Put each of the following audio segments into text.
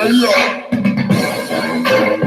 Hello.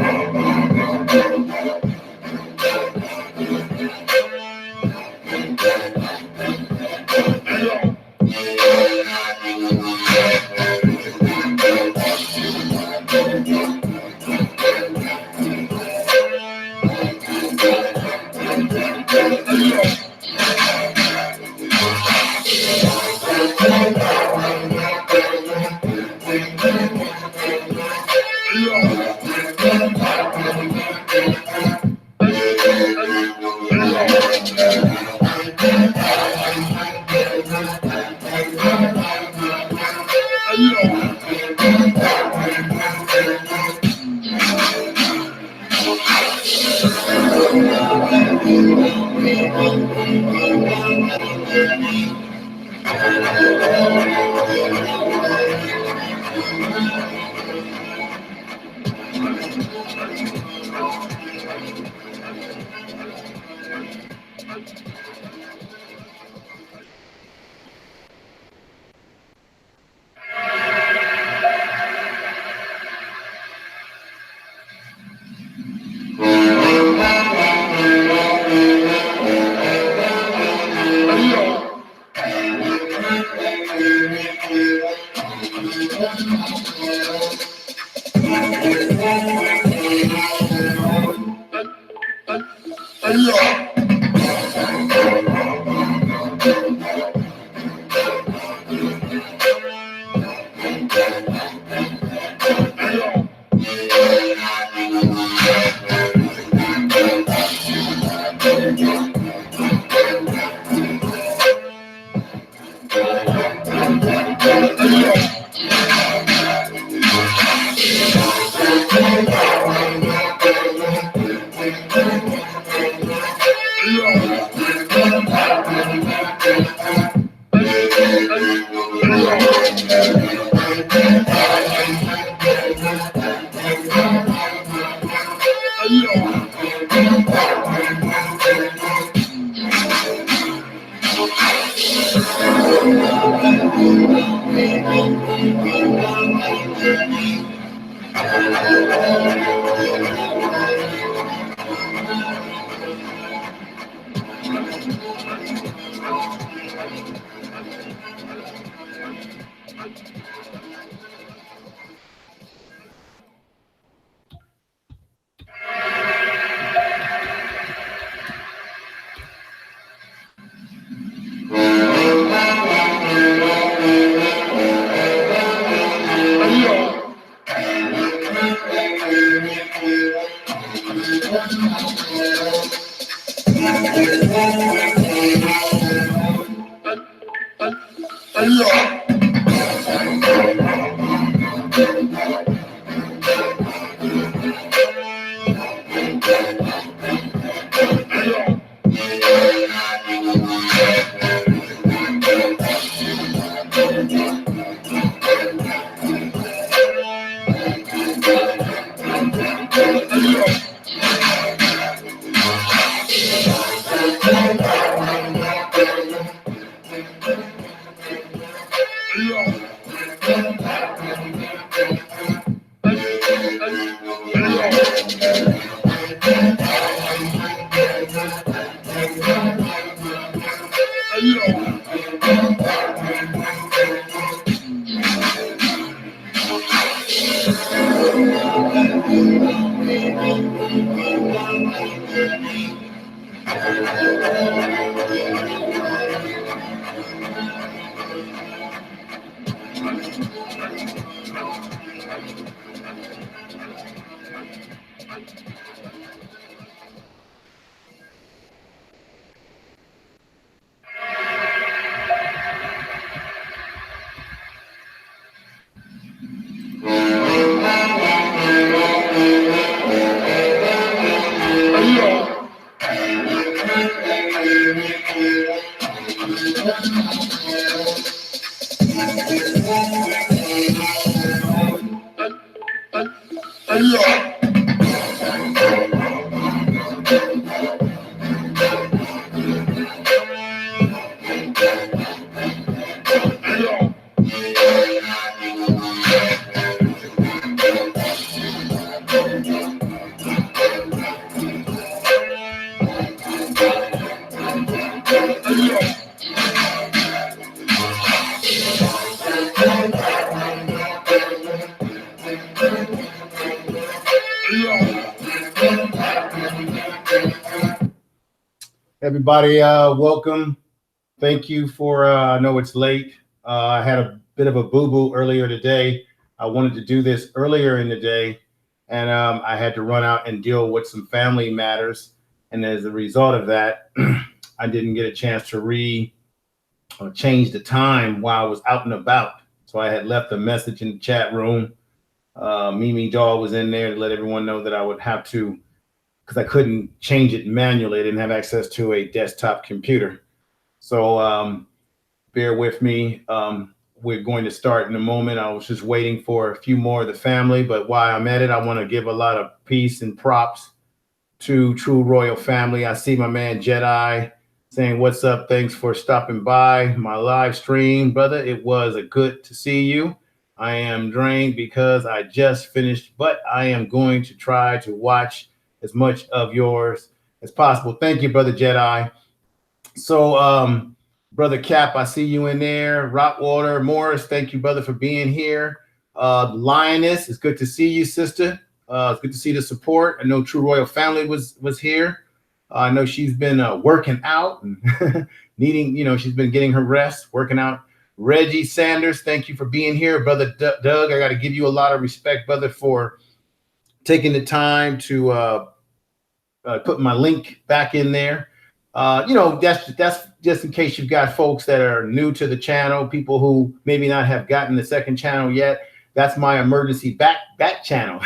Everybody, welcome. Thank you for, I know it's late. I had a bit of a boo-boo earlier today. I wanted to do this earlier in the day, and I had to run out and deal with some family matters. And as a result of that, I didn't get a chance to change the time while I was out and about. So I had left a message in the chat room. Mimi Doll was in there to let everyone know that I would have to, because I couldn't change it manually. I didn't have access to a desktop computer. So bear with me. We're going to start in a moment. I was just waiting for a few more of the family, but while I'm at it, I want to give a lot of peace and props to True Royal Family. I see my man Jedi saying, "What's up? Thanks for stopping by my live stream, brother. It was a good to see you. I am drained because I just finished, but I am going to try to watch as much of yours as possible." Thank you, brother Jedi. So, brother Cap, I see you in there. Rockwater Morris, thank you, brother, for being here. Lioness, it's good to see you, sister. It's good to see the support. I know True Royal Family was here. I know she's been working out and needing, she's been getting her rest, working out. Reggie Sanders, thank you for being here. Brother Doug, I got to give you a lot of respect, brother, for taking the time to put my link back in there. That's just in case you've got folks that are new to the channel, people who maybe not have gotten the second channel yet. That's my emergency back channel,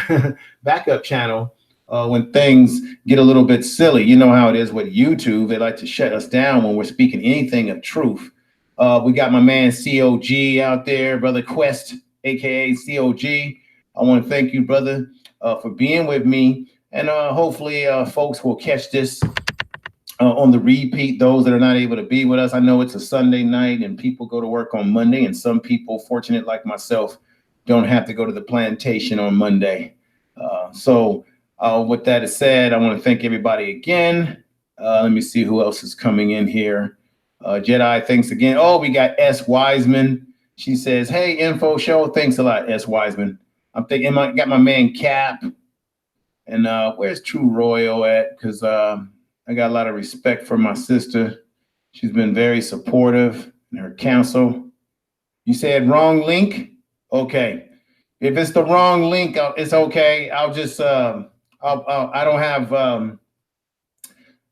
backup channel. When things get a little bit silly, you know how it is with YouTube. They like to shut us down when we're speaking anything of truth. We got my man COG out there, brother Quest, aka COG. I want to thank you, brother, for being with me, and hopefully folks will catch this on the repeat. Those that are not able to be with us, I know it's a Sunday night and people go to work on Monday, and some people, fortunate like myself, don't have to go to the plantation on Monday. So with that said, I want to thank everybody again. Let me see who else is coming in here. Jedi, thanks again. Oh, we got S. Wiseman. She says, hey, info show. Thanks a lot, S. Wiseman. I'm thinking, got my man Cap. And where's True Royal at? Because I got a lot of respect for my sister. She's been very supportive in her counsel. You said wrong link? Okay. If it's the wrong link, it's okay. I'll just, I don't have,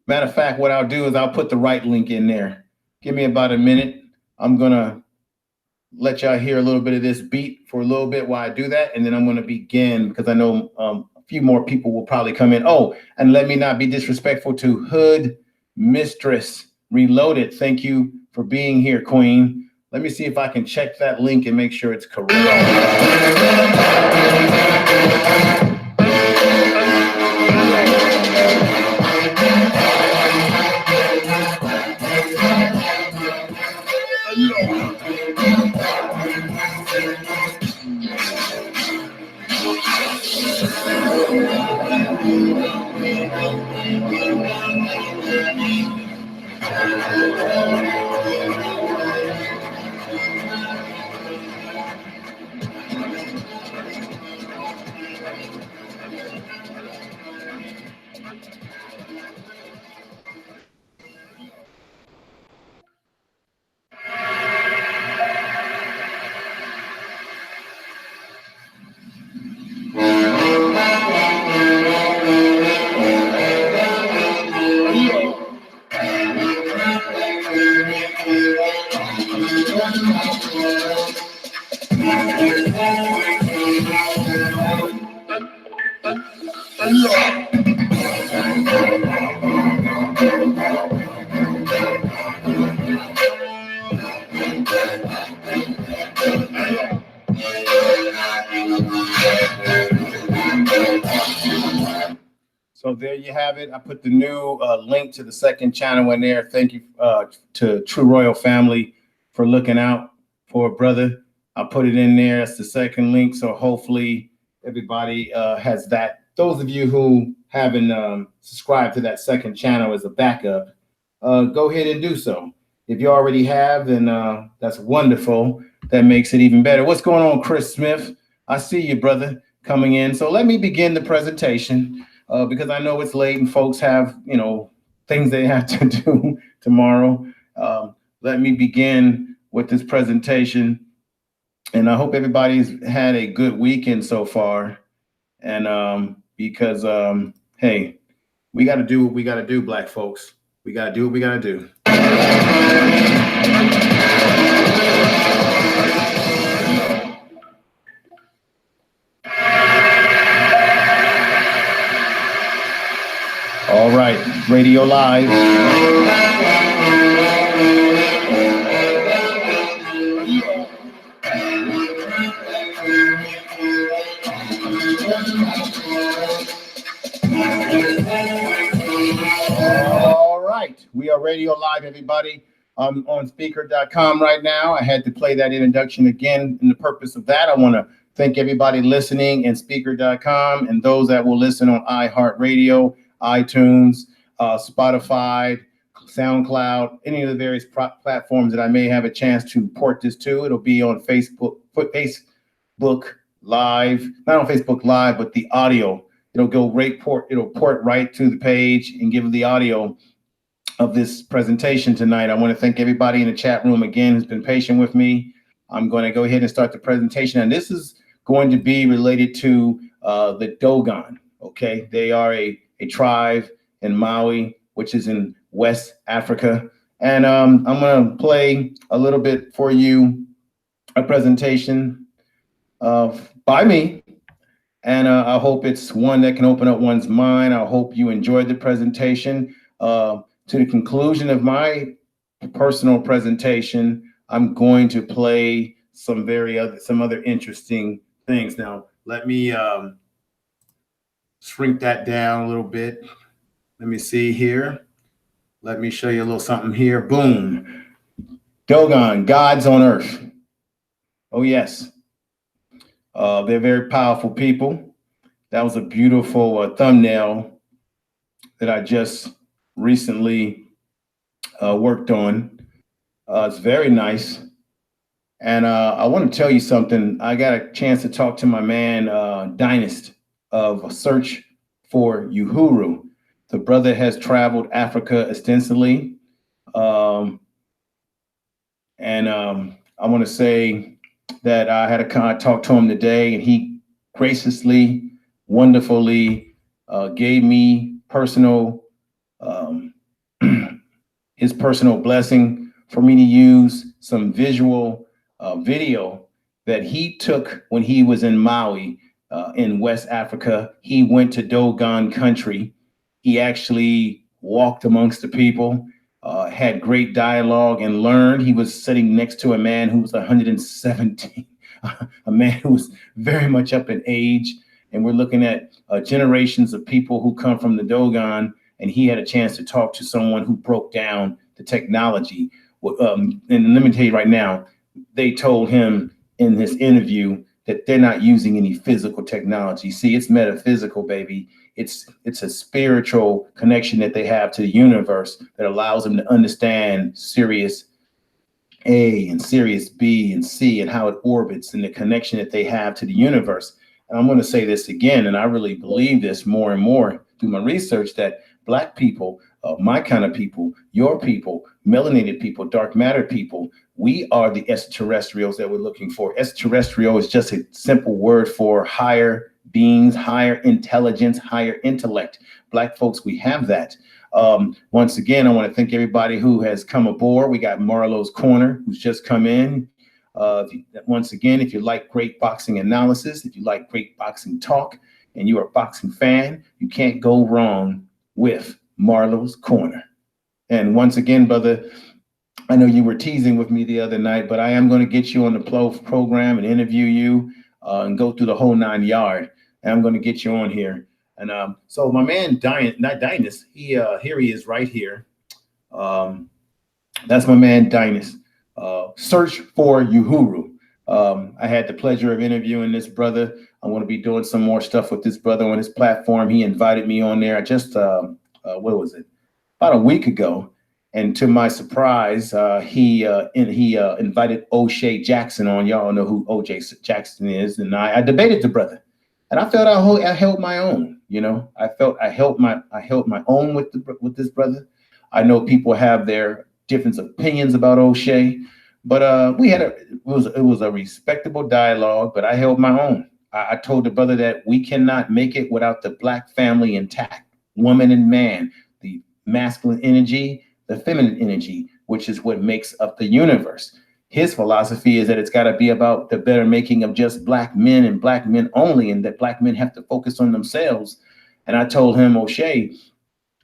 matter of fact, what I'll do is I'll put the right link in there. Give me about a minute. I'm going to let y'all hear a little bit of this beat for a little bit while I do that. And then I'm going to begin because I know a few more people will probably come in. Oh, and let me not be disrespectful to Hood Mistress Reloaded. Thank you for being here, Queen. Let me see if I can check that link and make sure it's correct. So there you have it. I put the new link to the second channel in there. Thank you to True Royal Family for looking out for a brother. I put it in there. That's the second link. So hopefully everybody has that. Those of you who haven't subscribed to that second channel as a backup, go ahead and do so. If you already have, then that's wonderful. That makes it even better. What's going on, Chris Smith? I see you, brother, coming in. So let me begin the presentation. Because I know it's late and folks have, things they have to do tomorrow. Let me begin with this presentation. And I hope everybody's had a good weekend so far. And because, hey, we got to do what we got to do, Black folks. We got to do what we got to do. All right, Radio Live. All right, we are Radio Live, everybody. I'm on speaker.com right now. I had to play that introduction again. In the purpose of that, I want to thank everybody listening in speaker.com and those that will listen on iHeartRadio, iTunes, Spotify, SoundCloud, any of the various platforms that I may have a chance to port this to. It'll be on Facebook, Live, not on Facebook Live, but the audio. It'll port right to the page and give the audio of this presentation tonight. I want to thank everybody in the chat room again who's been patient with me. I'm going to go ahead and start the presentation, and this is going to be related to the Dogon. Okay, they are a tribe in Maui, which is in West Africa, and I'm going to play a little bit for you, a presentation by me, and I hope it's one that can open up one's mind. I hope you enjoyed the presentation. To the conclusion of my personal presentation, I'm going to play some other interesting things. Now, let me shrink that down a little bit. Let me see here. Let me show you a little something here. Boom. Dogon, gods on earth. Oh, yes. They're very powerful people. That was a beautiful thumbnail that I just recently worked on. It's very nice. And I want to tell you something. I got a chance to talk to my man, Dynast of Search for Uhuru. The brother has traveled Africa extensively. I want to say that I had a talk to him today, and he graciously, wonderfully gave me his personal blessing for me to use some visual video that he took when he was in Maui in West Africa. He went to Dogon country. He actually walked amongst the people, had great dialogue, and learned. He was sitting next to a man who was 117, a man who was very much up in age. And we're looking at generations of people who come from the Dogon, and he had a chance to talk to someone who broke down the technology. And let me tell you right now, they told him in this interview that they're not using any physical technology. See, it's metaphysical, baby. It's a spiritual connection that they have to the universe that allows them to understand Sirius A and Sirius B and C and how it orbits and the connection that they have to the universe. And I'm going to say this again, and I really believe this more and more through my research, that Black people, my kind of people, your people, melanated people, dark matter people, we are the extraterrestrials that we're looking for. Extraterrestrial is just a simple word for higher beings, higher intelligence, higher intellect. Black folks, we have that. Once again, I want to thank everybody who has come aboard. We got Marlowe's Corner, who's just come in. Once again, if you like great boxing analysis, if you like great boxing talk, and you're a boxing fan, you can't go wrong with Marlowe's Corner. And once again, brother, I know you were teasing with me the other night, but I am going to get you on the program and interview you and go through the whole 9 yards. And I'm going to get you on here. And so my man, Dynast, here he is right here. That's my man, Dynast. Search for Uhuru. I had the pleasure of interviewing this brother. I'm going to be doing some more stuff with this brother on his platform. He invited me on there. I just, what was it? About a week ago. And to my surprise, he invited O'Shea Jackson on. Y'all know who O.J. Jackson is. And I debated the brother. And I felt I held my own. You know, I felt I held my own with this brother. I know people have their different opinions about O'Shea, but it was a respectable dialogue. But I held my own. I told the brother that we cannot make it without the Black family intact, woman and man, the masculine energy, the feminine energy, which is what makes up the universe. His philosophy is that it's got to be about the better making of just Black men and Black men only, and that Black men have to focus on themselves. And I told him, O'Shea,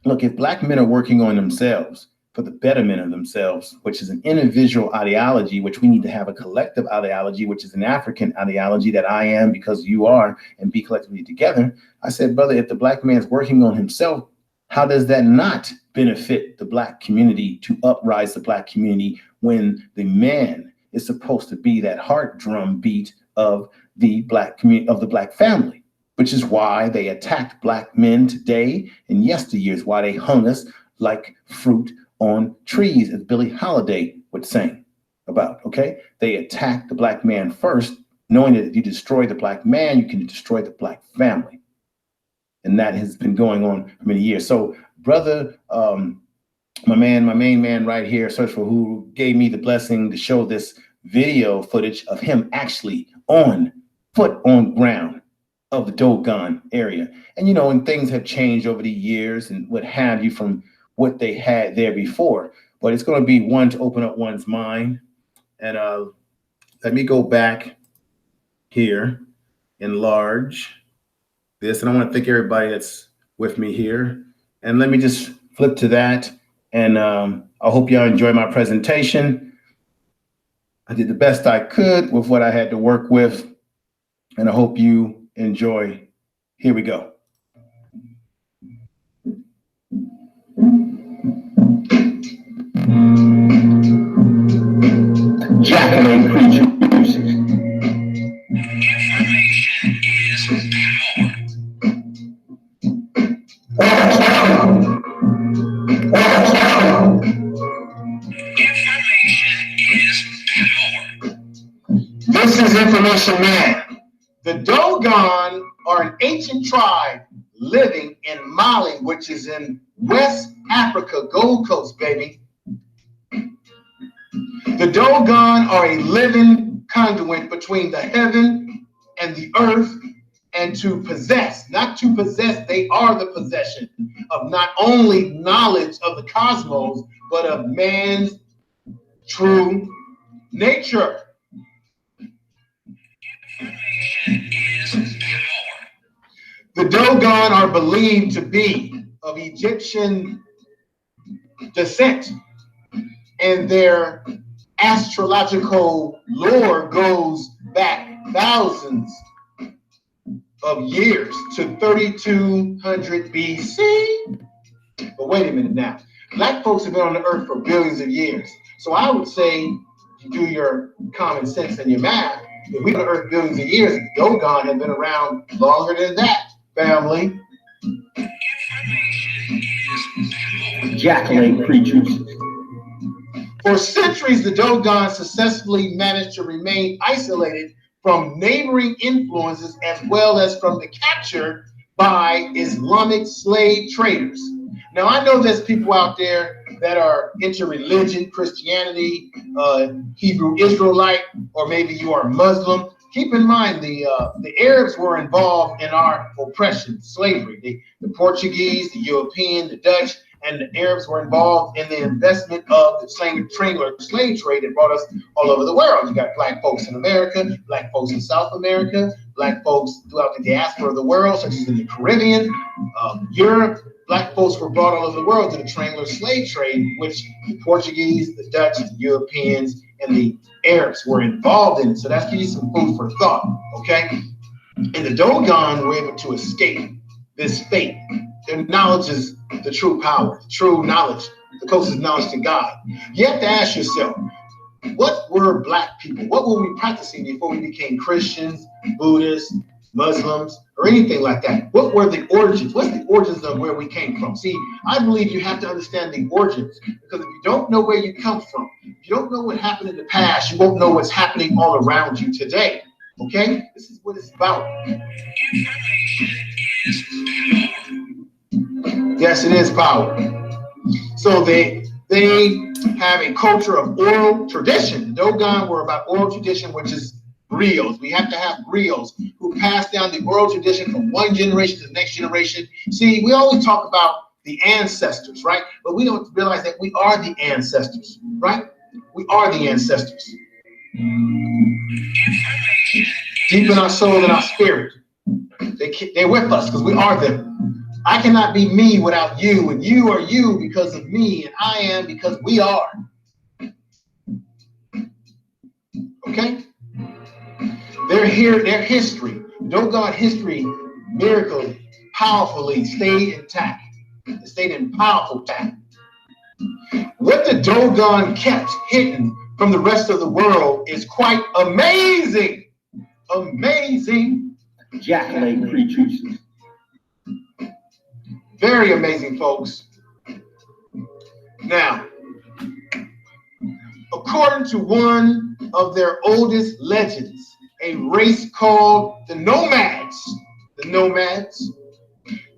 look, if Black men are working on themselves for the betterment of themselves, which is an individual ideology, which we need to have a collective ideology, which is an African ideology that I am because you are, and be collectively together. I said, brother, if the Black man's working on himself, how does that not benefit the Black community to uprise the Black community when the man is supposed to be that heart drum beat of the Black community, of the Black family, which is why they attacked Black men today and yesteryears, why they hung us like fruit on trees, as Billie Holiday would sing about, okay? They attacked the Black man first, knowing that if you destroy the black man, you can destroy the black family. And that has been going on for many years. So brother, my main man right here, Search for Who, gave me the blessing to show this video footage of him actually on foot on ground of the Dogon area. And, you know, and things have changed over the years and what have you from what they had there before. But it's going to be one to open up one's mind. And let me go back here, enlarge this. And I want to thank everybody that's with me here. And let me just flip to that. And I hope y'all enjoy my presentation. I did the best I could with what I had to work with. And I hope you enjoy. Here we go. Jacqueline Creature produces. Information is power. Information is power. This is Information Man. The Dogon are an ancient tribe living in Mali, which is in West Africa, Gold Coast, baby. The Dogon are a living conduit between the heaven and the earth, and to possess, not to possess, they are the possession of not only knowledge of the cosmos, but of man's true nature. Information is power. The Dogon are believed to be of Egyptian descent, and their astrological lore goes back thousands of years to 3200 BC. But wait a minute now. Black folks have been on the earth for billions of years. So I would say, if you do your common sense and your math, if we've been on earth billions of years, Dogon have been around longer than that, family. Information is power. Jacqueline creatures. For centuries, the Dogon successfully managed to remain isolated from neighboring influences as well as from the capture by Islamic slave traders. Now, I know there's people out there that are into religion, Christianity, Hebrew Israelite, or maybe you are Muslim. Keep in mind, the Arabs were involved in our oppression, slavery. The Portuguese, the European, the Dutch, and the Arabs were involved in the investment of the slave trade that brought us all over the world. You got black folks in America, black folks in South America, black folks throughout the diaspora of the world, such as in the Caribbean, Europe. Black folks were brought all over the world to the triangular slave trade, which the Portuguese, the Dutch, the Europeans, and the Arabs were involved in. So that's give you some food for thought, okay? And the Dogon were able to escape this fate. Their knowledge is the true power, the true knowledge, the closest knowledge to God. You have to ask yourself, what were black people? What were we practicing before we became Christians, Buddhists, Muslims, or anything like that? What were the origins? What's the origins of where we came from? See, I believe you have to understand the origins, because if you don't know where you come from, if you don't know what happened in the past, you won't know what's happening all around you today. Okay? This is what it's about. Information is power. Yes, it is power. So they have a culture of oral tradition. The Dogon were about oral tradition, which is griots. We have to have griots who pass down the oral tradition from one generation to the next generation. See, we always talk about the ancestors, right? But we don't realize that we are the ancestors, right? We are the ancestors. Deep in our soul and our spirit, they're with us because we are them. I cannot be me without you, and you are you because of me, and I am because we are. Okay? They're here, their history, Dogon history, miracle, powerfully stayed intact. It stayed in powerful intact. What the Dogon kept hidden from the rest of the world is quite amazing. Amazing. Jacqueline creatures. Very amazing, folks. Now, according to one of their oldest legends, a race called the Nomads. The Nomads.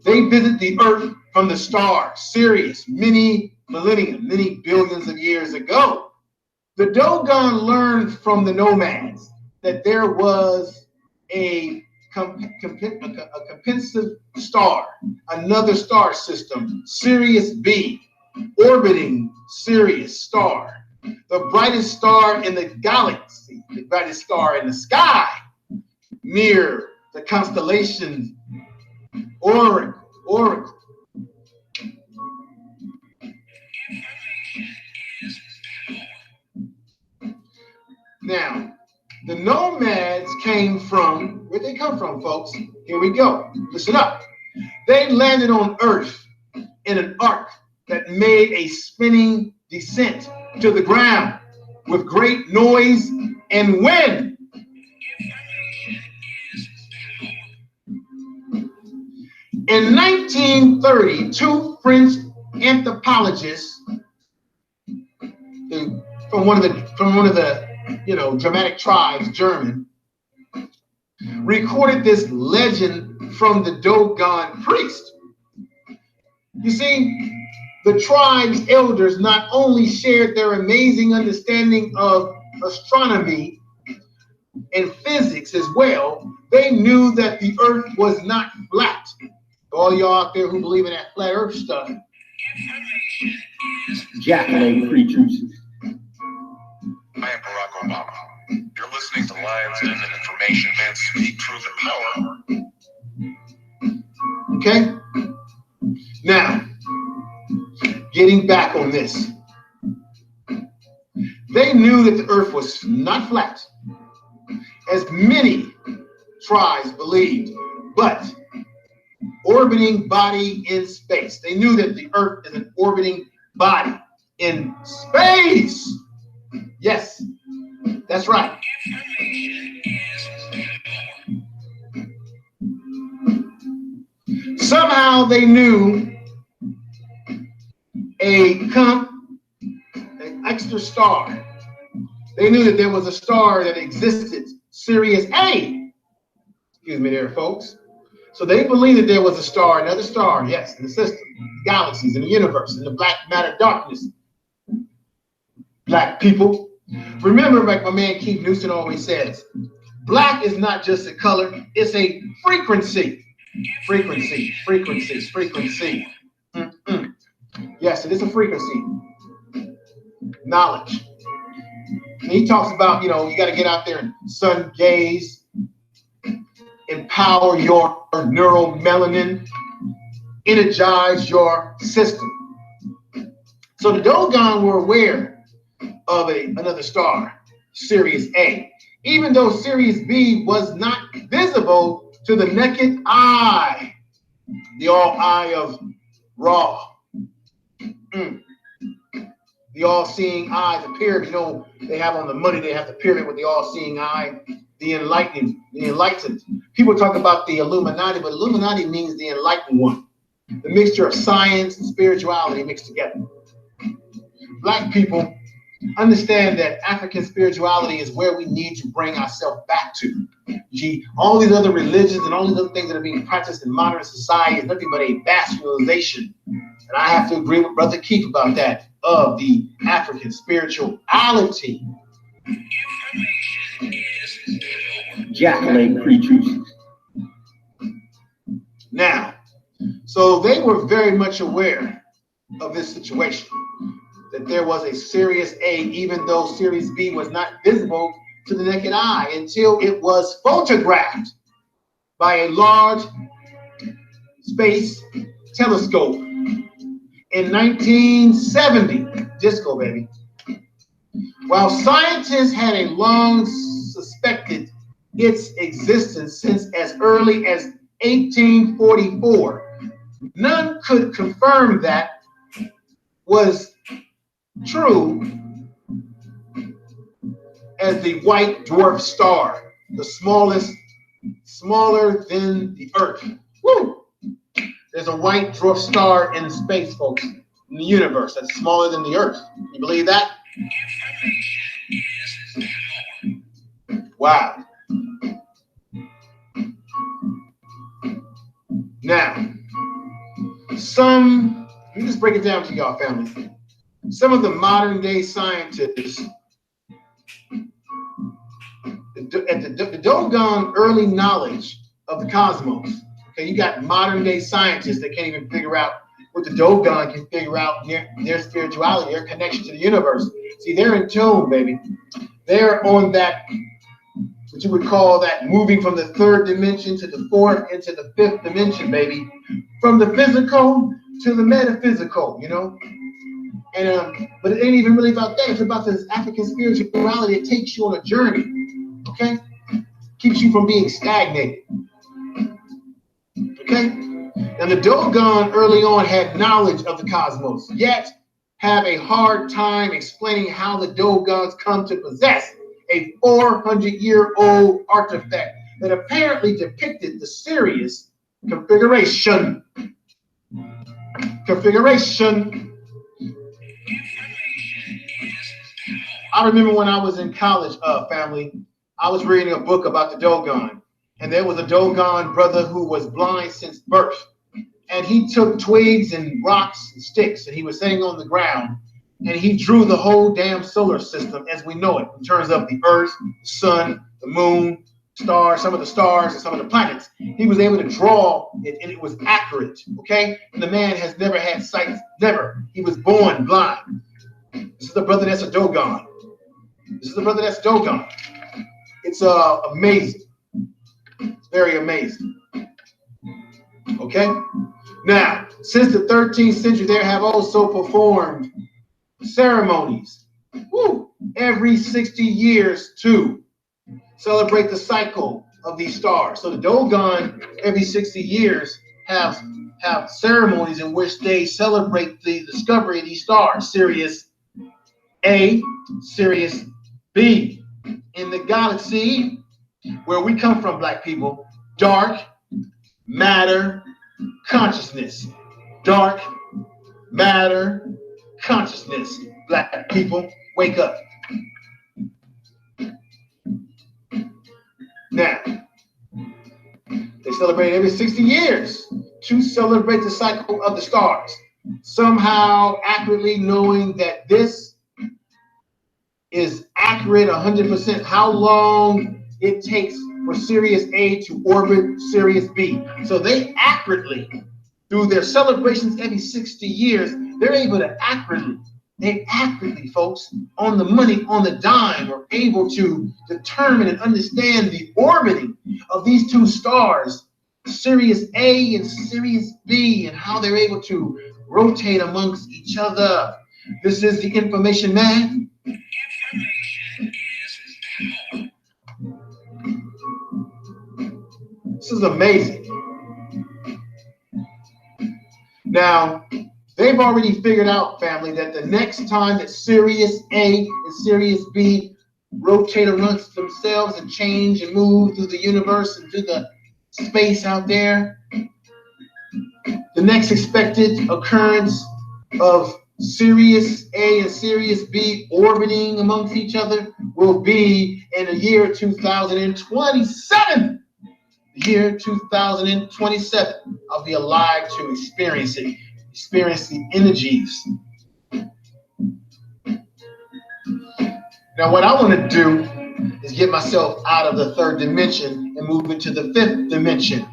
They visit the Earth from the star Sirius many millennia, many billions of years ago. The Dogon learned from the Nomads that there was a compensative star, another star system, Sirius B, orbiting Sirius star, the brightest star in the galaxy, the brightest star in the sky, near the constellation Oracle. Now, the Nomads came from, where'd they come from, folks? Here we go. Listen up. They landed on Earth in an arc that made a spinning descent to the ground with great noise and wind. In 1930, two French anthropologists from one of the dramatic tribes, German, recorded this legend from the Dogon priest. You see, the tribe's elders not only shared their amazing understanding of astronomy and physics as well, they knew that the Earth was not flat. All y'all out there who believe in that flat Earth stuff. Jacqueline creatures. I am Barack Obama. You're listening to Lions Den and Information. Men speak truth and power. Okay? Now, getting back on this. They knew that the Earth was not flat, as many tribes believed, but orbiting body in space. They knew that the Earth is an orbiting body in space. Yes, that's right. Somehow they knew an extra star. They knew that there was a star that existed, Sirius A. Excuse me there, folks. So they believed that there was a star, another star, yes, in the system, galaxies, in the universe, in the black matter darkness. Black people. Remember, like my man Keith Newton always says, black is not just a color, it's a frequency. Frequency, frequency, frequency. Yes, it is a frequency. Knowledge. And he talks about, you got to get out there and sun gaze, empower your neuromelanin, energize your system. So the Dogon were aware of another star, Sirius A, even though Sirius B was not visible to the naked eye, the all eye of Ra. The all-seeing eye, the pyramid, they have on the money, they have the pyramid with the all-seeing eye, the enlightened. People talk about the Illuminati, but Illuminati means the enlightened one. The mixture of science and spirituality mixed together. Black people understand that African spirituality is where we need to bring ourselves back to. All these other religions and all these other things that are being practiced in modern society is nothing but a bastardization. And I have to agree with Brother Keith about that, of the African spirituality. Jacqueline creatures. Now, so they were very much aware of this situation, that there was a Sirius A, even though Sirius B was not visible to the naked eye until it was photographed by a large space telescope in 1970. Disco, baby. While scientists had a long suspected its existence since as early as 1844, none could confirm that was true as the white dwarf star, the smallest, smaller than the Earth. Woo! There's a white dwarf star in space, folks, in the universe that's smaller than the Earth. You believe that? Wow. Now, let me just break it down to y'all, family. Some of the modern day scientists, the Dogon early knowledge of the cosmos. Okay, you got modern day scientists that can't even figure out what the Dogon can figure out their spirituality, their connection to the universe. See, they're in tune, baby. They're on that, what you would call that moving from the third dimension to the fourth into the fifth dimension, baby. From the physical to the metaphysical, you know? And but it ain't even really about that. It's about this African spirituality. It takes you on a journey, okay? Keeps you from being stagnated, okay? Now the Dogon early on had knowledge of the cosmos, yet have a hard time explaining how the Dogons come to possess a 400-year-old artifact that apparently depicted the Sirius configuration. I remember when I was in college, family, I was reading a book about the Dogon, and there was a Dogon brother who was blind since birth. And he took twigs and rocks and sticks, and he was sitting on the ground, and he drew the whole damn solar system as we know it, in terms of the Earth, the sun, the moon, stars, some of the stars, and some of the planets. He was able to draw it, and it was accurate, okay? And the man has never had sight, never. He was born blind. This is the brother that's a Dogon. It's amazing. It's very amazing. Okay? Now, since the 13th century, there have also performed ceremonies every 60 years to celebrate the cycle of these stars. So the Dogon, every 60 years, have ceremonies in which they celebrate the discovery of these stars. Sirius A, Sirius B. In the galaxy where we come from, black people, dark matter consciousness. Dark matter consciousness. Black people, wake up. Now, they celebrate every 60 years to celebrate the cycle of the stars, somehow accurately knowing that this is accurate 100%, how long it takes for Sirius A to orbit Sirius B. So they accurately, through their celebrations every 60 years, they're able to accurately, folks, on the money, on the dime, are able to determine and understand the orbiting of these two stars, Sirius A and Sirius B, and how they're able to rotate amongst each other. This is the information man. This is amazing. Now, they've already figured out, family, that the next time that Sirius A and Sirius B rotate amongst themselves and change and move through the universe and through the space out there, the next expected occurrence of Sirius A and Sirius B orbiting amongst each other will be in the year 2027. Year 2027. I'll be alive to experience it, experience the energies. Now, what I want to do is get myself out of the third dimension and move into the fifth dimension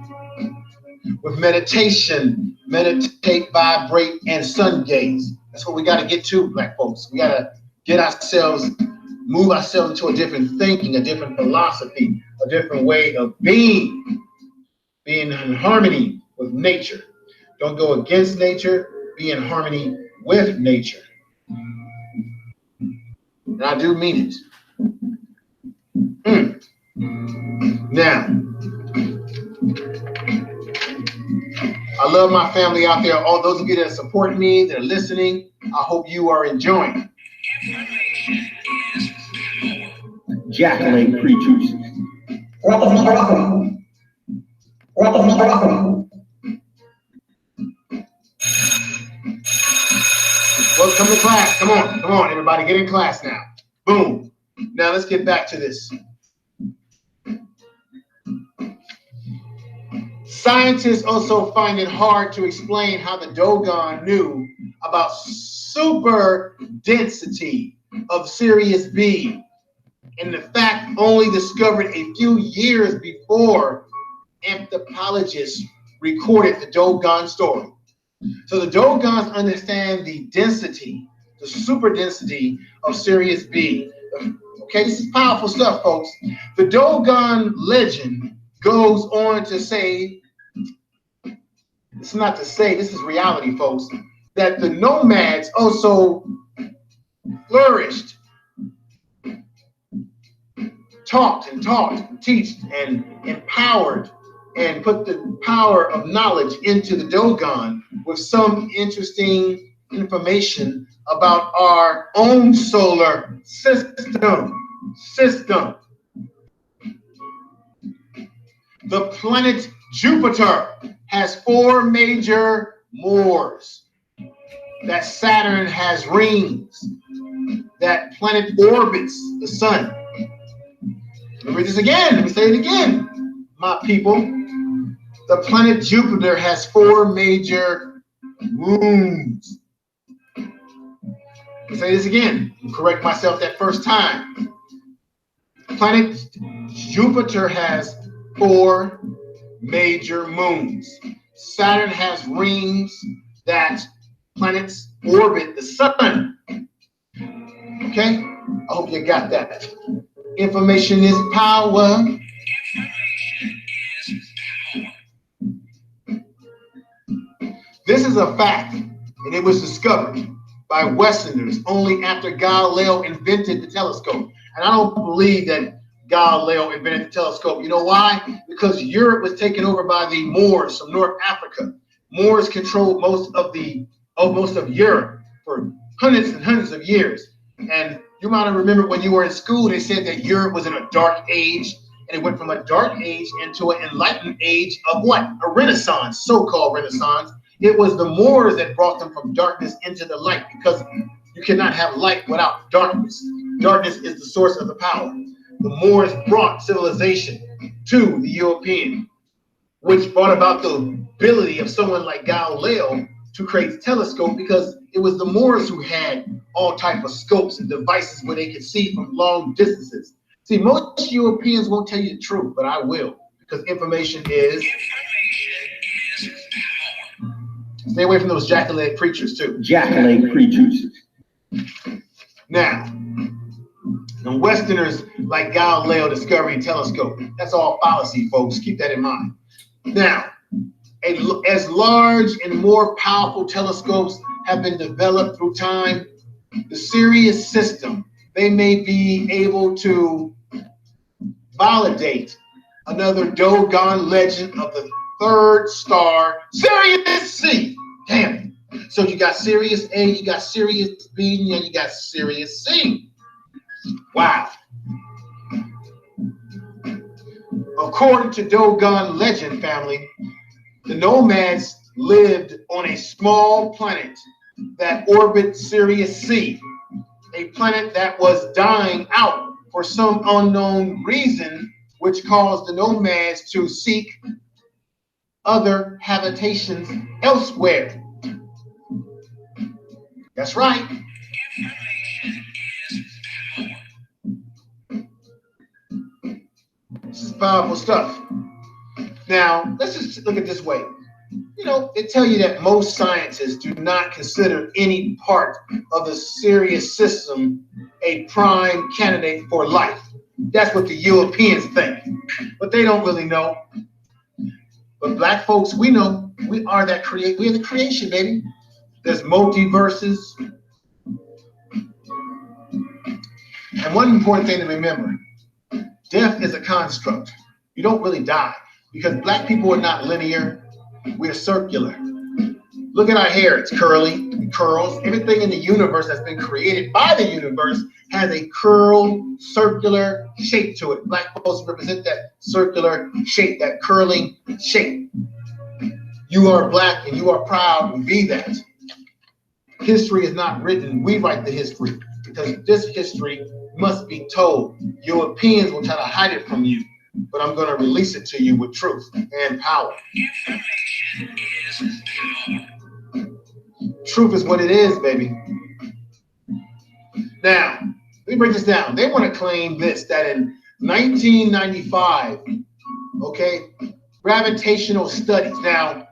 with meditation, meditate, vibrate, and sun gaze. That's what we got to get to, black folks. We got to get ourselves, move ourselves into a different thinking, a different philosophy, a different way of being in harmony with nature. Don't go against nature, be in harmony with nature. And I do mean it. Now, I love my family out there. All those of you that are supporting me, that are listening, I hope you are enjoying. Jackal creatures. Well, come to class. Come on, everybody, get in class now. Boom. Now let's get back to this. Scientists also find it hard to explain how the Dogon knew about super density of Sirius B, and the fact only discovered a few years before anthropologists recorded the Dogon story. So the Dogons understand the density, the super density of Sirius B. Okay, this is powerful stuff, folks. The Dogon legend goes on to say, it's not to say, this is reality, folks, that the Nomads also flourished, taught, teached, and empowered, and put the power of knowledge into the Dogon with some interesting information about our own solar system. The planet Jupiter has 4 major moors. That Saturn has rings. That planet orbits the sun. Let me read this again. Let me say it again, my people. The planet Jupiter has 4 major moons. Let me say this again. Correct myself that first time. Planet Jupiter has 4 major moons. Saturn has rings that planets orbit the sun. Okay? I hope you got that. Information is power. This is a fact, and it was discovered by Westerners only after Galileo invented the telescope. And I don't believe that Galileo invented the telescope. You know why? Because Europe was taken over by the Moors from North Africa. Moors controlled most of Europe for hundreds and hundreds of years. And you might have remembered when you were in school, they said that Europe was in a dark age, and it went from a dark age into an enlightened age of what? A Renaissance, so-called Renaissance. It was the Moors that brought them from darkness into the light, because you cannot have light without darkness. Darkness is the source of the power. The Moors brought civilization to the European, which brought about the ability of someone like Galileo to create the telescope, because it was the Moors who had all type of scopes and devices where they could see from long distances. See, most Europeans won't tell you the truth, but I will, because information is power. Stay away from those jack-o'-lantern preachers too. Jack-o'-lantern preachers. Now, the Westerners like Galileo discovering telescope. That's all fallacy, folks. Keep that in mind. Now, as large and more powerful telescopes have been developed through time, the Sirius system, they may be able to validate another Dogon legend of the 3rd star, Sirius C. Damn it. So you got Sirius A, you got Sirius B, and you got Sirius C. Wow. According to Dogon legend, family, the Nomads lived on a small planet that orbits Sirius C, a planet that was dying out for some unknown reason, which caused the Nomads to seek other habitations elsewhere. That's right. This is powerful stuff. Now, let's just look at it this way. You know, they tell you that most scientists do not consider any part of the Sirius system a prime candidate for life. That's what the Europeans think, but they don't really know. But black folks, we know. We are that we're the creation, baby. There's multiverses. And one important thing to remember, death is a construct. You don't really die, because black people are not linear. We're circular. Look at our hair. It's curly, it curls. Everything in the universe that's been created by the universe has a curled, circular shape to it. Black folks represent that circular shape, that curling shape. You are black and you are proud to be that. History is not written. We write the history, because this history must be told. Europeans will try to hide it from you. but I'm going to release it to you with truth and power. Information is power. Truth is what it is, baby. Now, let me break this down. They want to claim this, that in 1995, okay, gravitational studies. Now,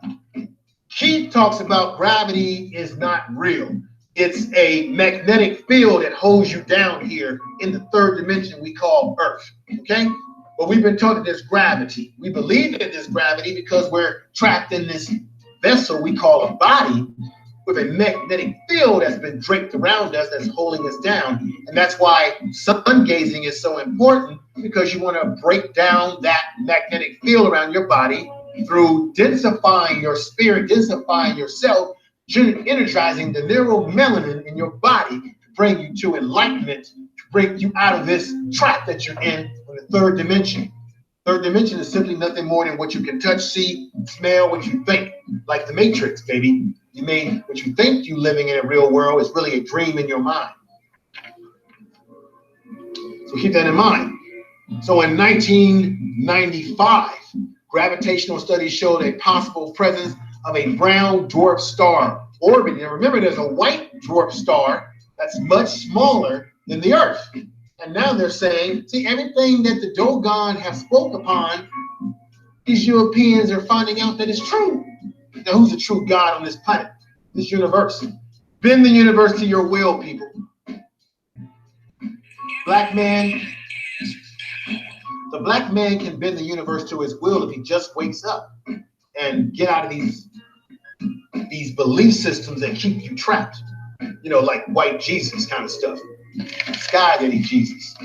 Keith talks about gravity is not real. It's a magnetic field that holds you down here in the third dimension we call Earth, okay? But we've been taught that there's gravity. We believe that there's gravity because we're trapped in this vessel we call a body with a magnetic field that's been draped around us that's holding us down. And that's why sun gazing is so important, because you want to break down that magnetic field around your body through densifying your spirit, densifying yourself, energizing the neuromelanin in your body to bring you to enlightenment, to break you out of this trap that you're in the third dimension. Third dimension is simply nothing more than what you can touch, see, smell, what you think. Like the Matrix, baby. You mean what you think you living in a real world is really a dream in your mind. So keep that in mind. So in 1995, gravitational studies showed a possible presence of a brown dwarf star orbiting. And remember, there's a white dwarf star that's much smaller than the Earth. And now they're saying, see, everything that the Dogon have spoke upon, these Europeans are finding out that it's true. Now, who's the true God on this planet, this universe? Bend the universe to your will, people. Black man, the black man can bend the universe to his will if he just wakes up and get out of these belief systems that keep you trapped. You know, like white Jesus kind of stuff. Sky daddy Jesus.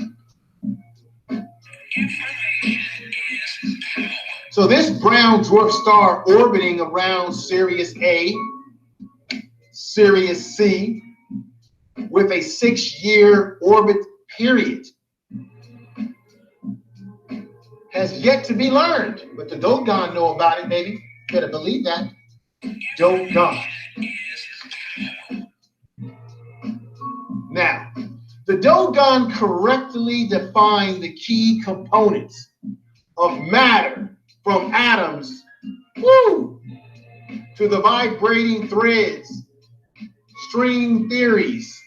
So this brown dwarf star orbiting around Sirius A, Sirius C, with a 6-year orbit period, has yet to be learned. But the Dogon know about it, baby. You better believe that. Dogon. Now, the Dogon correctly defined the key components of matter from atoms, to the vibrating threads, string theories,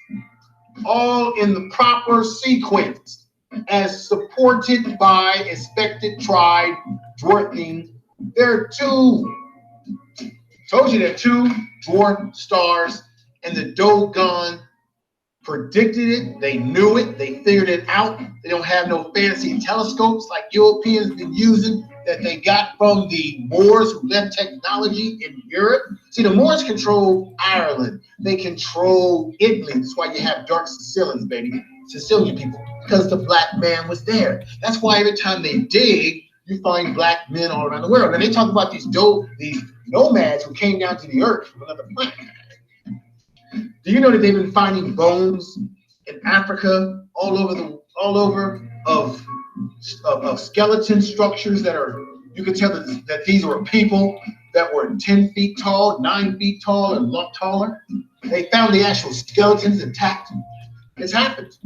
all in the proper sequence as supported by expected tribe dwarfing. There are two dwarf stars, and the Dogon predicted it. They knew it. They figured it out. They don't have no fancy telescopes like Europeans been using that they got from the Moors who left technology in Europe. See, the Moors control Ireland. They control Italy. That's why you have dark Sicilians, baby. Sicilian people, because the black man was there. That's why every time they dig, you find black men all around the world. And they talk about these nomads who came down to the earth from another planet. Do you know that they've been finding bones in Africa all over of skeleton structures that are, you can tell that these were people that were 10 feet tall, 9 feet tall, and a lot taller. They found the actual skeletons intact. It's happened.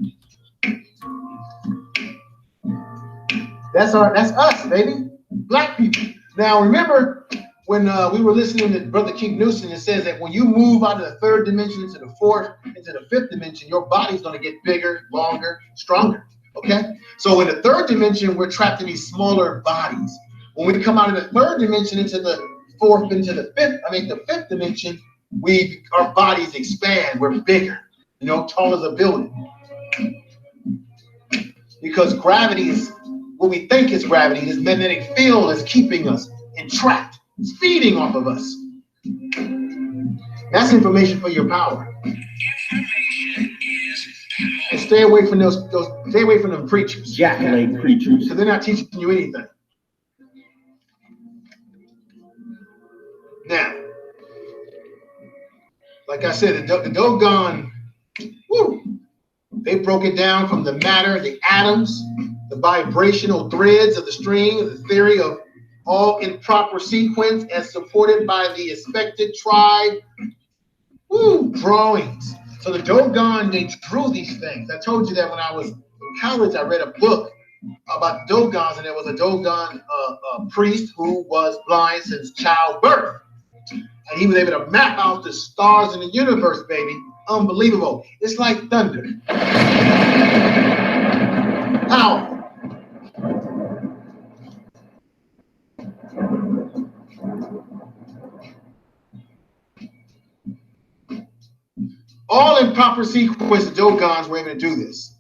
That's us, baby. Black people. Now remember when we were listening to Brother King Newsom, it says that when you move out of the third dimension into the fourth, into the fifth dimension, your body's going to get bigger, longer, stronger. Okay? So in the third dimension, we're trapped in these smaller bodies. When we come out of the third dimension into the fourth, into the fifth dimension, our bodies expand. We're bigger, tall as a building. Because gravity is what we think is gravity. This magnetic field is keeping us entrapped. It's feeding off of us. That's information for your power. Information is power. And stay away from stay away from them preachers. Jackleg preachers. Because they're not teaching you anything. Now, like I said, the Dogon, they broke it down from the matter, the atoms, the vibrational threads of the string, the theory of all in proper sequence as supported by the expected tribe drawings. So the Dogon, they drew these things. I told you that when I was in college, I read a book about Dogons, and there was a Dogon priest who was blind since childbirth. And he was able to map out the stars in the universe, baby. Unbelievable. It's like thunder. Powerful. All in proper sequence, the Dogons were able to do this.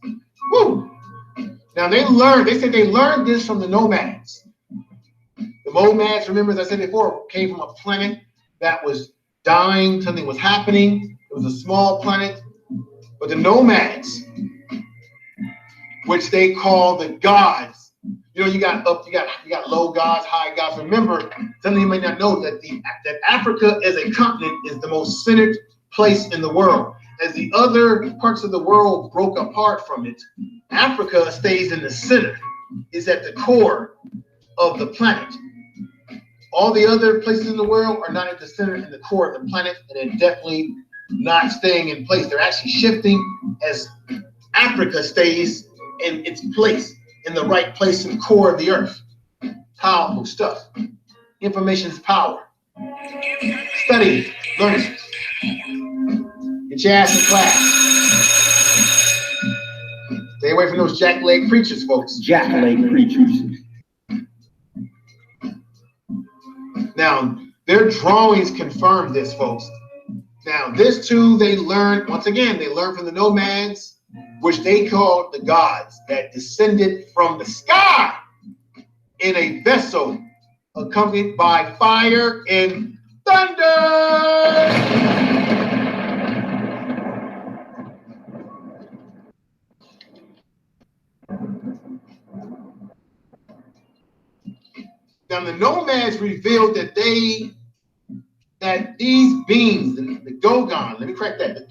Woo! Now they said they learned this from the Nomads. The Nomads, remember, as I said before, came from a planet that was dying, something was happening. It was a small planet. But the Nomads, which they call the gods, you know, you got low gods, high gods. Remember, some of you may not know that that Africa as a continent is the most centered place in the world. As the other parts of the world broke apart from it, Africa stays in the center, is at the core of the planet. All the other places in the world are not at the center and the core of the planet, and they're definitely not staying in place. They're actually shifting as Africa stays in its place, in the right place in the core of the earth. Powerful stuff. Information is power. Study, learn it. Get your ass in class. Stay away from those jack-leg preachers, folks. Jack-leg preachers. Now, their drawings confirm this, folks. Now, this too, they learned, once again, they learned from the Nomads, which they called the gods that descended from the sky in a vessel accompanied by fire and thunder. Now, the Nomads revealed that these beings, the Dogon, let me correct that, the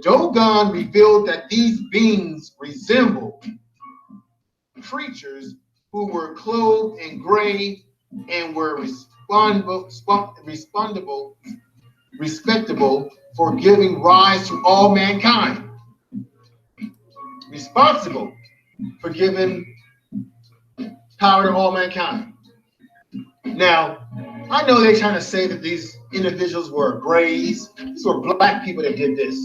Dogon revealed that these beings resemble creatures who were clothed in gray and were respectable for giving rise to all mankind. Responsible for giving power to all mankind. Now, I know they're trying to say that these individuals were grays. These were black people that did this.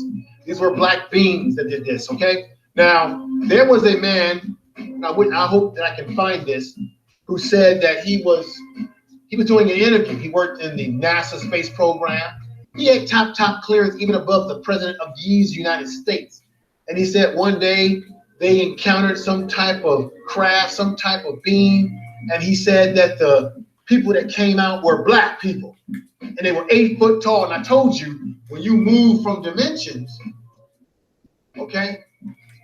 These were black beings that did this, okay? Now, there was a man, and I hope that I can find this, who said that he was doing an interview. He worked in the NASA space program. He had top clearance even above the president of these United States. And he said one day they encountered some type of craft, some type of being, and he said that the people that came out were black people, and they were 8 foot tall. And I told you, when you move from dimensions, okay,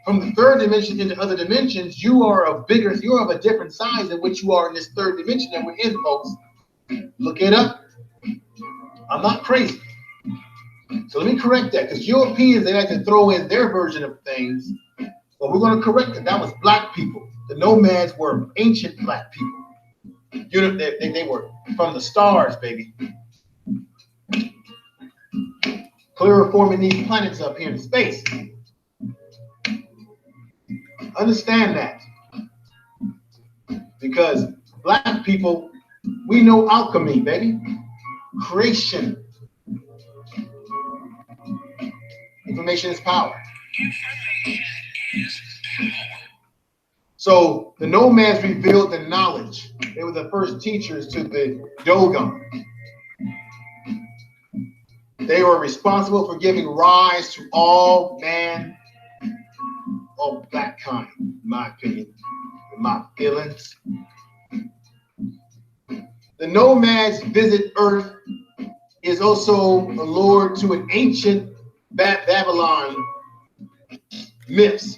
from the third dimension into other dimensions, you're of a different size than what you are in this third dimension that we're in, folks. Look it up. I'm not crazy. So let me correct that, because Europeans, they like to throw in their version of things. But we're going to correct it. That was black people. The Nomads were ancient black people. They were from the stars, baby. Chloroforming these planets up here in space. Understand that. Because black people, we know alchemy, baby. Creation. Information is power. So the Nomads revealed the knowledge. They were the first teachers to the Dogon. They were responsible for giving rise to all black kind, in my opinion, in my feelings. The Nomads' visit Earth is also allured to an ancient Babylon myths.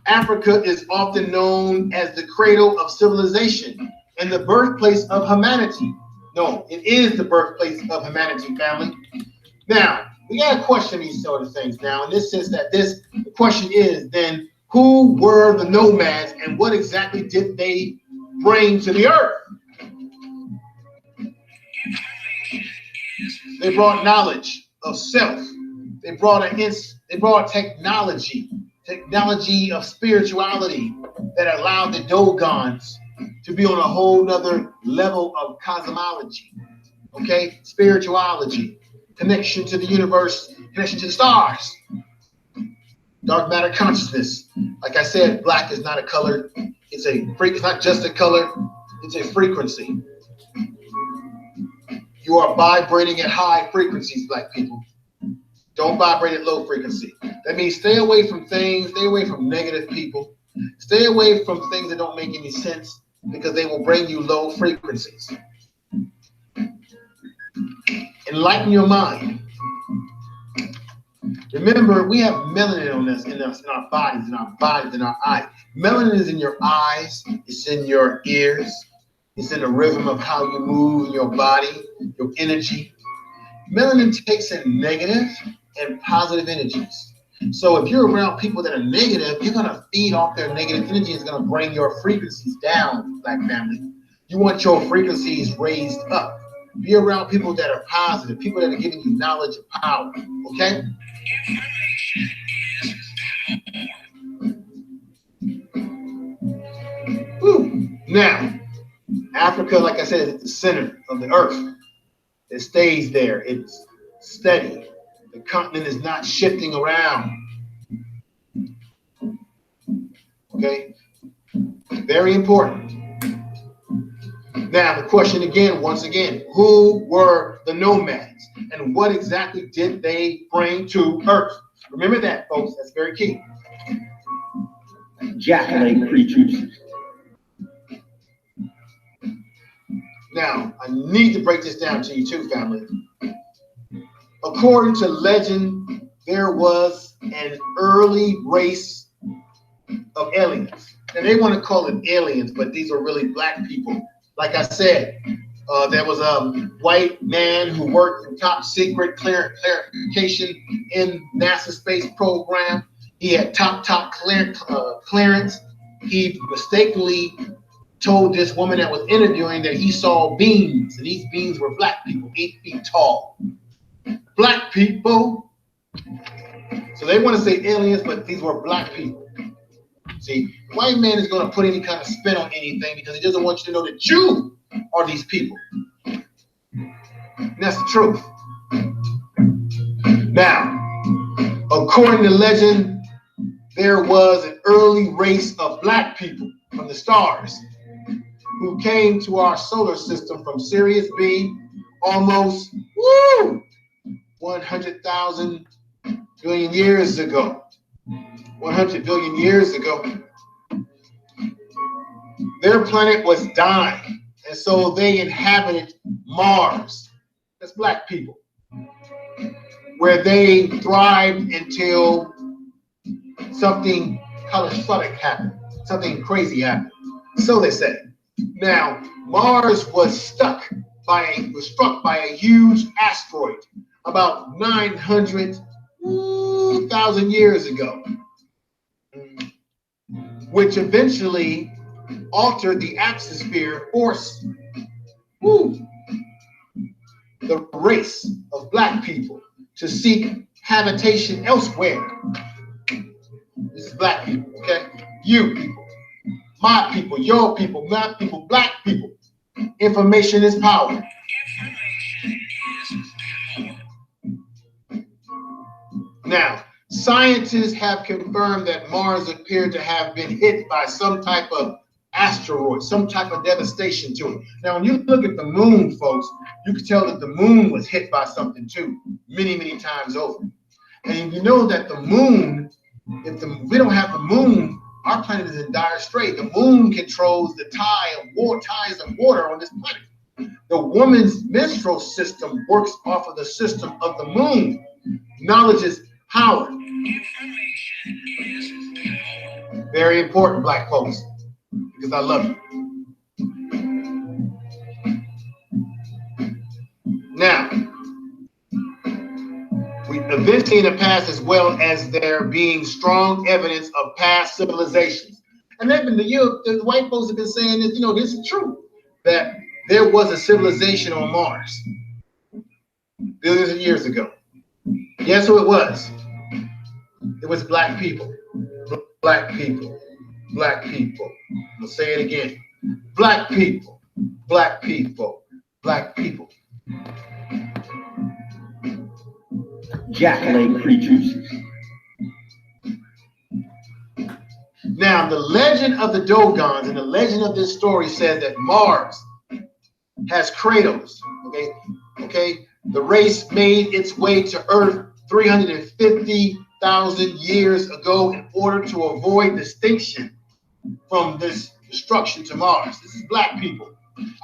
Africa is often known as the cradle of civilization and the birthplace of humanity. No, it is the birthplace of humanity, family. Now, we got to question these sort of things now, in this sense that the question is then, who were the Nomads and what exactly did they bring to the earth? They brought knowledge of self. They brought technology of spirituality. that allowed the Dogons to be on a whole nother level of cosmology, okay? Spirituality, connection to the universe, connection to the stars, dark matter consciousness. Like I said, black is not a color. It's not just a color, it's a frequency. You are vibrating at high frequencies, black people. Don't vibrate at low frequency. That means stay away from things, stay away from negative people, stay away from things that don't make any sense because they will bring you low frequencies. Enlighten your mind. Remember, we have melanin on us, in our bodies, in our eyes. Melanin is in your eyes, it's in your ears, it's in the rhythm of how you move in your body, your energy. Melanin takes in negative and positive energies. So if you're around people that are negative, you're going to feed off their negative energy. It's going to bring your frequencies down, black family. You want your frequencies raised up. Be around people that are positive, people that are giving you knowledge and power, okay? Woo. Now, Africa, like I said, is at the center of the earth. It stays there. It's steady. The continent is not shifting around. Okay? Very important. Now, the question again, once again, who were the nomads? And what exactly did they bring to Earth? Remember that, folks. That's very key. Jackal creatures. Now, I need to break this down to you too, family. According to legend, there was an early race of aliens. And they want to call it aliens, but these are really black people. Like I said, there was a white man who worked in top secret clarification in NASA space program. He had top clearance. He mistakenly told this woman that was interviewing that he saw beings, and these beings were black people, 8 feet tall. Black people. So they want to say aliens, but these were black people. See, the white man is going to put any kind of spin on anything because he doesn't want you to know that you are these people. And that's the truth. Now, according to legend, there was an early race of black people from the stars who came to our solar system from Sirius B almost 100,000 billion years ago. 100 billion years ago. Their planet was dying, and so they inhabited Mars. That's black people, where they thrived until something catastrophic happened, something crazy happened. So they say. Now, Mars was struck by a huge asteroid about 900,000 years ago, which eventually altered the atmosphere, forced the race of black people to seek habitation elsewhere. This is black people, okay? You people, my people, your people, my people, black people. Information is power. Now, scientists have confirmed that Mars appeared to have been hit by some type of asteroid, some type of devastation to it. Now, when you look at the moon, folks, you can tell that the moon was hit by something too, many, many times over. And you know that the moon, if we don't have the moon, our planet is in dire strait. The moon controls the tides of water on this planet. The woman's menstrual system works off of the system of the moon. Knowledge is power. Very important, black folks, because I love you. Now, we eventually in the past, as well as there being strong evidence of past civilizations. And they've been the white folks have been saying this, this is true, that there was a civilization on Mars billions of years ago. Guess who it was? It was black people. Black people. black people. I'll say it again. Black people, black people, black people. Jackal creatures. Now, the legend of the Dogons and the legend of this story says that Mars has cradles. Okay. The race made its way to Earth 350,000 years ago in order to avoid distinction from this destruction to Mars. This is black people.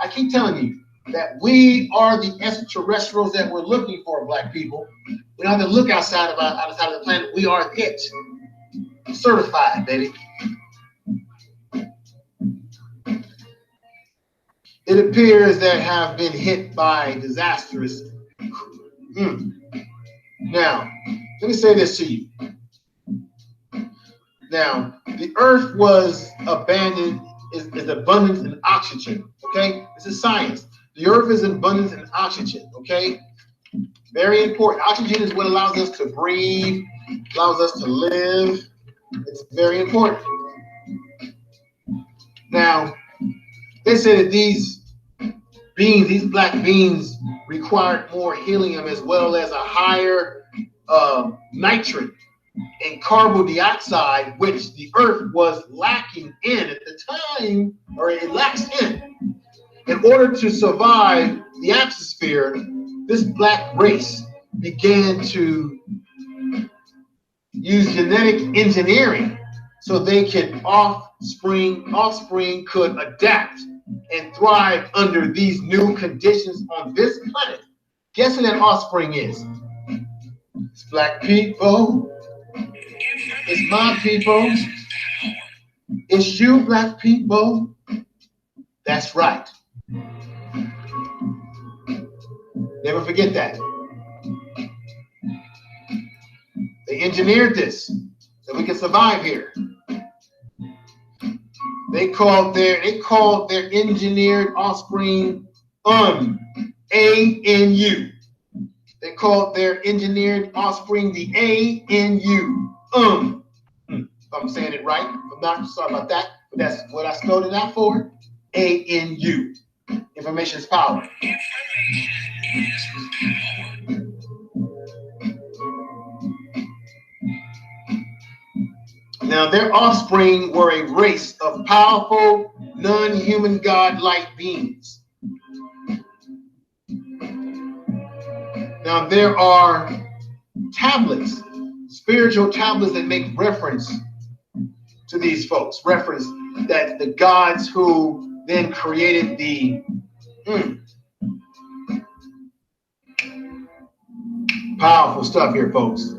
I keep telling you that we are the extraterrestrials that we're looking for, black people. We don't have to look outside of the planet. We are it. Certified, baby. It appears that have been hit by disastrous. Now, let me say this to you. Now, the Earth was abandoned, is abundant in oxygen. Okay, this is science. The Earth is abundant in oxygen. Okay, very important. Oxygen is what allows us to breathe, allows us to live. It's very important. Now, they say that these beings, these black beings, required more helium as well as a higher nitrogen and carbon dioxide, which the Earth was lacking in at the time, or it lacks in. In order to survive the atmosphere, this black race began to use genetic engineering so they could offspring could adapt and thrive under these new conditions on this planet. Guess who that offspring is? It's black people. It's my people. It's you, black people. That's right. Never forget that. They engineered this so we can survive here. They called their engineered offspring ANU. They called their engineered offspring the ANU. If I'm saying it right, I'm not sorry about that, but that's what I spelled it out for. ANU. Information is power. Information is power. Now, their offspring were a race of powerful, non-human god-like beings. Now, there are tablets, spiritual tablets that make reference to these folks, reference that the gods who then created the powerful stuff here, folks.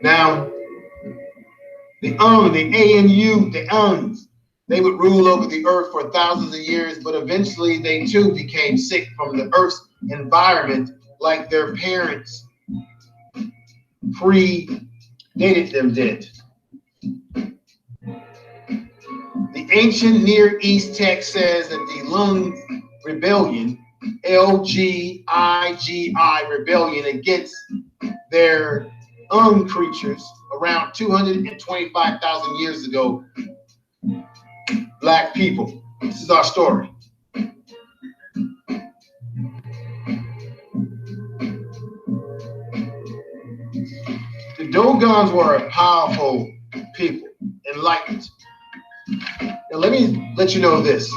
Now, the ANU, the Uns, they would rule over the earth for thousands of years, but eventually they too became sick from the earth's environment like their parents predated them did. The ancient Near East text says that the Lung rebellion, LGIGI rebellion against their creatures around 225,000 years ago. Black people. This is our story. The Dogons were a powerful people, enlightened. Now let me let you know this.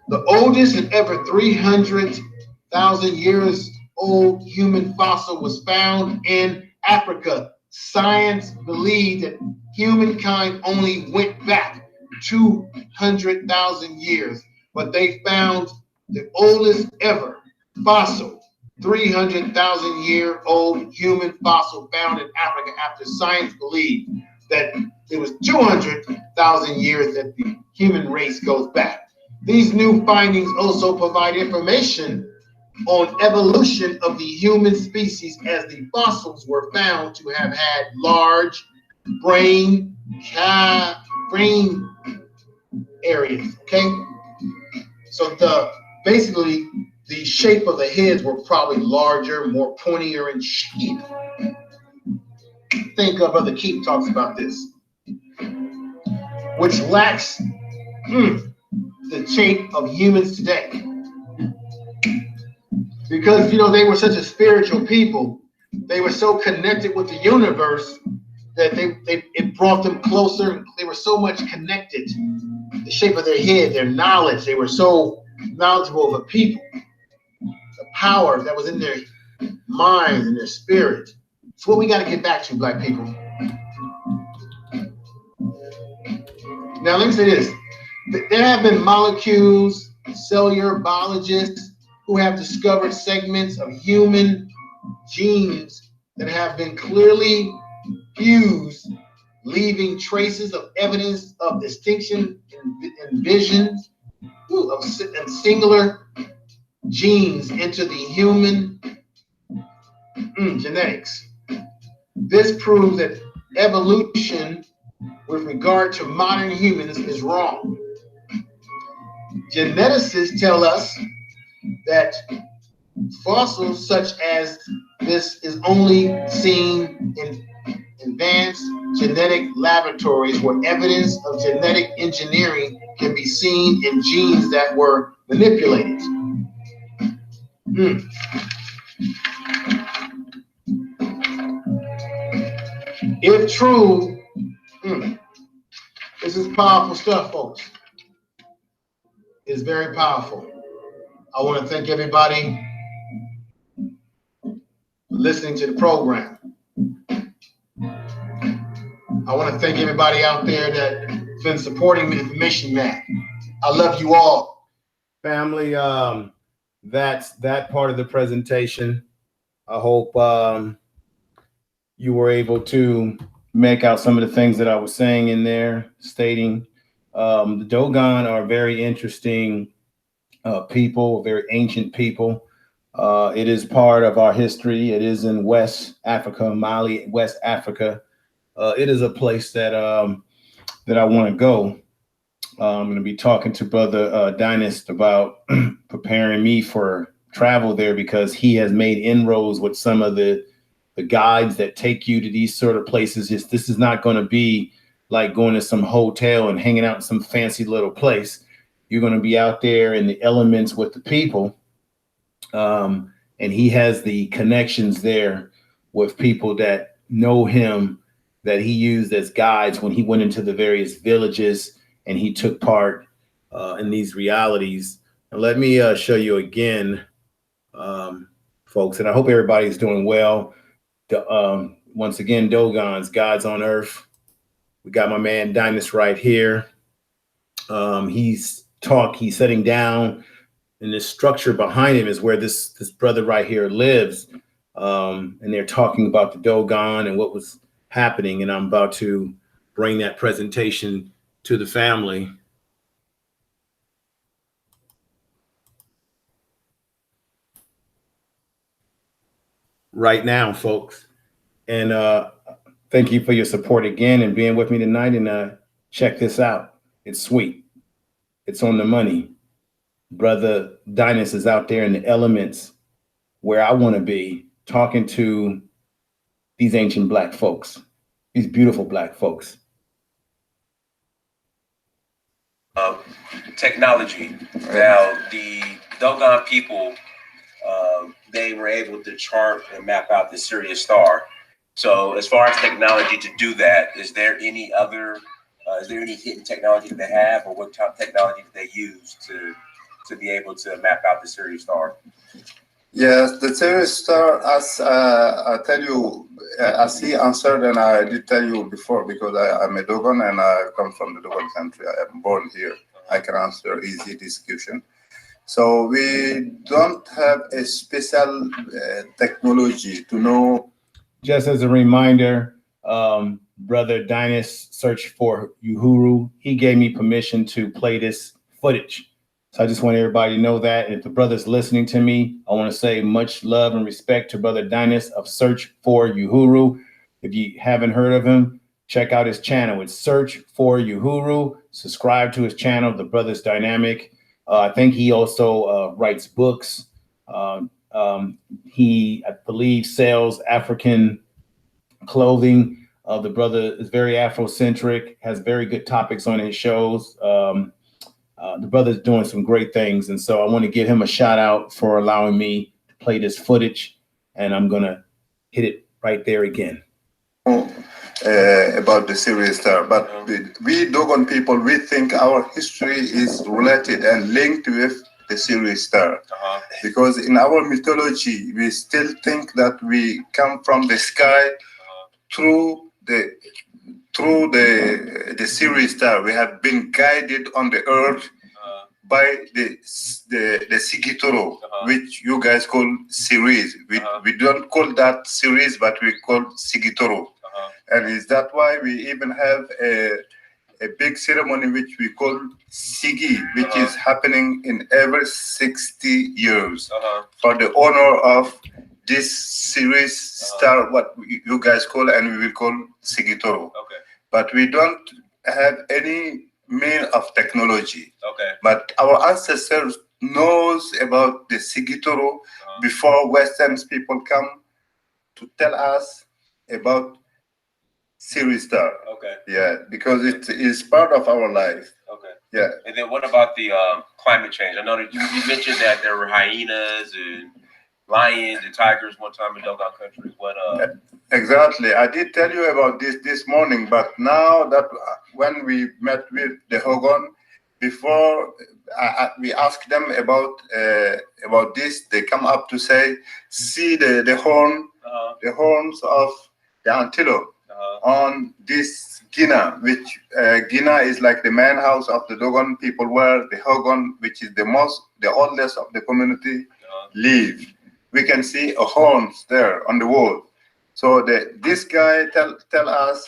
The oldest and ever 300,000 years old human fossil was found in Africa. Science believed that humankind only went back 200,000 years, but they found the oldest ever fossil, 300,000-year-old human fossil found in Africa after science believed that it was 200,000 years that the human race goes back. These new findings also provide information on evolution of the human species, as the fossils were found to have had large brain areas. Okay, so basically the shape of the heads were probably larger, more pointier in shape. Think of Brother Keith talks about this. which lacks the shape of humans today. Because, you know, they were such a spiritual people, they were so connected with the universe that it brought them closer. They were so much connected. The shape of their head, their knowledge, they were so knowledgeable of a people. The power that was in their minds and their spirit. It's what we got to get back to, black people. Now, let me say this. There have been molecules, cellular biologists who have discovered segments of human genes that have been clearly fused, leaving traces of evidence of distinction in vision of singular genes into the human genetics. This proves that evolution with regard to modern humans is wrong. Geneticists tell us that fossils such as this is only seen in advanced genetic laboratories where evidence of genetic engineering can be seen in genes that were manipulated. If true, this is powerful stuff, folks. It's very powerful. I want to thank everybody for listening to the program. I want to thank everybody out there that's been supporting the Information Man. I love you all. Family, that's that part of the presentation. I hope you were able to make out some of the things that I was saying in there, stating the Dogon are very interesting people, very ancient people. It is part of our history. It is in West Africa, Mali, West Africa. It is a place that that I want to go. I'm going to be talking to Brother Dynast about preparing me for travel there because he has made inroads with some of the guides that take you to these sort of places. This is not going to be like going to some hotel and hanging out in some fancy little place. You're going to be out there in the elements with the people. And he has the connections there with people that know him, that he used as guides when he went into the various villages and he took part in these realities. And let me show you again, folks, and I hope everybody's doing well. Once again, Dogon's Gods on Earth. We got my man Dynast right here. He's sitting down, and this structure behind him is where this brother right here lives. And they're talking about the Dogon and what was happening. And I'm about to bring that presentation to the family. Right now, folks. And thank you for your support again and being with me tonight. And check this out. It's sweet. It's on the money. Brother Dynast is out there in the elements where I want to be, talking to these ancient Black folks, these beautiful Black folks. Technology. Now, the Dogon people, they were able to chart and map out the Sirius star. So as far as technology to do that, is there any hidden technology that they have, or what type of technology that they use to be able to map out the Sirius star? Yes, the Sirius star, as I tell you, as he answered, and I did tell you before, because I'm a Dogon and I come from the Dogon country. I am born here. I can answer easy this question. So we don't have a special technology to know. Just as a reminder, Brother Dynast searched for Uhuru. He gave me permission to play this footage. So I just want everybody to know that. If the brother's listening to me, I want to say much love and respect to Brother Dynast of Search for Uhuru. If you haven't heard of him, check out his channel. It's Search for Uhuru. Subscribe to his channel. The brother's dynamic. I think he also writes books. He, I believe, sells African clothing. The brother is very Afrocentric, has very good topics on his shows. The brother's doing some great things. And so I want to give him a shout out for allowing me to play this footage. And I'm going to hit it right there again. About the Sirius star, but we Dogon people, we think our history is related and linked with the Sirius star, because in our mythology we still think that we come from the sky through the Sirius star. We have been guided on the earth by the Sigitoro, which you guys call Sirius. We don't call that Sirius, but we call Sigitoro. And is that why we even have a big ceremony which we call Sigi, which is happening in every 60 years for the honor of this Sirius star, what you guys call, and we will call Sigitoro. But we don't have any mean of technology. But our ancestors knows about the Sigitoro before Western people come to tell us about Sirius star. Yeah, because it is part of our life. Yeah. And then what about the climate change? I know that you mentioned that there were hyenas and lions and tigers one time in Dogon country. What? Exactly. I did tell you about this morning, but now that when we met with the Dogon, before we asked them about this, they come up to say, see the horns of the antelope on this Gina, which Gina is like the main house of the Dogon people, where the Dogon, which is the oldest of the community, live. We can see a horns there on the wall. So this guy tell us,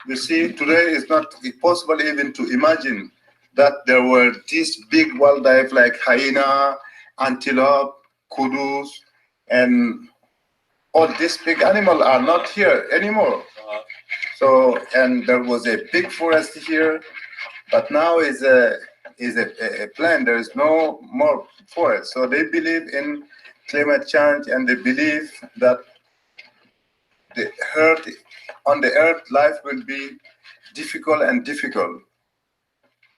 you see, today is not possible even to imagine that there were these big wildlife like hyena, antelope, kudus, and all these big animals are not here anymore. So, and there was a big forest here, but now is a plain. There is no more forest. So they believe in climate change, and they believe that on the earth life will be difficult.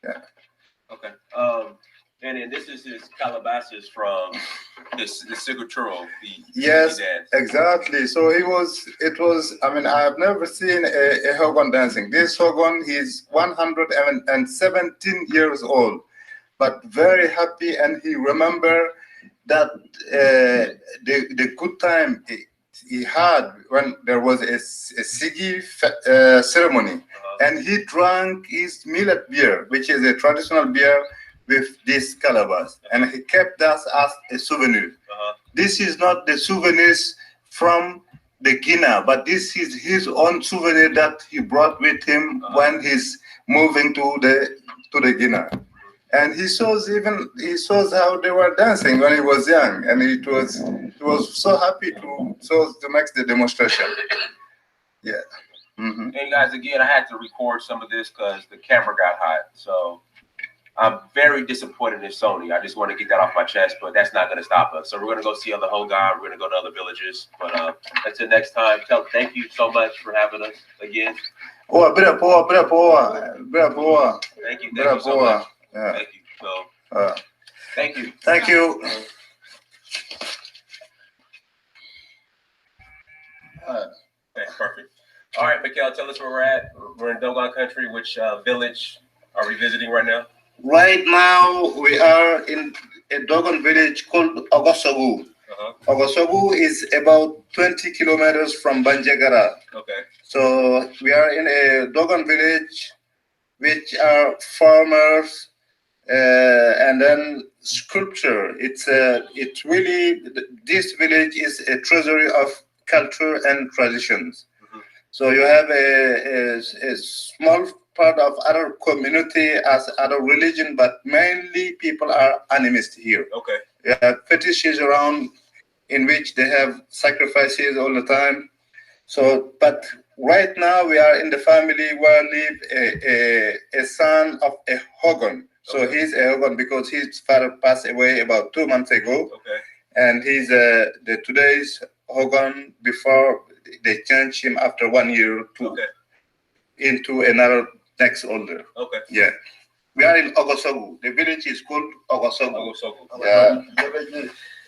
Yeah. Okay. And then this is his Calabasas from the Sigitoro. Yes, dance. Exactly. So it was, I mean, I've never seen a Dogon dancing. This Dogon, he's 117 years old, but very happy, and he remember that the good time he had when there was a Sigi ceremony, and he drank his millet beer, which is a traditional beer with this calabash, and he kept that as a souvenir. This is not the souvenirs from the Guinea, but this is his own souvenir that he brought with him when he's moving to the Guinea. And he shows how they were dancing when he was young, and he was so happy to make the demonstration. Yeah. And guys, again, I had to record some of this because the camera got hot. So I'm very disappointed in Sony. I just want to get that off my chest, but that's not going to stop us. So we're going to go see other Dogon. We're going to go to other villages. But until next time, thank you so much for having us again. Oh, Thank you so much. Yeah. Thank you. So, thank you. Thank you. Okay, perfect. All right, Mikhail, tell us where we're at. We're in Dogon country. Which village are we visiting right now? Right now, we are in a Dogon village called Ogosogu. Ogosogu is about 20 kilometers from Banjagara. Okay. So we are in a Dogon village, which are farmers, and then sculpture. It's really, this village is a treasury of culture and traditions. So you have a small part of other community as other religion, but mainly people are animists here. Okay. You have fetishes around in which they have sacrifices all the time. So, but right now we are in the family where live a son of a Dogon. So he's a Dogon because his father passed away about 2 months ago. Okay. And he's today's Dogon before they changed him after 1 year to into another next order. Okay. Yeah. We are in Ogosogu. The village is called Ogosogu. Ogosogu. Yeah.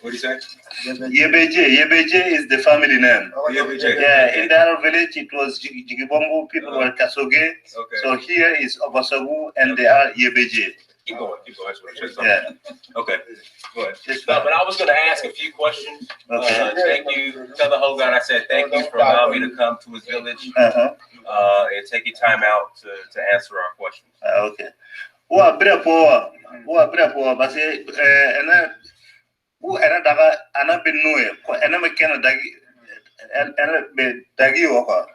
What do you say? Yebeje is the family name. Yebeje. Yeah, in that village it was Jigibombo, people were Kasoge. Okay. So here is Ogosogu and they are Yebeje. Keep going. That's what I said. Yeah. Okay. Go ahead. No, but I was going to ask a few questions. Okay. Thank you. Tell the whole guy I said thank you for allowing me to come to his village and take your time out to answer our questions. Okay. Wa brepo basi ena daga ana binue ko ena mekena dagi ena be dagi wako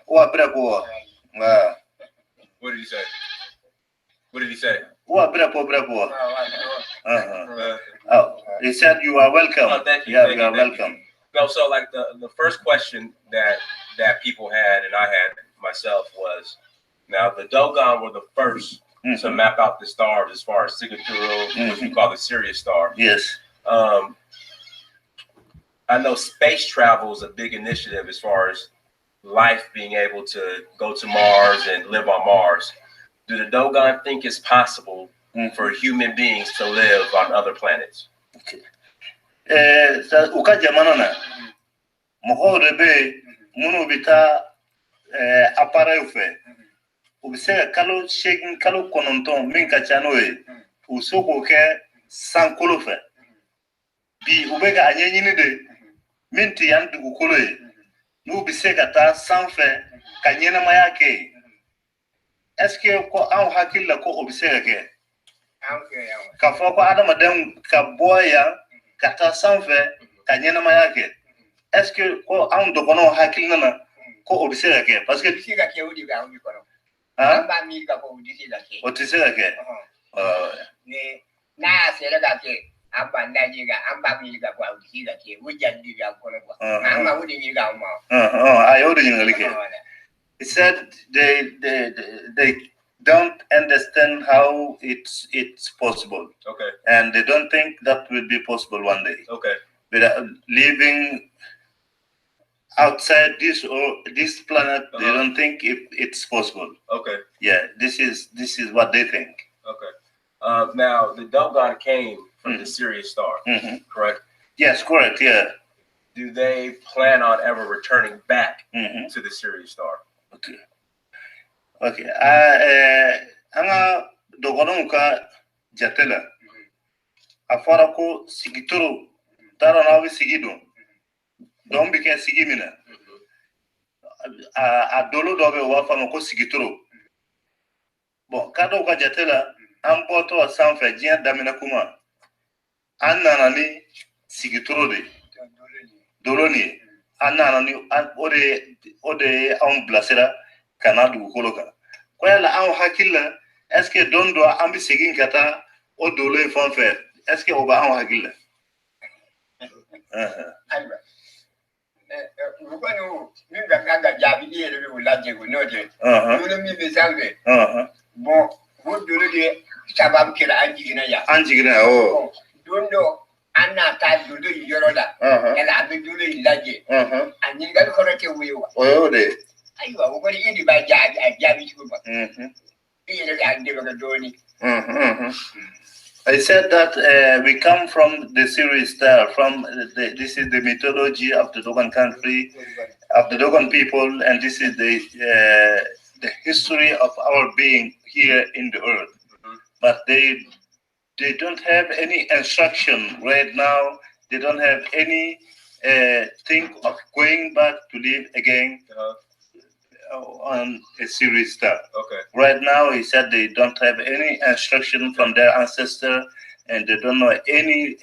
wa brepo What did he say? What did he say? wa brepo he said you are welcome. Oh, thank you. Yeah, Thank you are you. welcome. No, so like the first question that people had and I had myself was, now the Dogon were the first to map out the stars as far as Sigatural, which we call the Sirius star. Yes. I know space travel is a big initiative as far as life being able to go to Mars and live on Mars. Do the Dogon think it's possible for human beings to live on other planets? Okay. Uka jamana na mohorebe munu bita appareil fe ubise kalo shaking kalo kononton minka chanoe usoko ke sankolo fe bi ubega anyenyini de minti yan dugu koloe nu bise kata sanfe kanyena mayake eske ko an hakilla ko ubise ke ka fo ko adama den ka boya kata sanfe kanyena mayake eske ko an dogono hakilla na ko ubise ke parce que Disiga ke udi ga udi kono. Huh? Amba mi ga ko disiga ke. Otisega ke. Ne na sere ga ke amba ndaji ga amba mi ga ko disiga ke wujan di ga kono ko. Amba udi ni ga mo. I originally ke. He said they don't understand how it's possible. Okay. And they don't think that will be possible one day. Okay. But living outside this planet, they don't think it's possible. Okay. Yeah, this is what they think. Okay. Now the Dogon came from the Sirius star, correct? Yes, correct. Yeah. Do they plan on ever returning back to the Sirius star? Okay. Okay. Anga dogono ka jatela. Afara ko sigitoro tara nawi sigido. Don't be sigimina. A dolo dobe wafano ko sigitoro. Bon, kado ka jatela amboto sanfe jian damina kuma. Anna ni sigitoro de. Doloni. Anna ni ode on blasera kanadu koloka. Kwa la an hakilla eske dondo ambi sigin kata o dolo fonfe eske oba an hakilla. Ngukonu minga kanga jabi ile bi ulaje go noje. Dole mi be sange. Bon, wo dole de sabab kira anjigina ya. Anjigina o. Dondo anna ta dole yoroda. Ela abi dole ilaje. Anyinga ko reke wewa. Oyo de. Aywa wo bari indi ba jabi ko ba. Ile ga ande ga doni. I said that we come from the Sirius star. This is the mythology of the Dogon country, of the Dogon people, and this is the history of our being here in the earth. But they don't have any instruction right now. They don't have any think of going back to live again on a Sirius star. Okay. Right now, he said they don't have any instruction from their ancestor, and they don't know they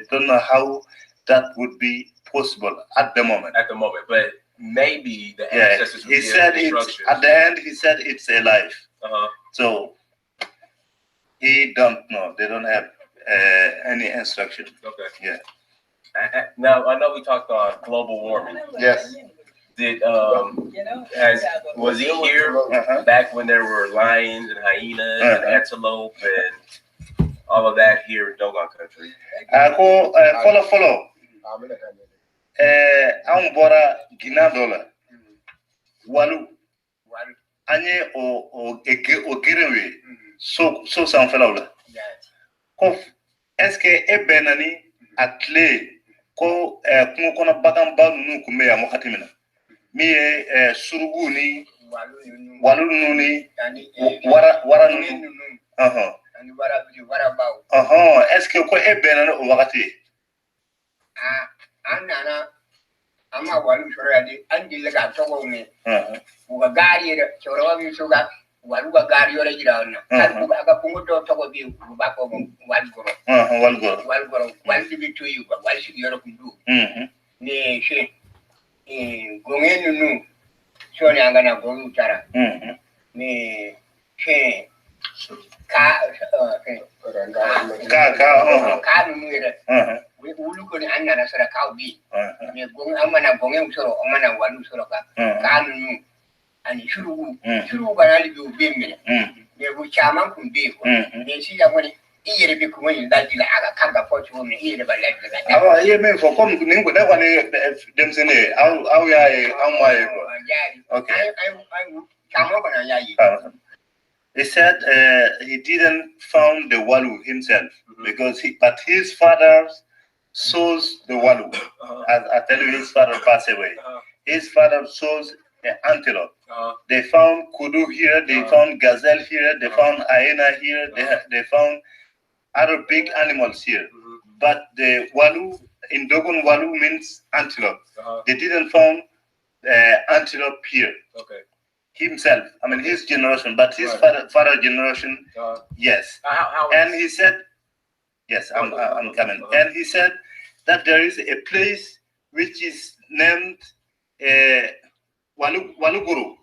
don't know how that would be possible at the moment. At the moment, but maybe the ancestors. He said it's at the end. He said it's a life. So he don't know. They don't have any instruction. Okay. Yeah. Now I know we talked on global warming. Yes. Did was he here back when there were lions and hyenas and antelope and all of that here in Dogon country? Follow. I'm bora gina dollar. Walu. anye o gerewe so sans felaula ko est-ce que e benani atle ko kuma kona bagan ba nunu kume ya mokatimina mi surugu ni walu nuni wara nunu ani wara baw est-ce que ko e benani o wakati anana ama walu shoradi andi lega togo me uga gari re choro mi suga walu ga gari yore jiraona kan aga pungo do togo bi ba ko walgoro waldi bi to yu wal shi yoro kundu ne she gongenu nu shoni anga na gongu tara ne she ka nu ere we ulu ko ni anna na sara ka bi me gong amana gongen soro amana walu soro ka nu ani shuru banali bi ubembe ne bu chama kumbe ko ne shi ya woni iyere bi ko woni daldi la aga kanga ko ci woni iyere ba laji la awa ye men fo comme ni ngo da wani dem sene aw ya ko okay I chama ko na yayi. He said he didn't found the walu himself because but his father sows the walu. As I tell you, his father passed away. His father sows the antelope. They found kudu here, they found gazelle here, they found hyena here, they found other big animals here. But the walu in Dogon, walu means antelope. They didn't found antelope here. Okay. Himself, I mean his generation, but his father generation, yes. And he said, yes, I'm coming. And he said that there is a place which is named Waluguru.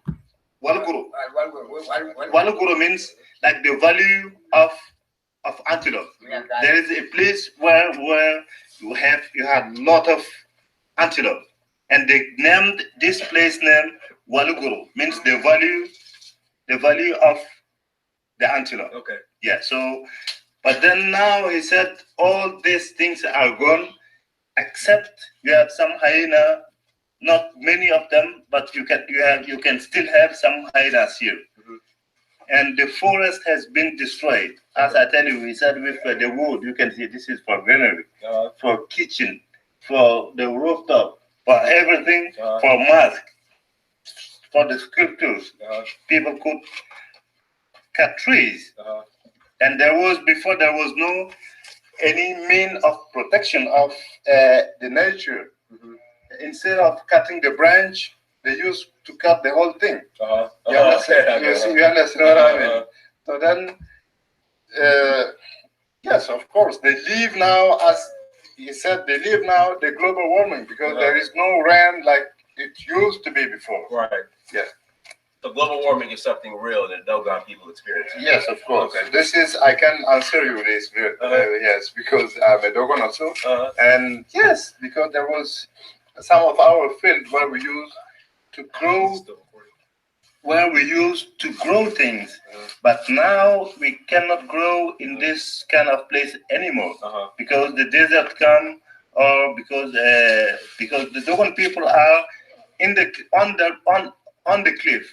Waluguru means like the value of antelope. There is a place where you have a lot of antelope, and they named this place name Waluguru, means the value of the antelope. Okay. Yeah. So, but then now he said all these things are gone, except you have some hyena. Not many of them, but you can still have some hyenas here. And the forest has been destroyed. As I tell you, he said with the wood, you can see this is for greenery, for kitchen, for the rooftop, for everything, for mask, for the sculptures. People could cut trees. And before there was no any mean of protection of the nature. Instead of cutting the branch, they used to cut the whole thing. You understand? You understand what I mean? So then, yes, of course, they live now, as he said, they live now the global warming because there is no rain like it used to be before. Right. Yeah. So global warming is something real that Dogon people experience. Yes, of course. Okay. This is, I can answer you this, yes, because I'm a Dogon also. And yes, because there was some of our field where we used to grow, things, but now we cannot grow in this kind of place anymore because the desert come, or because the Dogon people are on the cliff,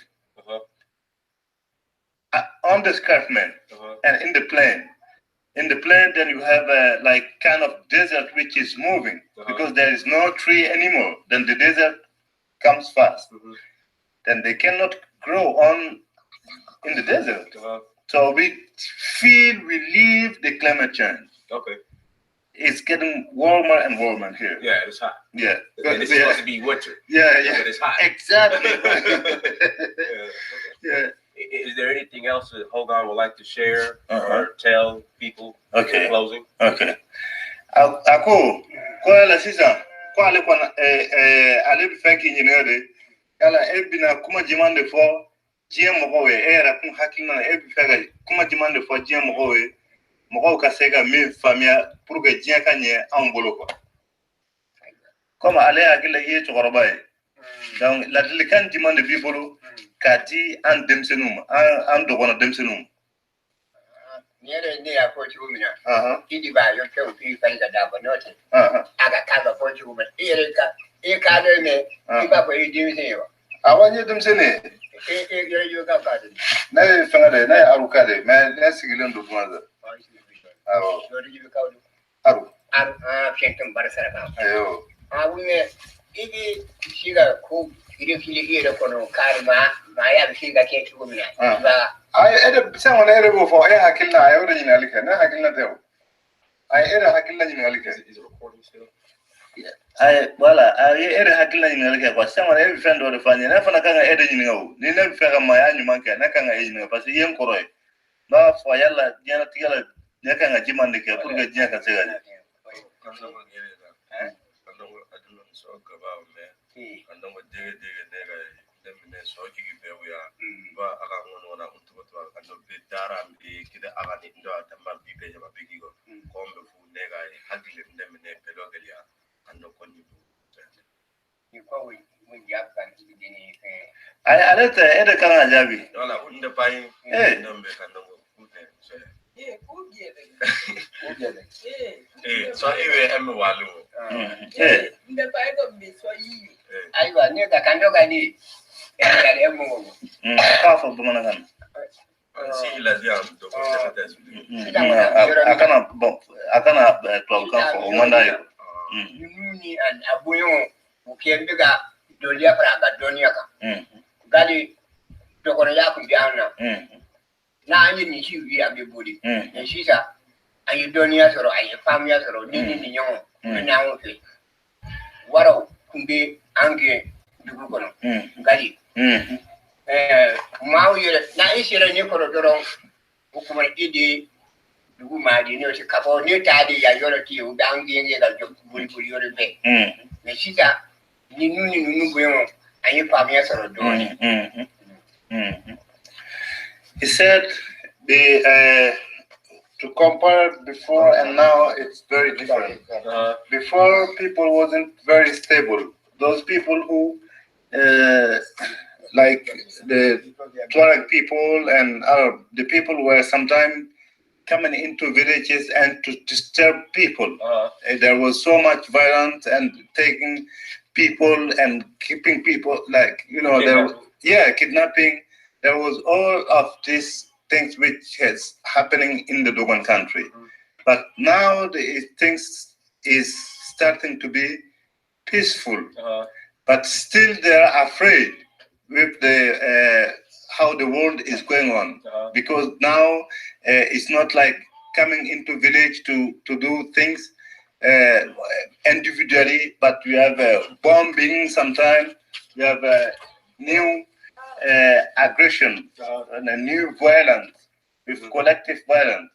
on the escarpment, and in the plain. In the plain, then you have a like kind of desert which is moving because there is no tree anymore. Then the desert comes fast. Then they cannot grow on in the desert. So we live the climate change. Okay. It's getting warmer and warmer here. Yeah, it's hot. Yeah. And it's supposed to be winter. Yeah. But it's hot. Exactly. Yeah. Is there anything else that Hogan would like to share or tell people in closing? Okay. Ako, ko la sisa, ko ale kwa ale bifenki nyinere, kala ebina kuma jimande fo GM mowe era kun hakina ebifega kuma jimande fo GM mowe mo ka sega mi famia pour que GM kanye ambolo ko. Comme ale akile ye chorobaye. Donc la delikan jimande bibolo kati an demsenum an dogono demsenum. Niere ne ya ko chumina. Idi ba yo ke upi fanga da bonote. Aga kaga ko chumina. E ka de ne iba ko idi se yo. Awanye demsene. You got that. Na fengade na arukade me na sigilin do mother. Aro. Aru. Fientum Barasaka. Ayo. We Iggy Shiga Cook, Idiki, Karma, Maya Shiga cake to me. I had someone edible for a hakilla originally can I hakilla do. I had a hakilla in Alika. Is recording still? I had a hakilla in Alika, but someone every friend or the fan, and I found a kind of editing. They never figure my annual can I can edit, but the young corroi. Now for Yella, Jana Tilla, Yakanga Jimandika, put the Jaka. I let Eda Kana Jabi. So I'm Walu. The Bible be so easy. I was near the Kandogani. Half of Bumanagan. See, Laziam, I cannot talk for Monday. Yuni and Abuyon, who came to that Dolia Praga, Doniaka. Gadi Dogonayaku Diana. Now I didn't see you everybody. And she's a you don't yet or I found yet or needing the young. Now, what could be angry? Gadi. Maui, now is your new corridor. Ukuma Idi, the woman, you know, a couple new tidy, I got to you down the end of your day. And she's a new and you found yet or doing. He said to compare before and now it's very different. Before people wasn't very stable. Those people who like the Tuareg people and Arab, the people were sometimes coming into villages and to disturb people. There was so much violence and taking people and keeping people like, you know, kidnapping. There was all of these things which is happening in the Dogon country. But now the things is starting to be peaceful. But still they are afraid with the how the world is going on. Because now it's not like coming into village to do things individually, but we have bombing sometimes, we have new aggression and a new violence with collective violence,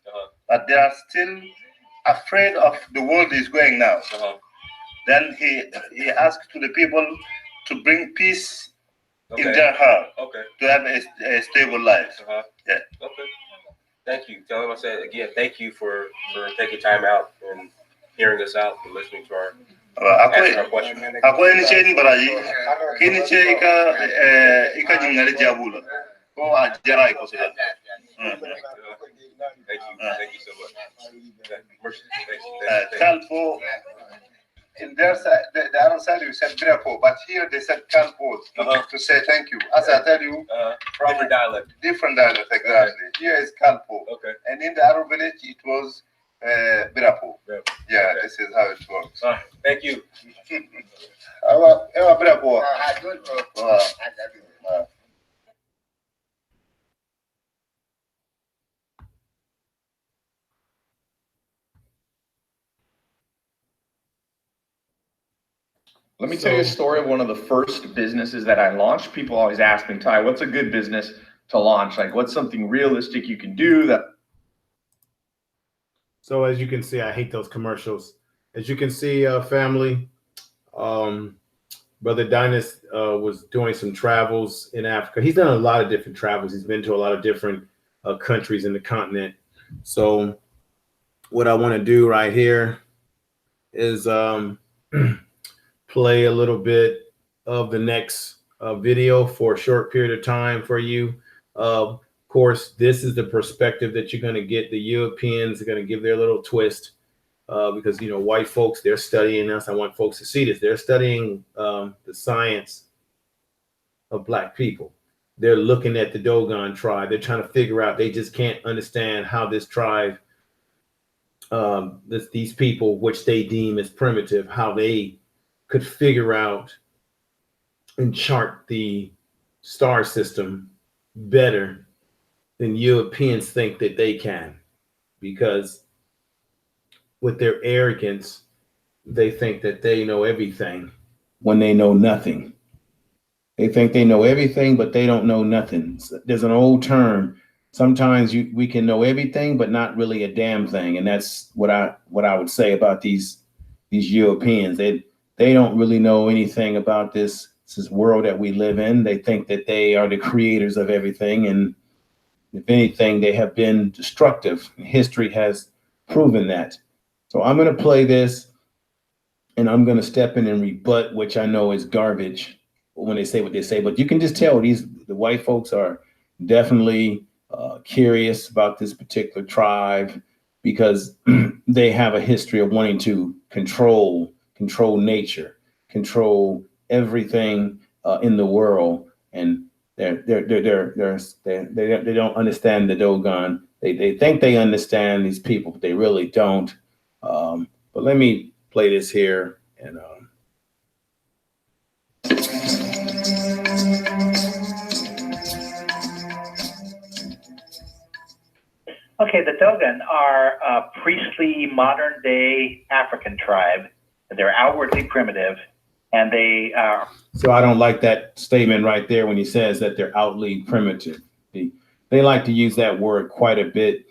but they are still afraid of the world is going now. Then he asked to the people to bring peace in their heart, to have a stable life. Yeah. Okay. Thank you. Tell him I said again, thank you for taking time out and hearing us out and listening to our question. Ako ini chain baraji, kini chain ika jingari jabula. Ko ajara iko sila. Thank you so much. Kalpo. In their side, the other side you said Grapo, but here they said Kalpo to say thank you. As I tell you, from different dialect. Different dialect, exactly. Here is Kalpo. Okay. And in the Arab village, it was Birapo. Yeah, this is how it works. Thank you. Birapo. Let me tell you a story of one of the first businesses that I launched. People always ask me, Ty, what's a good business to launch? Like, what's something realistic you can do that? So as you can see, I hate those commercials. As you can see, family, Brother Dynas was doing some travels in Africa. He's done a lot of different travels. He's been to a lot of different countries in the continent. So what I want to do right here is play a little bit of the next video for a short period of time for you. Of course, this is the perspective that you're going to get. The Europeans are going to give their little twist because, you know, white folks, they're studying us. I want folks to see this. They're studying the science of Black people. they're looking at the Dogon tribe. They're trying to figure out, they just can't understand how this tribe, these people, which they deem as primitive, how they could figure out and chart the star system better than Europeans think that they can, because with their arrogance, they think that they know everything when they know nothing. They think they know everything, but they don't know nothing. There's an old term. Sometimes we can know everything, but not really a damn thing. And that's what I would say about these Europeans. They don't really know anything about this world that we live in. They think that they are the creators of everything. And if anything, they have been destructive. History has proven that. So I'm going to play this, and I'm going to step in and rebut, which I know is garbage when they say what they say. But you can just tell the white folks are definitely curious about this particular tribe, because they have a history of wanting to control nature, control everything in the world, and they don't understand the Dogon. They think they understand these people, but they really don't. But let me play this here, and okay, the Dogon are a priestly modern-day African tribe. They're outwardly primitive, and they are. So I don't like that statement right there when he says that they're outwardly primitive. They like to use that word quite a bit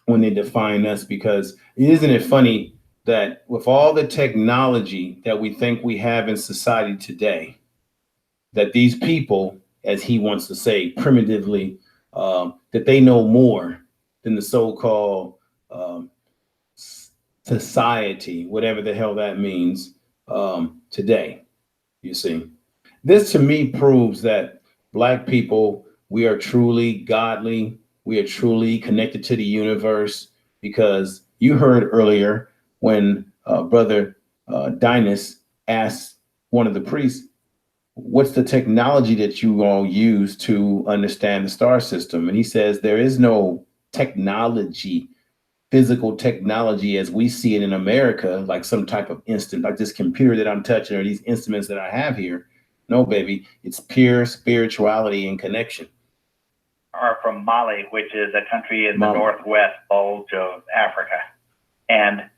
when they define us, because isn't it funny that with all the technology that we think we have in society today, that these people, as he wants to say, primitively, that they know more than the so-called society, whatever the hell that means, today. You see, this to me proves that Black people, we are truly godly. We are truly connected to the universe, because you heard earlier when Brother Dinas asked one of the priests, what's the technology that you all use to understand the star system? And he says there is no technology, physical technology as we see it in America, like some type of instant, like this computer that I'm touching or these instruments that I have here. No, baby, it's pure spirituality and connection. Are from Mali, which is a country in the northwest bulge of Africa. And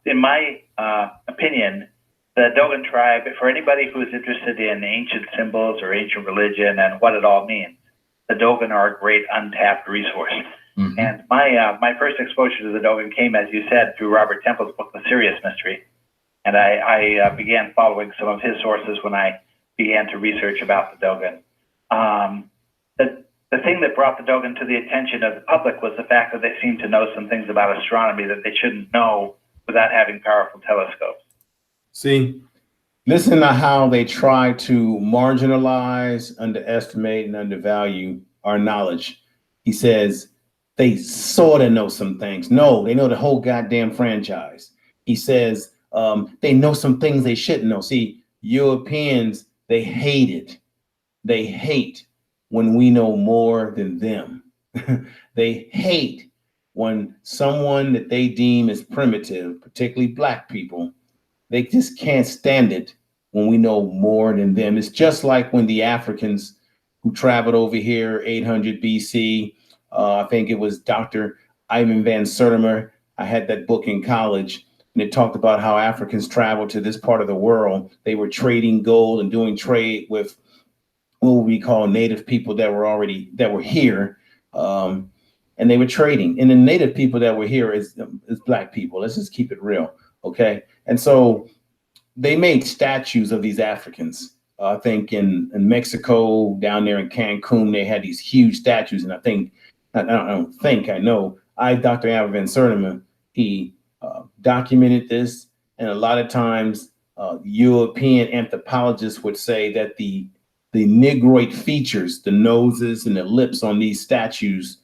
in my opinion, the Dogon tribe, for anybody who is interested in ancient symbols or ancient religion and what it all means, the Dogon are a great untapped resource. Mm-hmm. And my first exposure to the Dogon came, as you said, through Robert Temple's book, The Sirius Mystery. And I began following some of his sources when I began to research about the Dogon. The thing that brought the Dogon to the attention of the public was the fact that they seemed to know some things about astronomy that they shouldn't know without having powerful telescopes. See, listen to how they try to marginalize, underestimate, and undervalue our knowledge. He says they sort of know some things. No, they know the whole goddamn franchise. He says they know some things they shouldn't know. See, Europeans, they hate it. They hate when we know more than them. They hate when someone that they deem as primitive, particularly Black people, they just can't stand it when we know more than them. It's just like when the Africans who traveled over here 800 BC, I think it was Dr. Ivan van Sertimer. I had that book in college, and it talked about how Africans traveled to this part of the world. They were trading gold and doing trade with what we call native people that were here, and they were trading. And the native people that were here is Black people. Let's just keep it real, okay? And so they made statues of these Africans. I think in Mexico, down there in Cancun, they had these huge statues. And I know Dr. Ivan van Sertimer, he documented this. And a lot of times European anthropologists would say that the negroid features, the noses and the lips on these statues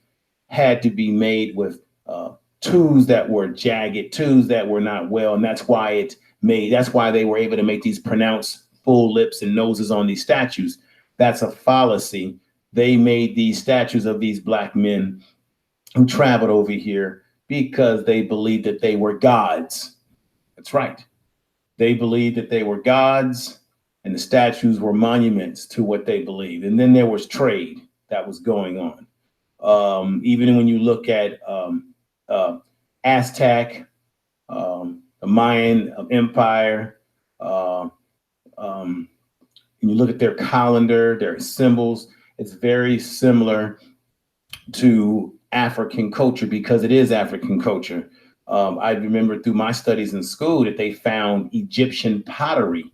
had to be made with tools that were jagged, tools that were not well. And that's why they were able to make these pronounced full lips and noses on these statues. that's a fallacy. They made these statues of these black men who traveled over here because they believed that they were gods. That's right. They believed that they were gods, and the statues were monuments to what they believed. And then there was trade that was going on. Even when you look at Aztec, the Mayan Empire, and you look at their calendar, their symbols, it's very similar to African culture because it is African culture. I remember through my studies in school that they found Egyptian pottery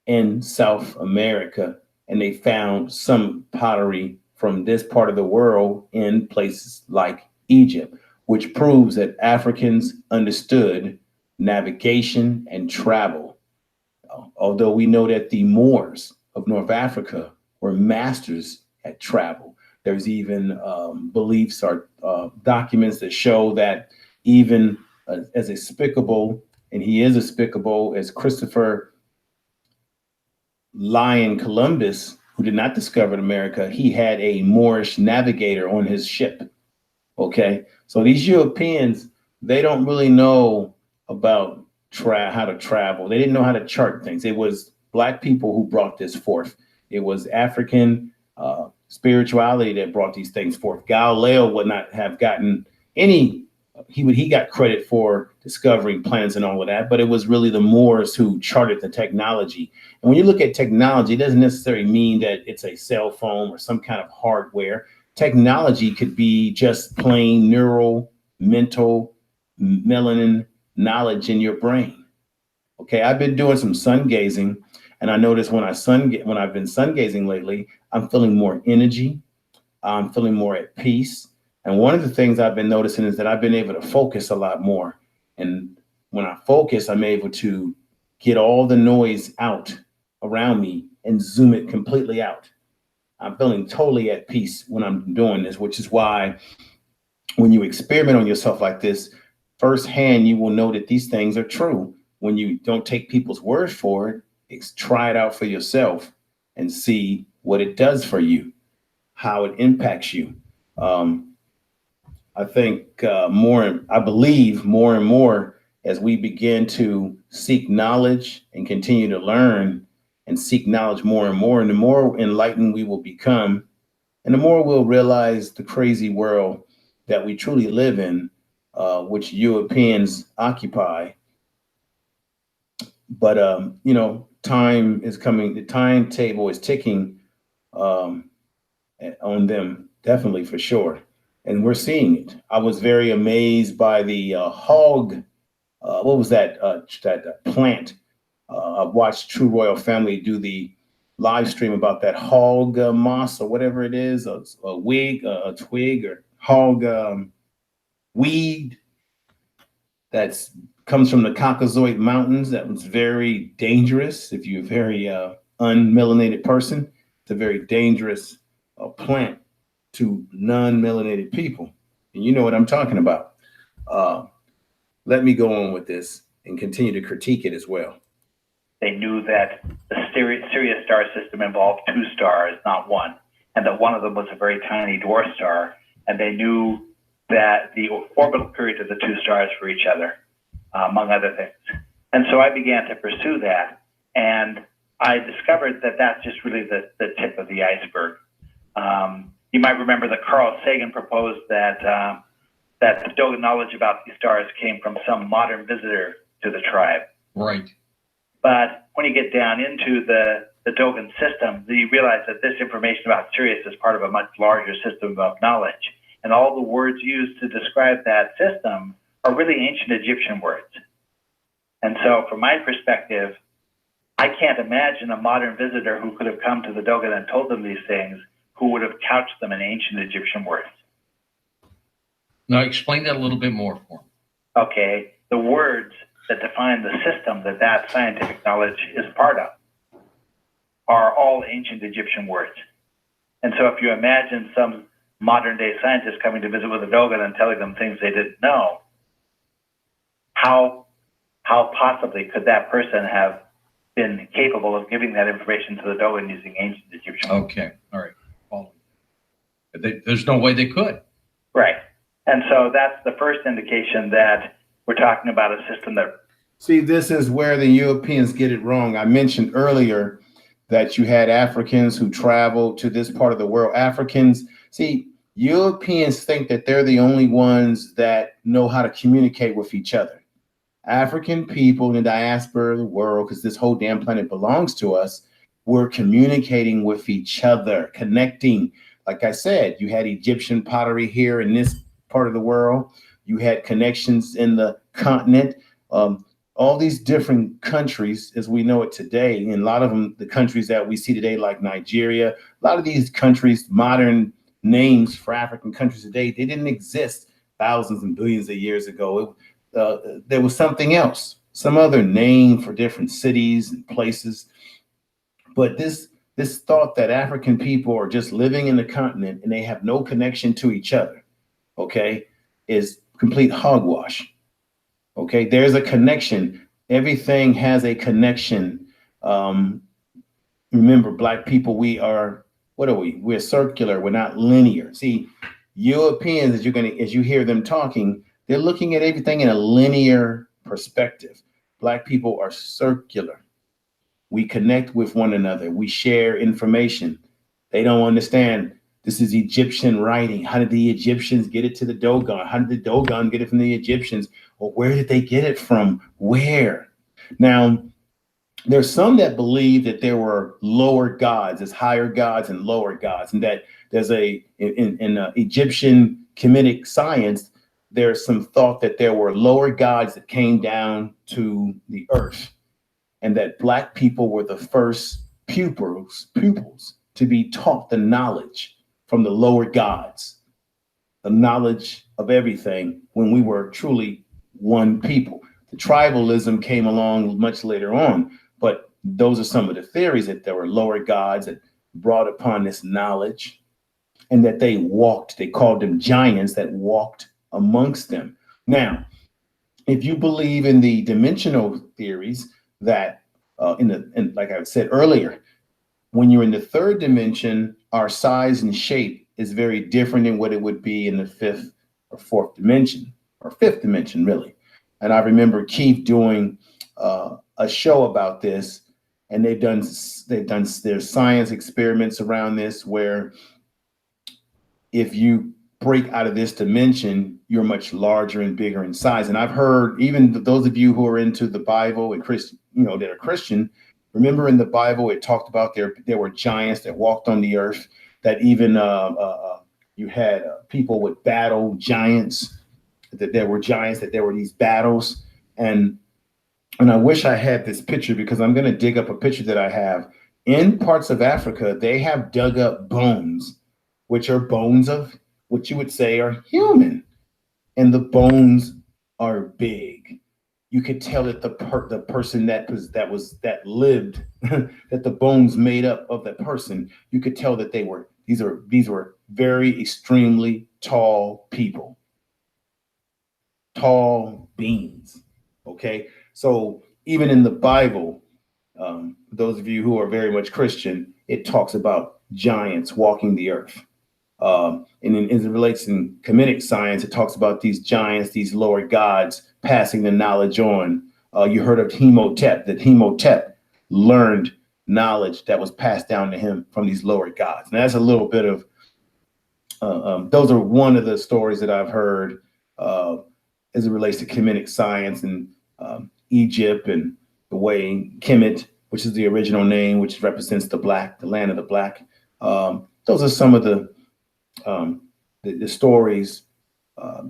in South America, and they found some pottery from this part of the world in places like Egypt, which proves that Africans understood navigation and travel. Although we know that the Moors of North Africa were masters at travel. There's even beliefs or documents that show that even as despicable, and he is despicable, as Christopher Lion Columbus, who did not discover America, he had a Moorish navigator on his ship. Okay, so these Europeans, they don't really know about how to travel. They didn't know how to chart things. It was Black people who brought this forth. It was African spirituality that brought these things forth. Galileo would not have gotten any, he got credit for discovering planets and all of that, but it was really the Moors who charted the technology. And when you look at technology, it doesn't necessarily mean that it's a cell phone or some kind of hardware. Technology could be just plain neural, mental, melanin knowledge in your brain. Okay, I've been doing some sun gazing, and I noticed when I've been sun gazing lately, I'm feeling more energy. I'm feeling more at peace. And one of the things I've been noticing is that I've been able to focus a lot more. And when I focus, I'm able to get all the noise out around me and zoom it completely out. I'm feeling totally at peace when I'm doing this, which is why when you experiment on yourself like this, firsthand, you will know that these things are true. When you don't take people's word for it, try it out for yourself and see what it does for you, how it impacts you. I think I believe more and more as we begin to seek knowledge and continue to learn and seek knowledge more and more, and the more enlightened we will become, and the more we'll realize the crazy world that we truly live in, which Europeans occupy. But, time is coming, the timetable is ticking on them, definitely, for sure. And we're seeing it. I was very amazed by the hog, what was that plant? I've watched True Royal Family do the live stream about that hog moss or whatever it is, a twig or hog weed that comes from the Caucasoid Mountains. That was very dangerous. If you're a very unmelanated person, it's a very dangerous plant to non-melanated people. And you know what I'm talking about. Let me go on with this and continue to critique it as well. They knew that the Sirius star system involved 2 stars, not 1, and that one of them was a very tiny dwarf star. And they knew that the orbital period of the 2 stars for each other, among other things. And so I began to pursue that. And I discovered that that's just really the tip of the iceberg. You might remember that Carl Sagan proposed that the Dogon knowledge about these stars came from some modern visitor to the tribe. Right. But when you get down into the Dogon system, you realize that this information about Sirius is part of a much larger system of knowledge. And all the words used to describe that system are really ancient Egyptian words. And so from my perspective, I can't imagine a modern visitor who could have come to the Dogon and told them these things who would have couched them in ancient Egyptian words. Now explain that a little bit more for me. Okay, the words that define the system that scientific knowledge is part of are all ancient Egyptian words. And so if you imagine some modern day scientists coming to visit with the Dogon and telling them things they didn't know, how possibly could that person have been capable of giving that information to the Dogon using ancient Egyptian. Okay, all right. Follow. There's no way they could. Right. And so that's the first indication that we're talking about a system that. See, this is where the Europeans get it wrong. I mentioned earlier that you had Africans who traveled to this part of the world. Africans, see, Europeans think that they're the only ones that know how to communicate with each other. African people in the diaspora of the world, because this whole damn planet belongs to us, we're communicating with each other, connecting. Like I said, you had Egyptian pottery here in this part of the world. You had connections in the continent. All these different countries as we know it today, and a lot of them, the countries that we see today, like Nigeria, a lot of these countries, modern names for African countries today, they didn't exist thousands and billions of years ago. There was something else, some other name for different cities and places. But this thought that African people are just living in the continent and they have no connection to each other, okay, is complete hogwash. Okay, there's a connection. Everything has a connection. Remember, Black people, we are, what are we? We're circular, we're not linear. See, Europeans, as you hear them talking, they're looking at everything in a linear perspective. Black people are circular. We connect with one another. We share information. They don't understand this is Egyptian writing. How did the Egyptians get it to the Dogon? How did the Dogon get it from the Egyptians? Or where did they get it from? Where? Now, there's some that believe that there were lower gods, there's higher gods and lower gods, and that there's in Egyptian Kemetic science, there's some thought that there were lower gods that came down to the earth, and that Black people were the first pupils to be taught the knowledge from the lower gods, the knowledge of everything when we were truly one people. The tribalism came along much later on, but those are some of the theories, that there were lower gods that brought upon this knowledge, and that they called them giants that walked amongst them. Now, if you believe in the dimensional theories that, like I said earlier, when you're in the third dimension, our size and shape is very different than what it would be in the fifth or fourth dimension, or fifth dimension, really. And I remember Keith doing a show about this, and they've done their science experiments around this, where if you break out of this dimension, you're much larger and bigger in size. And I've heard, even those of you who are into the Bible and Christian, that are Christian, remember in the Bible, it talked about there were giants that walked on the earth, that even you had people would battle giants, that there were giants, that there were these battles. And I wish I had this picture, because I'm going to dig up a picture that I have. In parts of Africa, they have dug up bones, which are bones of what you would say are human. And the bones are big. You could tell that the person that lived, that the bones made up of that person, you could tell that these were very extremely tall people. Tall beings. Okay. So even in the Bible, those of you who are very much Christian, it talks about giants walking the earth. And as it relates in Kemetic science, it talks about these giants, these lower gods, passing the knowledge on. You heard of Imhotep, that Imhotep learned knowledge that was passed down to him from these lower gods. And that's a little bit of, those are one of the stories that I've heard as it relates to Kemetic science and Egypt, and the way Kemet, which is the original name, which represents the land of the Black. Those are some of the stories.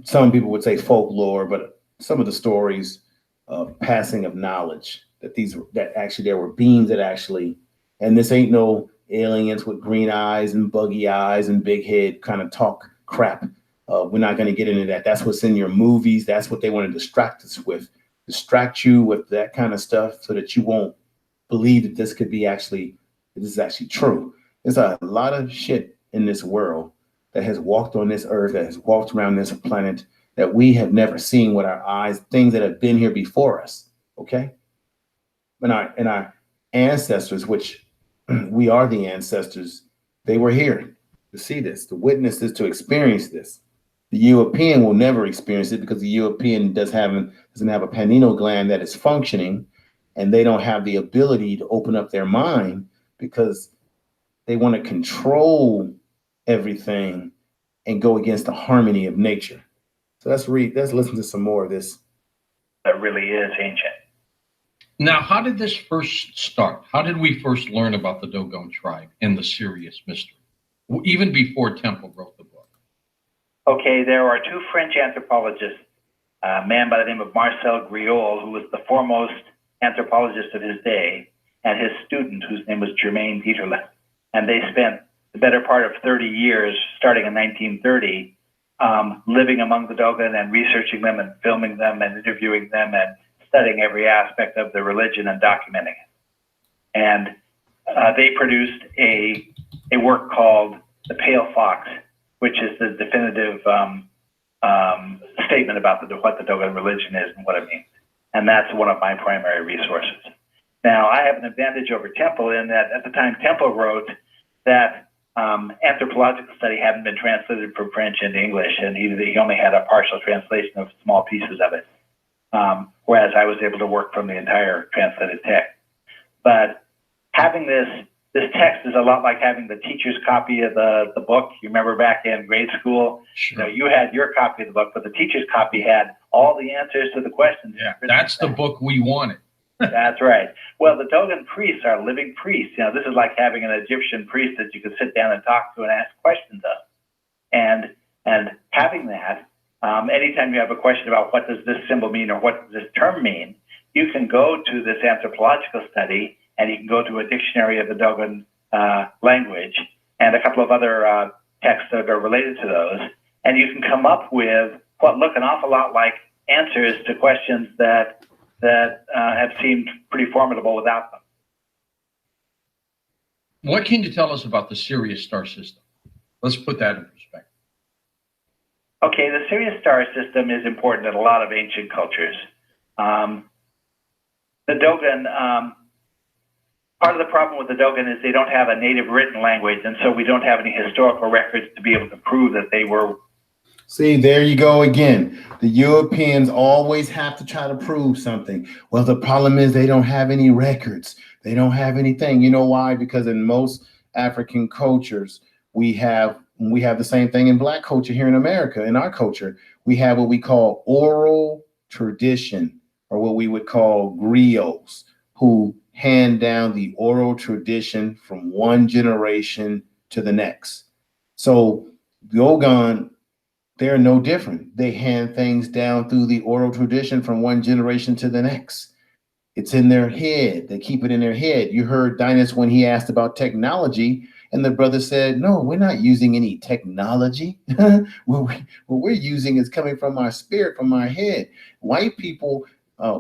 Some people would say folklore, but some of the stories of passing of knowledge, that actually there were beings that actually, and this ain't no aliens with green eyes and buggy eyes and big head kind of talk crap. We're not going to get into that. That's what's in your movies. That's what they want to distract us with. Distract you with that kind of stuff so that you won't believe that this is actually true. There's a lot of shit in this world that has walked on this earth, that has walked around this planet, that we have never seen with our eyes, things that have been here before us. Okay. And ancestors, which we are the ancestors, they were here to see this, to witness this, to experience this. The European will never experience it because the European doesn't have a pineal gland that is functioning, and they don't have the ability to open up their mind because they want to control everything and go against the harmony of nature. So let's listen to some more of this. That really is ancient. Now, how did this first start? How did we first learn about the Dogon tribe and the Sirius mystery, even before Temple wrote the book? Okay, there are two French anthropologists, a man by the name of Marcel Griol, who was the foremost anthropologist of his day, and his student, whose name was Germain Dieterle. And they spent the better part of 30 years, starting in 1930, living among the Dogon and researching them and filming them and interviewing them and studying every aspect of the religion and documenting it. And they produced a work called The Pale Fox, which is the definitive statement about what the Dogon religion is and what it means. And that's one of my primary resources. Now, I have an advantage over Temple in that at the time Temple wrote that anthropological study hadn't been translated from French into English, and he only had a partial translation of small pieces of it, whereas I was able to work from the entire translated text. But having this text is a lot like having the teacher's copy of the book. You remember back in grade school, Sure. you had your copy of the book, but the teacher's copy had all the answers to the questions. Yeah, that's the book we wanted. That's right. Well, the Dogon priests are living priests. This is like having an Egyptian priest that you could sit down and talk to and ask questions of. And having that, anytime you have a question about what does this symbol mean or what does this term mean, you can go to this anthropological study and you can go to a dictionary of the Dogon language and a couple of other texts that are related to those, and you can come up with what look an awful lot like answers to questions that have seemed pretty formidable without them. What can you tell us about the Sirius star system? Let's put that in perspective. Okay, the Sirius star system is important in a lot of ancient cultures. The Dogon, part of the problem with the Dogon is they don't have a native written language, and so we don't have any historical records to be able to prove that they were. See, there you go again. The Europeans always have to try to prove something. Well, the problem is they don't have any records. They don't have anything. You know why? Because in most African cultures, we have the same thing in Black culture here in America. In our culture, we have what we call oral tradition, or what we would call griots, who hand down the oral tradition from one generation to the next. So Dogon, they're no different. They hand things down through the oral tradition from one generation to the next. It's in their head. They keep it in their head. You heard Dinas when he asked about technology, and the brother said, no, we're not using any technology. What we're using is coming from our spirit, from our head. White people,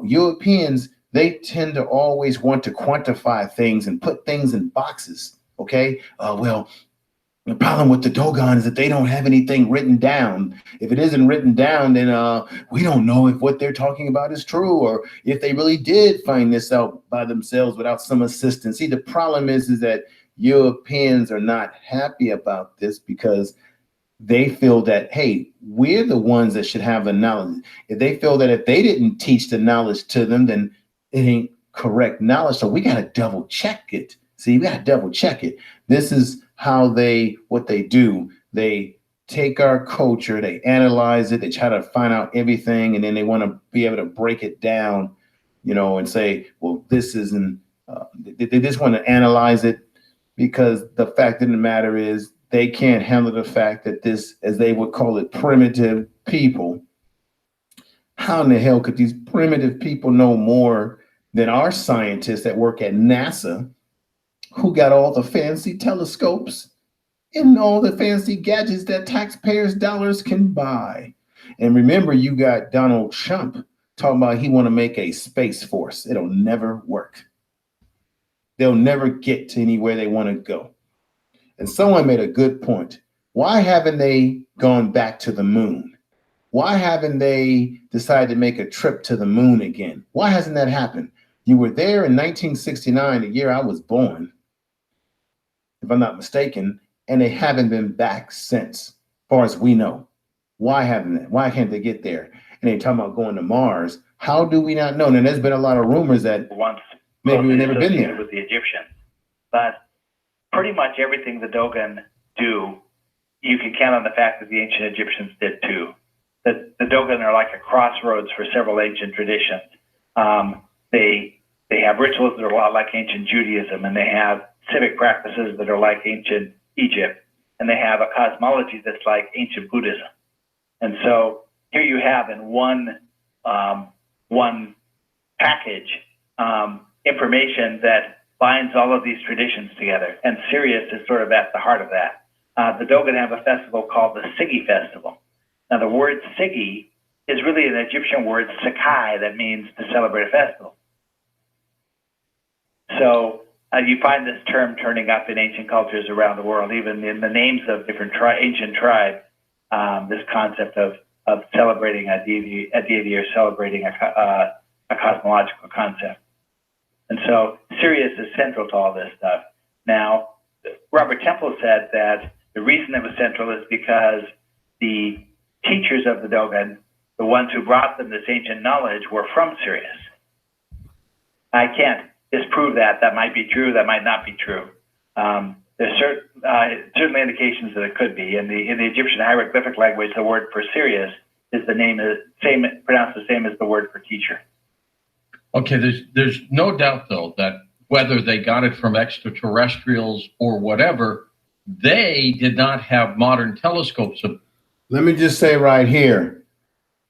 Europeans, they tend to always want to quantify things and put things in boxes, okay? Well, the problem with the Dogon is that they don't have anything written down. If it isn't written down, then we don't know if what they're talking about is true, or if they really did find this out by themselves without some assistance. See, the problem is that Europeans are not happy about this because they feel that, hey, we're the ones that should have the knowledge. If they feel that if they didn't teach the knowledge to them, then it ain't correct knowledge. So we got to double check it. See, we got to double check it. This is how what they do. They take our culture, they analyze it, they try to find out everything, and then they want to be able to break it down, and say, well, this isn't, they just want to analyze it, because the fact of the matter is they can't handle the fact that this, as they would call it, primitive people. How in the hell could these primitive people know more than our scientists that work at NASA, who got all the fancy telescopes and all the fancy gadgets that taxpayers' dollars can buy? And remember, you got Donald Trump talking about he want to make a space force. It'll never work. They'll never get to anywhere they want to go. And someone made a good point. Why haven't they gone back to the moon? Why haven't they decided to make a trip to the moon again? Why hasn't that happened? You were there in 1969, the year I was born, if I'm not mistaken, and they haven't been back since, as far as we know. Why haven't they? Why can't they get there? And they talking about going to Mars. How do we not know? And there's been a lot of rumors that once maybe we've never been associated there. with the Egyptians. But pretty much everything the Dogon do, you can count on the fact that the ancient Egyptians did too. The Dogon are like a crossroads for several ancient traditions. They have rituals that are a lot like ancient Judaism, and they have civic practices that are like ancient Egypt, and they have a cosmology that's like ancient Buddhism. And so here you have in one package information that binds all of these traditions together, and Sirius is sort of at the heart of that. The Dogon have a festival called the Sigi Festival. Now the word Sigi is really an Egyptian word, Sakai, that means to celebrate a festival. So you find this term turning up in ancient cultures around the world, even in the names of different ancient tribes, this concept of celebrating a deity or celebrating a cosmological concept. And so Sirius is central to all this stuff. Now, Robert Temple said that the reason it was central is because the teachers of the Dogon, the ones who brought them this ancient knowledge, were from Sirius. I can't disprove that. That might be true. That might not be true. There's certainly indications that it could be. In the Egyptian hieroglyphic language, the word for Sirius is pronounced the same as the word for teacher. Okay, there's no doubt though that whether they got it from extraterrestrials or whatever, they did not have modern telescopes. Let me just say right here,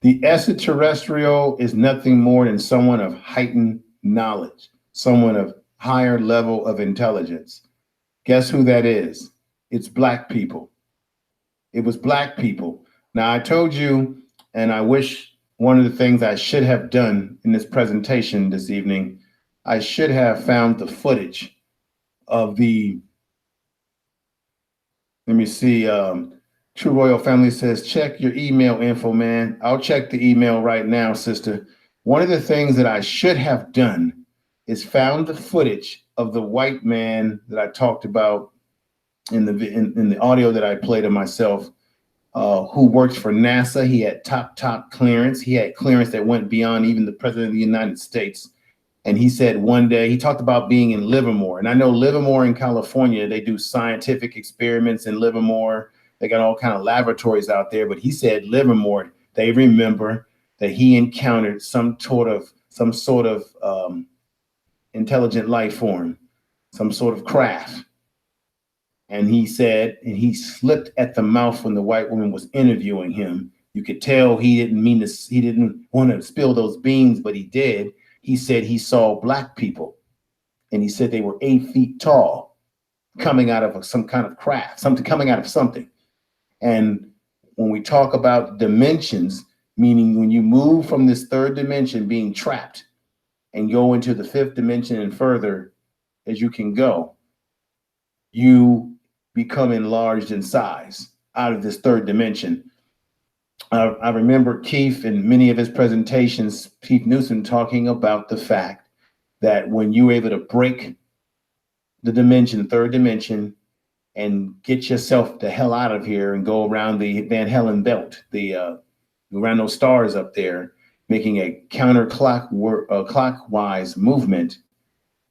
the extraterrestrial is nothing more than someone of heightened knowledge, someone of higher level of intelligence. Guess who that is? It's Black people. It was Black people. Now, I told you, and I wish one of the things I should have done in this presentation this evening, I should have found the footage of the, let me see, True Royal Family says, check your email info, man. I'll check the email right now, sister. One of the things that I should have done is found the footage of the white man that I talked about in the audio that I played of myself, who worked for NASA. He had top clearance. He had clearance that went beyond even the president of the United States. And he said one day, he talked about being in Livermore. And I know Livermore in California, they do scientific experiments in Livermore. They got all kind of laboratories out there. But he said Livermore, they remember that he encountered some sort of intelligent life form, some sort of craft. And he said, and he slipped at the mouth when the white woman was interviewing him. You could tell he didn't want to spill those beans, but he did. He said he saw Black people, and he said they were 8 feet tall, coming out of some kind of craft, coming out of something. And when we talk about dimensions, meaning when you move from this third dimension being trapped and go into the fifth dimension and further as you can go, you become enlarged in size out of this third dimension. I remember Keith in many of his presentations, Keith Newsom, talking about the fact that when you're able to break the dimension, third dimension, and get yourself the hell out of here and go around the Van Halen belt, around those stars up there, making a clockwise movement,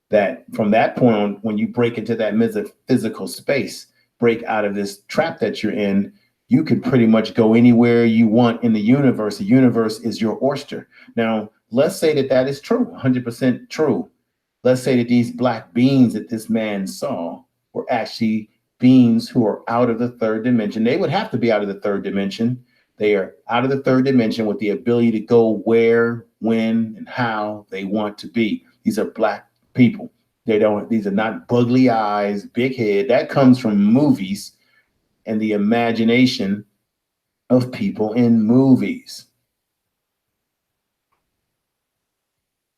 that from that point on, when you break into that metaphysical space, break out of this trap that you're in, you can pretty much go anywhere you want in the universe. The universe is your oyster. Now, let's say that that is true, 100% true. Let's say that these Black beings that this man saw were actually beings who are out of the third dimension. They would have to be out of the third dimension. They are out of the third dimension with the ability to go where, when, and how they want to be. These are Black people. These are not buggly eyes, big head. That comes from movies and the imagination of people in movies.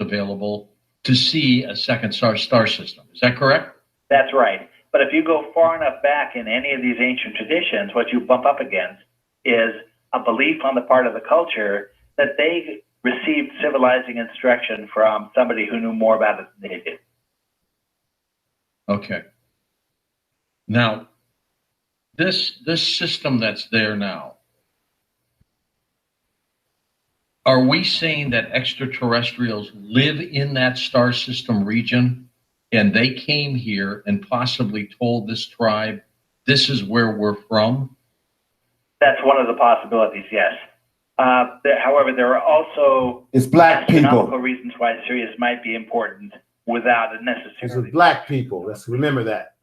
Available to see a second star system. Is that correct? That's right. But if you go far enough back in any of these ancient traditions, what you bump up against is a belief on the part of the culture that they received civilizing instruction from somebody who knew more about it than they did. Okay. Now, this system that's there now, are we saying that extraterrestrials live in that star system region and they came here and possibly told this tribe, this is where we're from? That's one of the possibilities, yes. However, there are also It's black astronomical people. reasons why Sirius might be important without it It's necessarily. black people. Let's remember that.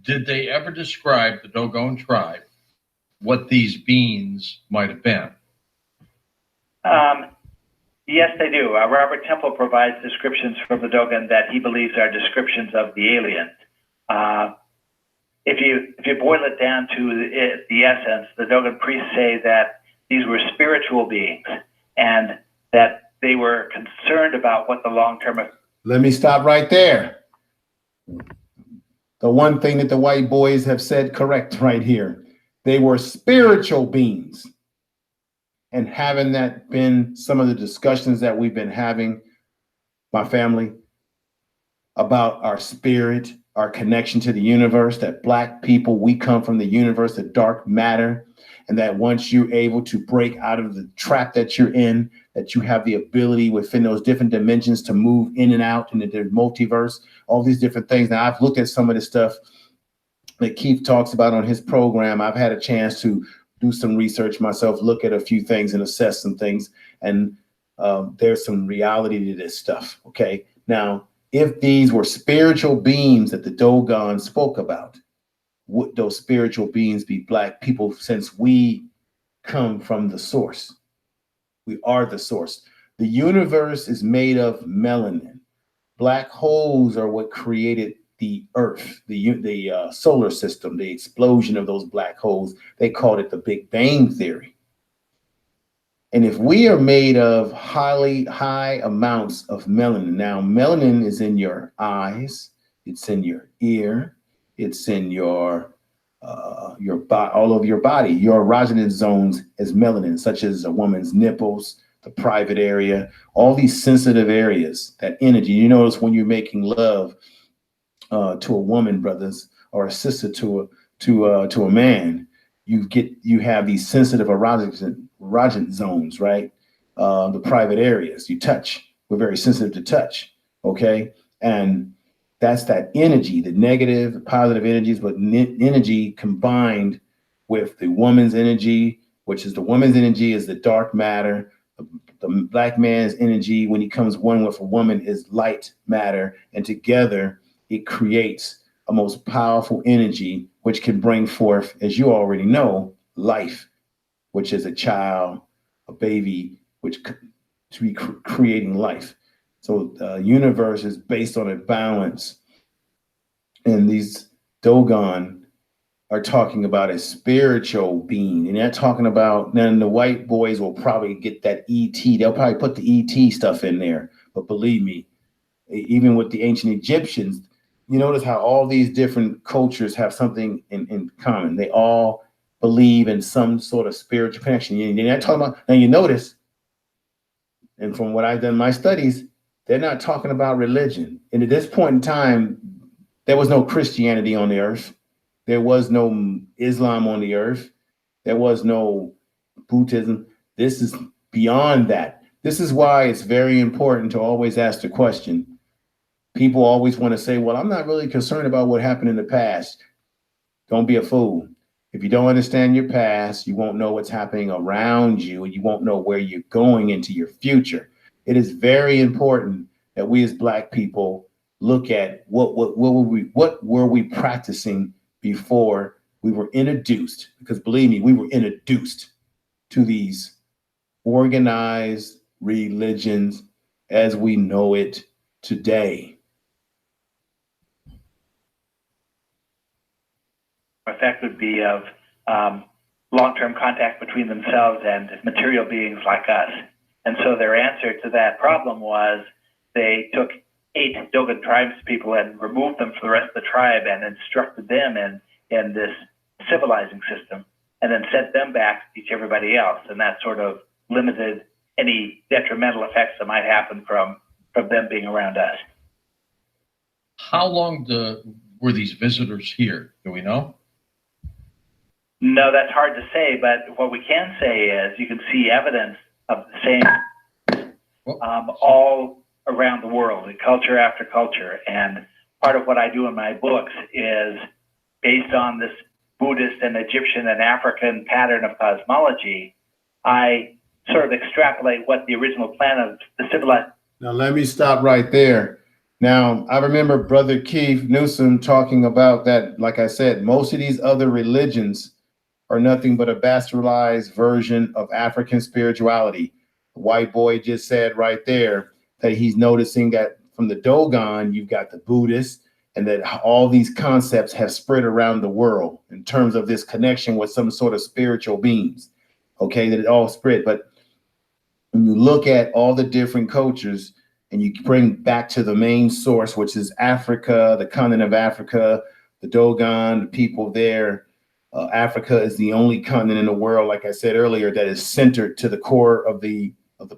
Did they ever describe the Dogon tribe, what these beings might have been? Yes, they do. Robert Temple provides descriptions from the Dogon that he believes are descriptions of the aliens. If you boil it down to the essence, the Dogon priests say that these were spiritual beings and that they were concerned about what the long-term. Let me stop right there. The one thing that the white boys have said correct right here. They were spiritual beings. And having that been some of the discussions that we've been having, my family, about our spirit, our connection to the universe, that black people, we come from the universe, the dark matter, and that once you're able to break out of the trap that you're in, that you have the ability within those different dimensions to move in and out into the multiverse, all these different things. Now, I've looked at some of the stuff that Keith talks about on his program. I've had a chance to do some research myself, look at a few things and assess some things. And there's some reality to this stuff, okay? Now, if these were spiritual beings that the Dogon spoke about, would those spiritual beings be black people, since we come from the source? We are the source. The universe is made of melanin. Black holes are what created the Earth, the solar system, the explosion of those black holes. They called it the Big Bang Theory. And if we are made of high amounts of melanin, now melanin is in your eyes, it's in your ear, it's in your all over your body. Your erogenous zones as melanin, such as a woman's nipples, the private area, all these sensitive areas, that energy. You notice when you're making love to a woman, brothers, or a sister to a man, you have these sensitive erogenous zones, right? The private areas. You touch. We're very sensitive to touch. Okay, and that's that energy, the negative, the positive energies, but energy combined with the woman's energy, which is the woman's energy is the dark matter. The black man's energy, when he comes one with a woman, is light matter, and together it creates a most powerful energy, which can bring forth, as you already know, life, which is a child, a baby, which to be creating life. So the universe is based on a balance. And these Dogon are talking about a spiritual being. And they're talking about, then the white boys will probably get that ET. They'll probably put the ET stuff in there. But believe me, even with the ancient Egyptians, you notice how all these different cultures have something in common. They all believe in some sort of spiritual connection. You're not talking about, now you notice, and from what I've done in my studies, they're not talking about religion. And at this point in time, there was no Christianity on the earth. There was no Islam on the earth. There was no Buddhism. This is beyond that. This is why it's very important to always ask the question. People always want to say, well, I'm not really concerned about what happened in the past. Don't be a fool. If you don't understand your past, you won't know what's happening around you, and you won't know where you're going into your future. It is very important that we as Black people look at what were we practicing before we were introduced, because believe me, we were introduced to these organized religions as we know it today. Effect would be of long-term contact between themselves and material beings like us. And so their answer to that problem was they took 8 Dogon tribes people and removed them from the rest of the tribe and instructed them in this civilizing system, and then sent them back to teach everybody else. And that sort of limited any detrimental effects that might happen from them being around us. How long were these visitors here? Do we know? No, that's hard to say, but what we can say is you can see evidence of the same all around the world, in culture after culture. And part of what I do in my books is based on this Buddhist and Egyptian and African pattern of cosmology, I sort of extrapolate what the original plan of the civilization. Now, let me stop right there. Now, I remember Brother Keith Newsom talking about that. Like I said, most of these other religions are nothing but a bastardized version of African spirituality. The white boy just said right there that he's noticing that from the Dogon, you've got the Buddhists, and that all these concepts have spread around the world in terms of this connection with some sort of spiritual beings. Okay, that it all spread. But when you look at all the different cultures and you bring back to the main source, which is Africa, the continent of Africa, the Dogon, the people there, Africa is the only continent in the world, like I said earlier, that is centered to the core of the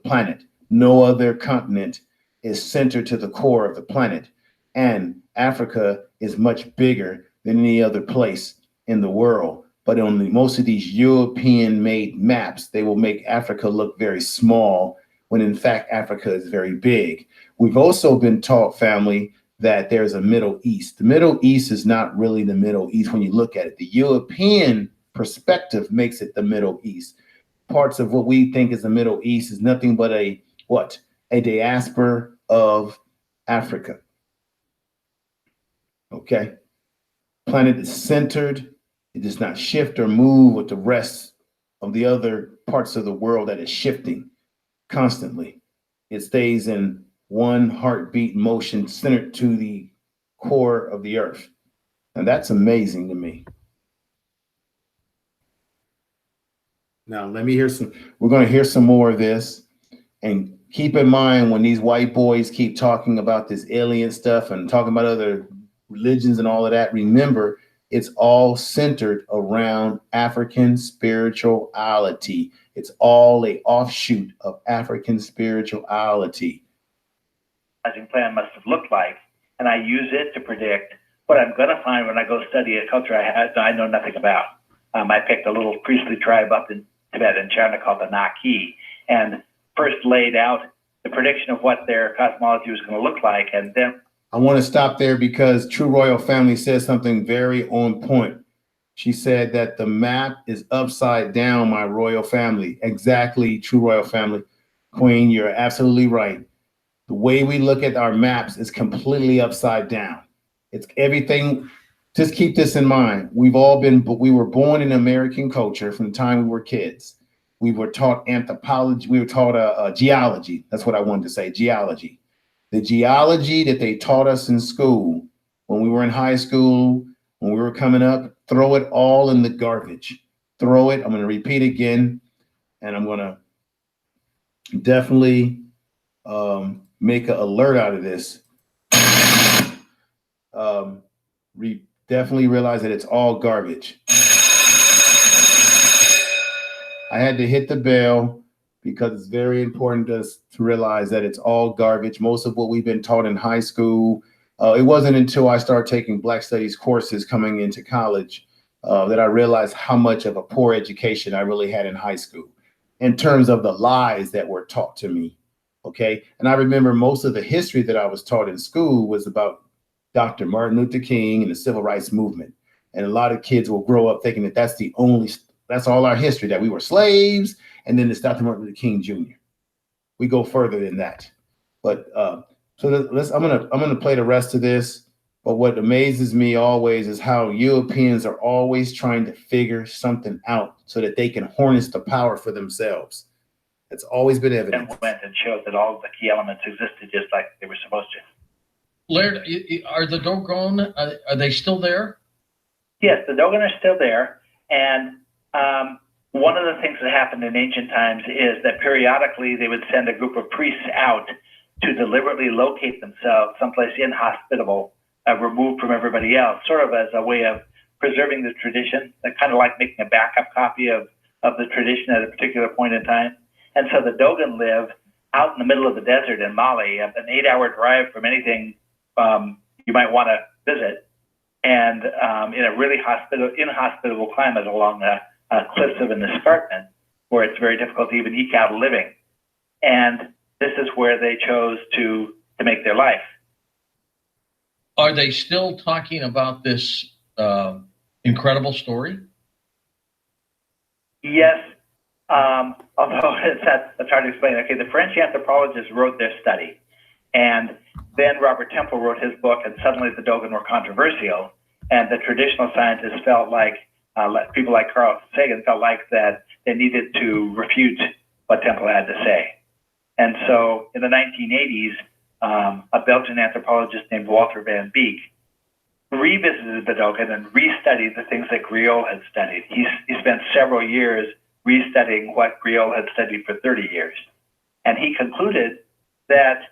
planet. No other continent is centered to the core of the planet. And Africa is much bigger than any other place in the world. But on most of these European-made maps, they will make Africa look very small, when in fact Africa is very big. We've also been taught, family, that there's a Middle East. The Middle East is not really the Middle East when you look at it. The European perspective makes it the Middle East. Parts of what we think is the Middle East is nothing but a diaspora of Africa. Okay? Planet is centered. It does not shift or move with the rest of the other parts of the world that is shifting constantly. It stays in one heartbeat motion centered to the core of the earth. And that's amazing to me. Now, let me hear we're going to hear some more of this. And keep in mind, when these white boys keep talking about this alien stuff and talking about other religions and all of that, remember, it's all centered around African spirituality. It's all an offshoot of African spirituality. Plan must have looked like, and I use it to predict what I'm going to find when I go study a culture I know nothing about. I picked a little priestly tribe up in Tibet and China called the Naki, and first laid out the prediction of what their cosmology was going to look like, and then I want to stop there because True Royal Family says something very on point. She said that the map is upside down, my royal family. Exactly, True Royal Family. Queen, you're absolutely right. The way we look at our maps is completely upside down. It's everything. Just keep this in mind. We were born in American culture from the time we were kids. We were taught anthropology. We were taught geology. That's what I wanted to say, geology. The geology that they taught us in school, when we were in high school, when we were coming up, throw it all in the garbage. Throw it. I'm going to repeat again, and I'm going to definitely make an alert out of this. Definitely realize that it's all garbage. I had to hit the bell because it's very important to realize that it's all garbage. Most of what we've been taught in high school, it wasn't until I started taking Black Studies courses coming into college that I realized how much of a poor education I really had in high school in terms of the lies that were taught to me. Okay. And I remember most of the history that I was taught in school was about Dr. Martin Luther King and the civil rights movement. And a lot of kids will grow up thinking that that's all our history, that we were slaves. And then it's Dr. Martin Luther King Jr. We go further than that. But I'm gonna play the rest of this. But what amazes me always is how Europeans are always trying to figure something out so that they can harness the power for themselves. It's always been evident. And went and showed that all of the key elements existed just like they were supposed to. Laird, are the Dogon, are they still there? Yes, the Dogon are still there. And one of the things that happened in ancient times is that periodically they would send a group of priests out to deliberately locate themselves someplace inhospitable, removed from everybody else, sort of as a way of preserving the tradition, kind of like making a backup copy of the tradition at a particular point in time. And so the Dogon live out in the middle of the desert in Mali, an 8-hour drive from anything you might want to visit, and in a really inhospitable climate along the cliffs of an escarpment, where it's very difficult to even eke out a living. And this is where they chose to make their life. Are they still talking about this incredible story? Yes, although that's hard to explain. Okay, the French anthropologists wrote their study, and then Robert Temple wrote his book, and suddenly the Dogon were controversial, and the traditional scientists felt like people like Carl Sagan felt like that they needed to refute what Temple had to say. And so in the 1980s, a Belgian anthropologist named Walter van Beek revisited the Dogon and restudied the things that Griot had studied. He spent several years restudying what Griot had studied for 30 years. And he concluded that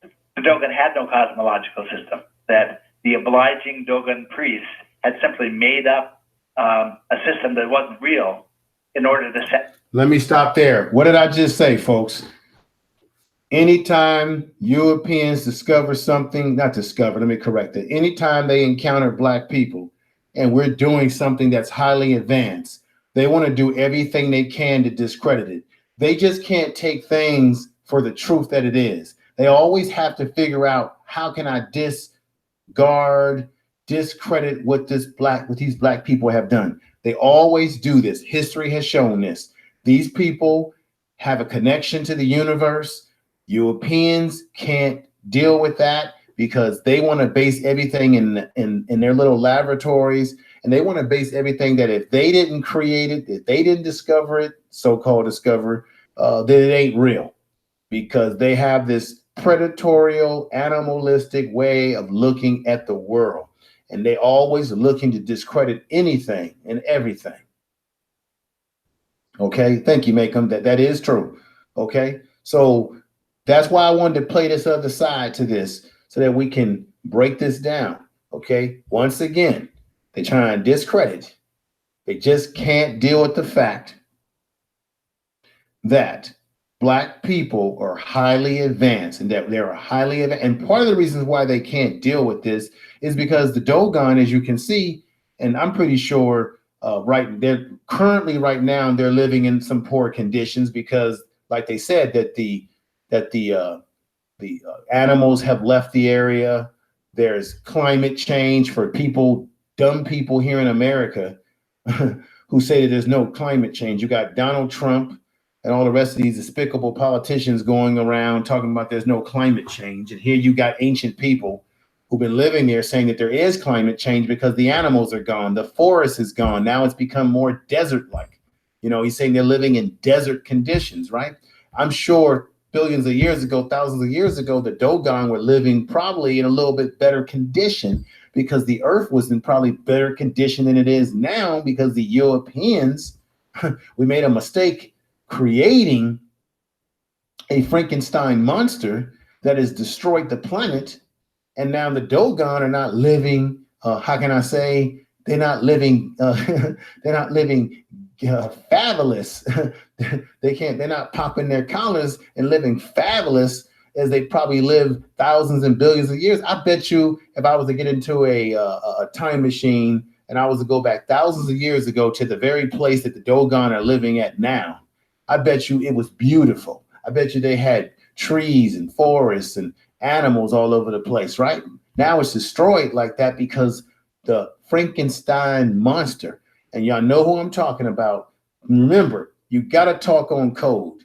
the Dogon had no cosmological system, that the obliging Dogon priests had simply made up a system that wasn't real in order to set. Let me stop there. What did I just say, folks? Anytime Europeans discover something, not discover, let me correct it. Anytime they encounter Black people and we're doing something that's highly advanced, they want to do everything they can to discredit it. They just can't take things for the truth that it is. They always have to figure out, how can I discredit what these Black people have done? They always do this. History has shown this. These people have a connection to the universe. Europeans can't deal with that because they want to base everything in their little laboratories, and they want to base everything that if they didn't create it, if they didn't discover it, so-called discover, then it ain't real, because they have this predatorial, animalistic way of looking at the world, and they always looking to discredit anything and everything. Okay, thank you, Macom. That is true. Okay, so that's why I wanted to play this other side to this, so that we can break this down. Okay, once again, they try and discredit. They just can't deal with the fact that Black people are highly advanced, and that they're highly advanced. And part of the reasons why they can't deal with this is because the Dogon, as you can see, and I'm pretty sure they're currently right now, they're living in some poor conditions because, like they said, that the animals have left the area. There's climate change for dumb people here in America who say that there's no climate change. You got Donald Trump and all the rest of these despicable politicians going around talking about there's no climate change. And here you got ancient people who've been living there saying that there is climate change because the animals are gone. The forest is gone. Now it's become more desert-like. You know, he's saying they're living in desert conditions, right? I'm sure billions of years ago, thousands of years ago, the Dogon were living probably in a little bit better condition because the earth was in probably better condition than it is now, because the Europeans, we made a mistake creating a Frankenstein monster that has destroyed the planet. And now the Dogon are not living, how can I say, they're not living fabulous. They're not popping their collars and living fabulous as they probably lived thousands and billions of years. I bet you if I was to get into a time machine and I was to go back thousands of years ago to the very place that the Dogon are living at now, I bet you it was beautiful. I bet you they had trees and forests and animals all over the place, right? Now it's destroyed like that because the Frankenstein monster, and y'all know who I'm talking about. Remember, you got to talk on code.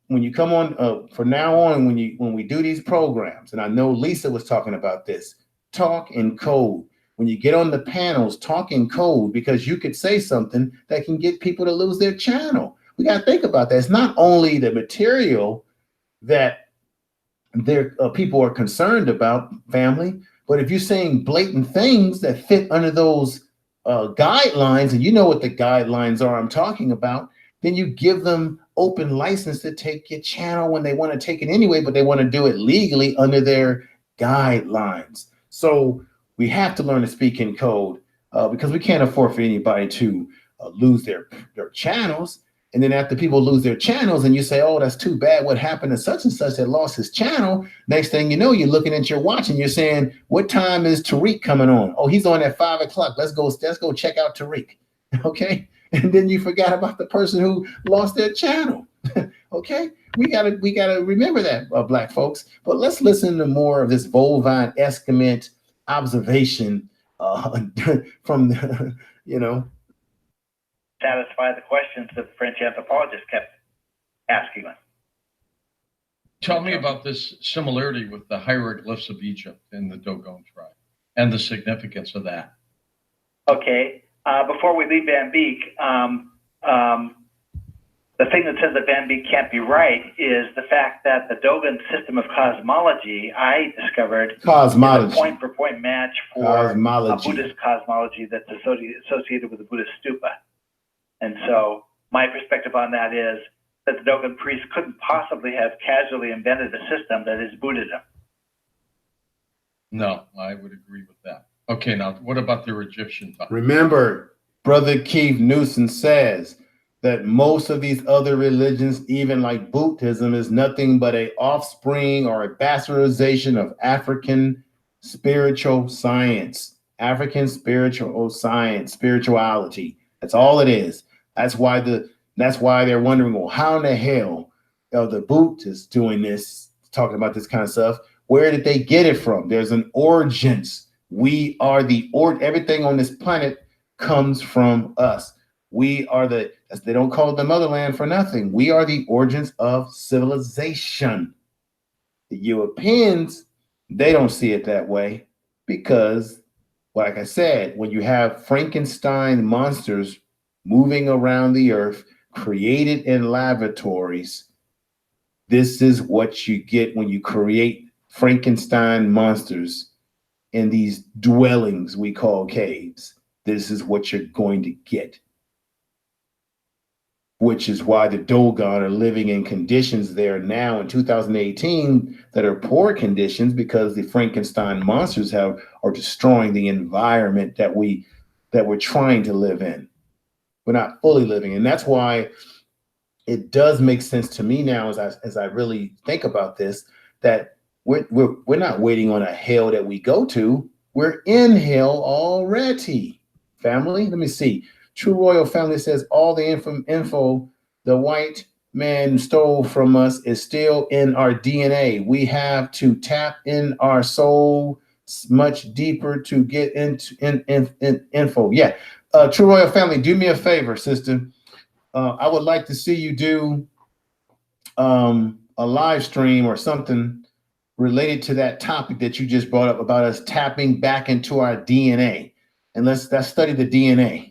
When you come on, from now on, when we do these programs, and I know Lisa was talking about this, talk in code. When you get on the panels, talk in code, because you could say something that can get people to lose their channel. We got to think about that. It's not only the material that people are concerned about, family, but if you're saying blatant things that fit under those guidelines, and you know what the guidelines are I'm talking about, then you give them open license to take your channel when they want to take it anyway, but they want to do it legally under their guidelines. So we have to learn to speak in code because we can't afford for anybody to lose their channels. And then after people lose their channels and you say, oh, that's too bad. What happened to such and such that lost his channel? Next thing you know, you're looking at your watch and you're saying, what time is Tariq coming on? Oh, he's on at 5 o'clock. Let's go check out Tariq. Okay. And then you forgot about the person who lost their channel. Okay. We gotta remember that, Black folks. But let's listen to more of this bovine excrement observation from the, satisfy the questions that the French anthropologist kept asking us. Tell me about this similarity with the hieroglyphs of Egypt in the Dogon tribe and the significance of that. Okay, before we leave Van Beek, the thing that says that Van Beek can't be right is the fact that the Dogon system of cosmology, I discovered, is a point-for-point match for a Buddhist cosmology that's associated with the Buddhist stupa. And so my perspective on that is that the Dogon priests couldn't possibly have casually invented a system that is Buddhism. No, I would agree with that. Okay, now what about their Egyptian time? Remember, Brother Keith Newsom says that most of these other religions, even like Buddhism, is nothing but an offspring or a bastardization of African spiritual science, spirituality. That's all it is. That's why they're wondering, well, how in the hell are the Buddhists doing this, talking about this kind of stuff? Where did they get it from? There's an origins. We are everything on this planet comes from us. We are they don't call it the motherland for nothing. We are the origins of civilization. The Europeans, they don't see it that way because, like I said, when you have Frankenstein monsters moving around the earth, created in laboratories, this is what you get when you create Frankenstein monsters in these dwellings we call caves. This is what you're going to get. Which is why the Dogon are living in conditions there now in 2018 that are poor conditions, because the Frankenstein monsters are destroying the environment that we're trying to live in. We're not fully living. And that's why it does make sense to me now as I really think about this, that we're not waiting on a hell that we go to. We're in hell already. Family, let me see. True Royal Family says all the info the white man stole from us is still in our DNA. We have to tap in our soul much deeper to get into info. Yeah. True Royal Family, do me a favor, sister. I would like to see you do a live stream or something related to that topic that you just brought up about us tapping back into our DNA. And let's study the DNA.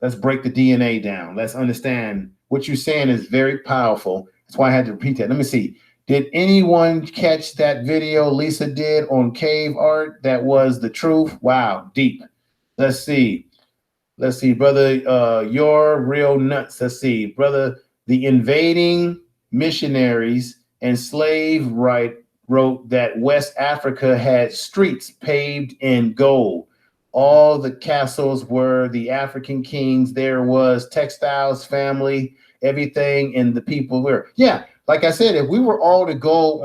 Let's break the DNA down. Let's understand what you're saying is very powerful. That's why I had to repeat that. Let me see. Did anyone catch that video Lisa did on cave art? That was the truth. Wow, deep. Let's see. Brother, you're real nuts. Let's see, brother. The invading missionaries and slave wrote that West Africa had streets paved in gold. All the castles were the African kings. There was textiles, family, everything, and the people were. Yeah, like I said, if we were all to go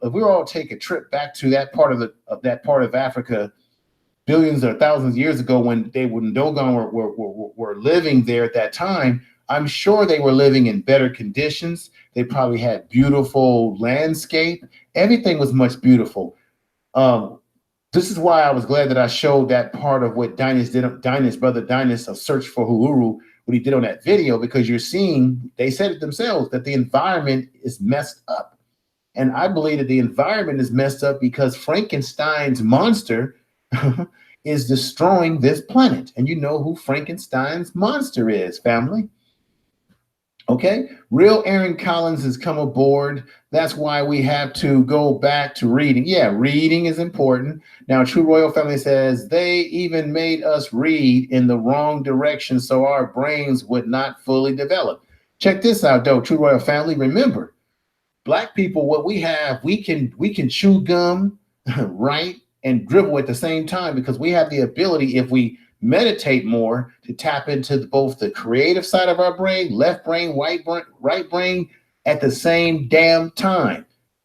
if we were all to take a trip back to that part of Africa, billions or thousands of years ago, when Dogon were living there at that time, I'm sure they were living in better conditions. They probably had beautiful landscape. Everything was much beautiful. This is why I was glad that I showed that part of what Dynas did. Brother Dynas, of Search for Uhuru, what he did on that video, because you're seeing, they said it themselves, that the environment is messed up. And I believe that the environment is messed up because Frankenstein's monster is destroying this planet. And you know who Frankenstein's monster is, family. Okay, real Aaron Collins has come aboard. That's why we have to go back to reading. Yeah, reading is important. Now, True Royal Family says they even made us read in the wrong direction so our brains would not fully develop. Check this out, though, True Royal Family. Remember, Black people, what we have, we can chew gum, write, and dribble at the same time, because we have the ability, if we meditate more to tap into both the creative side of our brain, left brain, right brain at the same damn time.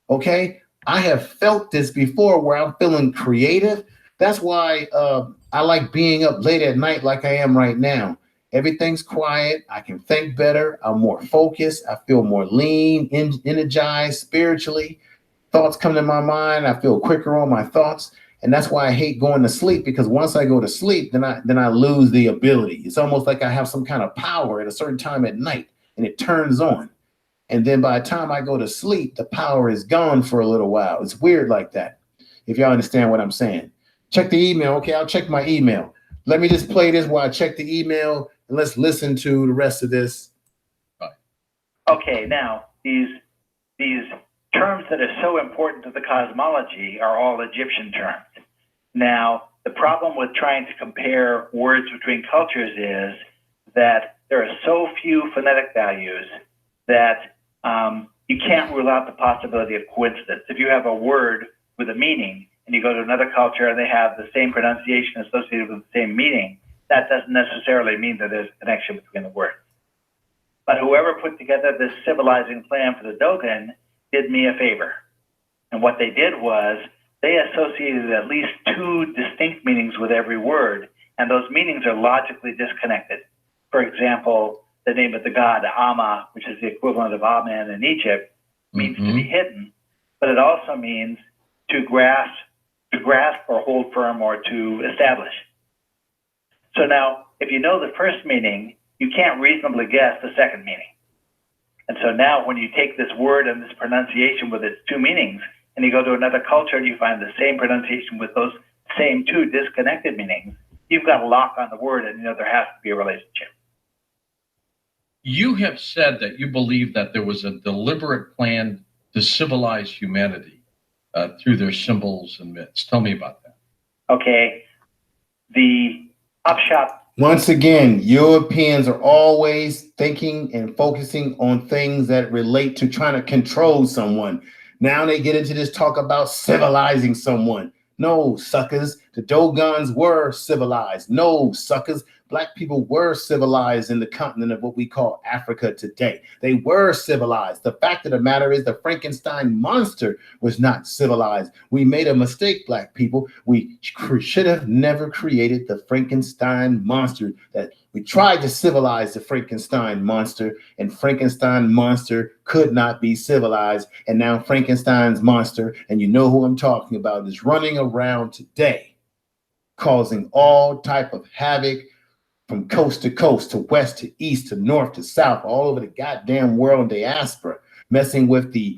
Okay? I have felt this before where I'm feeling creative. That's why I like being up late at night like I am right now. Everything's quiet. I can think better. I'm more focused. I feel more lean, energized spiritually. Thoughts come to my mind. I feel quicker on my thoughts. And that's why I hate going to sleep, because once I go to sleep, then I lose the ability. It's almost like I have some kind of power at a certain time at night and it turns on. And then by the time I go to sleep, the power is gone for a little while. It's weird like that, if y'all understand what I'm saying. Check the email. Okay, I'll check my email. Let me just play this while I check the email, and let's listen to the rest of this. Okay, now these terms that are so important to the cosmology are all Egyptian terms. Now, the problem with trying to compare words between cultures is that there are so few phonetic values that you can't rule out the possibility of coincidence. If you have a word with a meaning and you go to another culture and they have the same pronunciation associated with the same meaning, that doesn't necessarily mean that there's a connection between the words. But whoever put together this civilizing plan for the Dogon did me a favor. And what they did was they associated at least two distinct meanings with every word, and those meanings are logically disconnected. For example, the name of the god Amma, which is the equivalent of Amen in Egypt, means to be hidden, but it also means to grasp or hold firm or to establish. So now, if you know the first meaning, you can't reasonably guess the second meaning. And so now when you take this word and this pronunciation with its two meanings, and you go to another culture and you find the same pronunciation with those same two disconnected meanings, you've got a lock on the word, and you know there has to be a relationship. You have said that you believe that there was a deliberate plan to civilize humanity through their symbols and myths. Tell me about that. Okay. The upshot. Once again, Europeans are always thinking and focusing on things that relate to trying to control someone. Now they get into this talk about civilizing someone. No, suckers, the Dogons were civilized. No, suckers, Black people were civilized in the continent of what we call Africa today. They were civilized. The fact of the matter is the Frankenstein monster was not civilized. We made a mistake, Black people. We should have never created the Frankenstein monster. That we tried to civilize the Frankenstein monster, and Frankenstein monster could not be civilized. And now Frankenstein's monster, and you know who I'm talking about, is running around today, causing all type of havoc from coast to coast, to west to east, to north to south, all over the goddamn world diaspora, messing with the,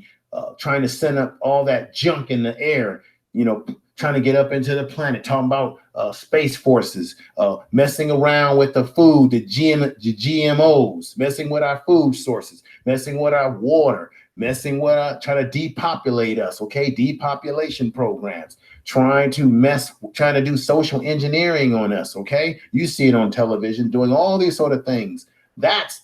trying to send up all that junk in the air, you know, trying to get up into the planet, talking about space forces, messing around with the food, the GMOs, messing with our food sources, messing with our water, messing with trying to depopulate us, okay? Depopulation programs, trying to do social engineering on us, okay? You see it on television, doing all these sort of things. That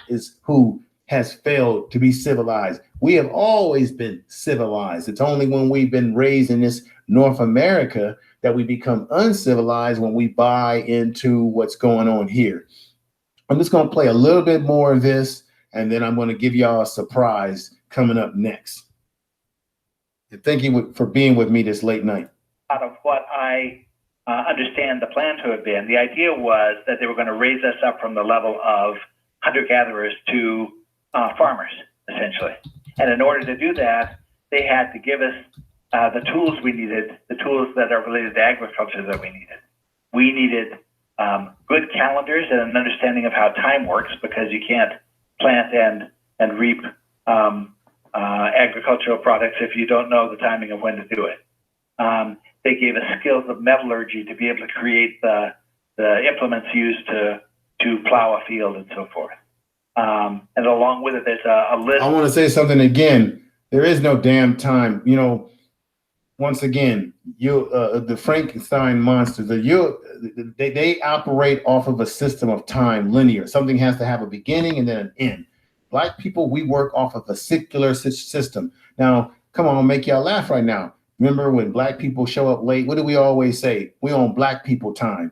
is who has failed to be civilized. We have always been civilized. It's only when we've been raised in this North America that we become uncivilized when we buy into what's going on here. I'm just going to play a little bit more of this, and then I'm going to give y'all a surprise coming up next. And thank you for being with me this late night. Out of what I understand the plan to have been, the idea was that they were going to raise us up from the level of hunter-gatherers to farmers, essentially. And in order to do that, they had to give us the tools we needed, the tools that are related to agriculture that we needed. We needed good calendars and an understanding of how time works, because you can't plant and reap agricultural products if you don't know the timing of when to do it. They gave us skills of metallurgy to be able to create the implements used to plow a field and so forth. And along with it, there's a list. I want to say something again. There is no damn time. You know, once again, the Frankenstein monster, they operate off of a system of time, linear. Something has to have a beginning and then an end. Black people, we work off of a secular system. Now, come on, I'll make y'all laugh right now. Remember when Black people show up late, what do we always say? We on Black people time.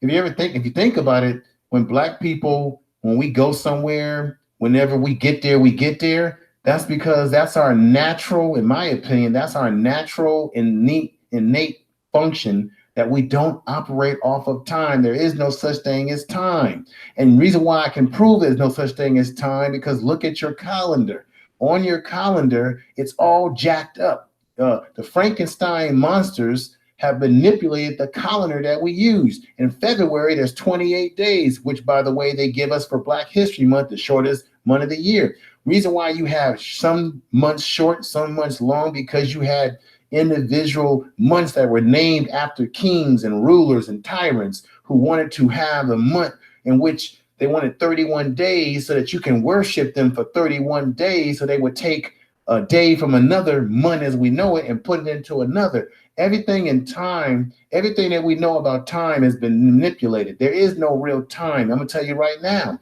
if you think about it, when black people, when we go somewhere, whenever we get there, that's because that's our natural, in my opinion, that's our natural innate function, that we don't operate off of time. There is no such thing as time. And the reason why I can prove there's no such thing as time, because look at your calendar. On your calendar, it's all jacked up. The Frankenstein monsters have manipulated the calendar that we use. In February, there's 28 days, which, by the way, they give us for Black History Month, the shortest month of the year. Reason why you have some months short, some months long, because you had individual months that were named after kings and rulers and tyrants who wanted to have a month in which they wanted 31 days so that you can worship them for 31 days. So they would take a day from another month as we know it and put it into another. Everything in time, everything that we know about time has been manipulated. There is no real time. I'm gonna tell you right now,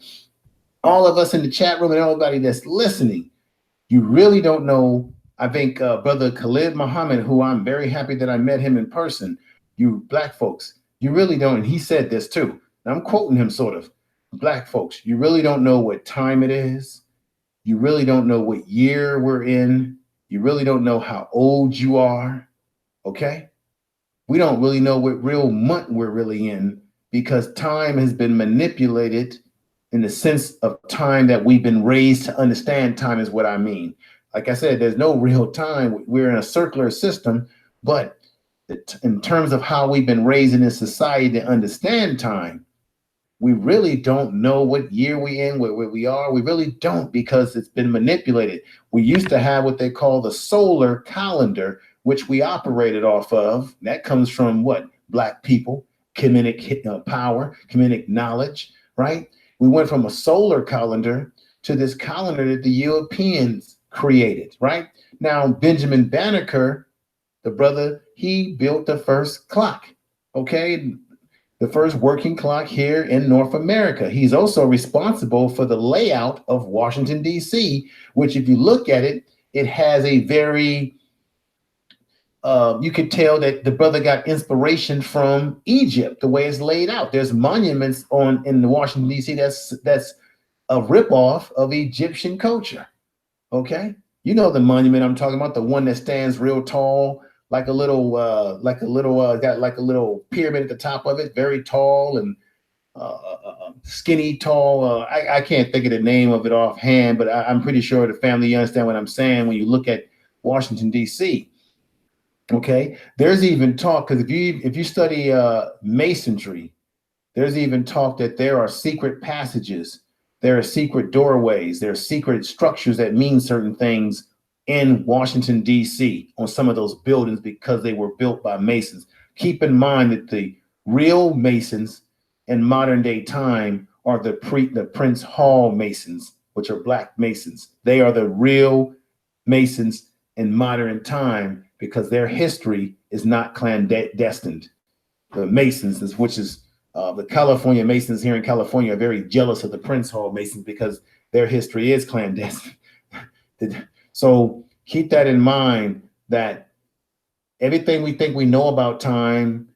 all of us in the chat room and everybody that's listening, you really don't know. I think Brother Khalid Muhammad, who I'm very happy that I met him in person, you black folks, you really don't, and he said this too, and I'm quoting him sort of, black folks, you really don't know what time it is. You really don't know what year we're in. You really don't know how old you are, okay? We don't really know what real month we're really in, because time has been manipulated in the sense of time that we've been raised to understand time is what I mean. Like I said, there's no real time. We're in a circular system, but in terms of how we've been raised in this society to understand time, we really don't know what year we're in, where we are. We really don't, because it's been manipulated. We used to have what they call the solar calendar, which we operated off of. That comes from what? Black people, comedic power, comedic knowledge, right? We went from a solar calendar to this calendar that the Europeans created, right? Now, Benjamin Banneker, the brother, he built the first clock, okay? The first working clock here in North America. He's also responsible for the layout of Washington, D.C., which if you look at it, it has a very, you could tell that the brother got inspiration from Egypt, the way it's laid out. There's monuments in the Washington, D.C. that's a ripoff of Egyptian culture. Okay, you know the monument I'm talking about, the one that stands real tall, like a little got like a little pyramid at the top of it, very tall and skinny tall. I can't think of the name of it offhand, but I'm pretty sure the family, you understand what I'm saying when you look at Washington, D.C. Okay, there's even talk, because if you study masonry, there's even talk that there are secret passages. There are secret doorways. There are secret structures that mean certain things in Washington, D.C. on some of those buildings because they were built by Masons. Keep in mind that the real Masons in modern day time are the Prince Hall Masons, which are Black Masons. They are the real Masons in modern time because their history is not clandestine. The Masons, which is the California Masons here in California, are very jealous of the Prince Hall Masons because their history is clandestine. So keep that in mind, that everything we think we know about time,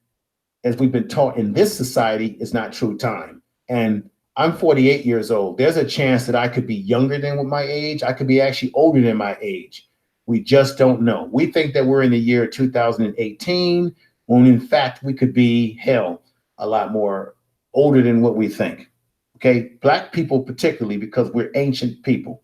as we've been taught in this society, is not true time. And I'm 48 years old. There's a chance that I could be younger than my age. I could be actually older than my age. We just don't know. We think that we're in the year 2018, when in fact we could be, hell, a lot more older than what we think. Okay, Black people particularly, because we're ancient people.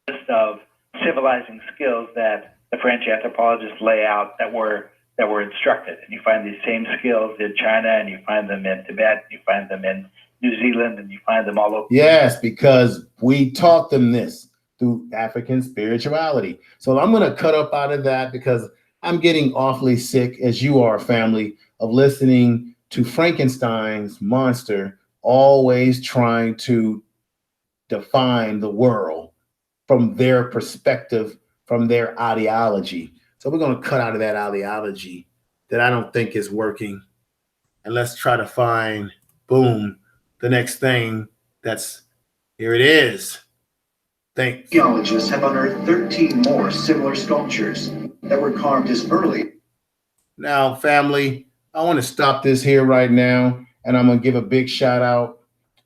List of civilizing skills that the French anthropologists lay out that were instructed, and you find these same skills in China, and you find them in Tibet, you find them in New Zealand, and you find them all over. Yes, because we taught them this through African spirituality. So I'm going to cut up out of that because I'm getting awfully sick, as you are, family, of listening to Frankenstein's monster always trying to define the world from their perspective, from their ideology. So we're going to cut out of that ideology that I don't think is working. And let's try to find, boom, the next thing that's, here it is. Thanks. Archaeologists have unearthed 13 more similar sculptures that were carved as early Now, family, I want to stop this here right now, and I'm going to give a big shout out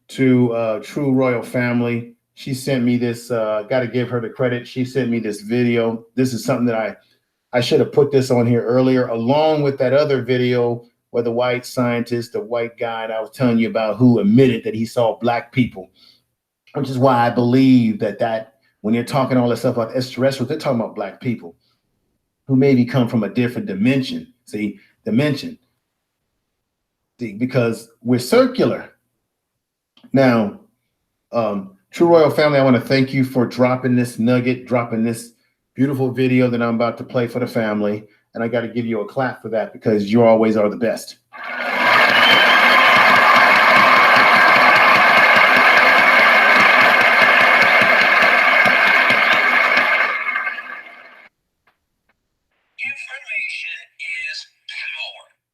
to True Royal Family. She sent me this, got to give her the credit. She sent me this video. This is something that I should have put this on here earlier, along with that other video where the white scientist, the white guy that I was telling you about, who admitted that he saw black people, which is why I believe that when you're talking all this stuff about extraterrestrials, they're talking about black people who maybe come from a different dimension. See, dimension. See, because we're circular. Now, True Royal Family, I want to thank you for dropping this nugget, dropping this beautiful video that I'm about to play for the family. And I got to give you a clap for that because you always are the best.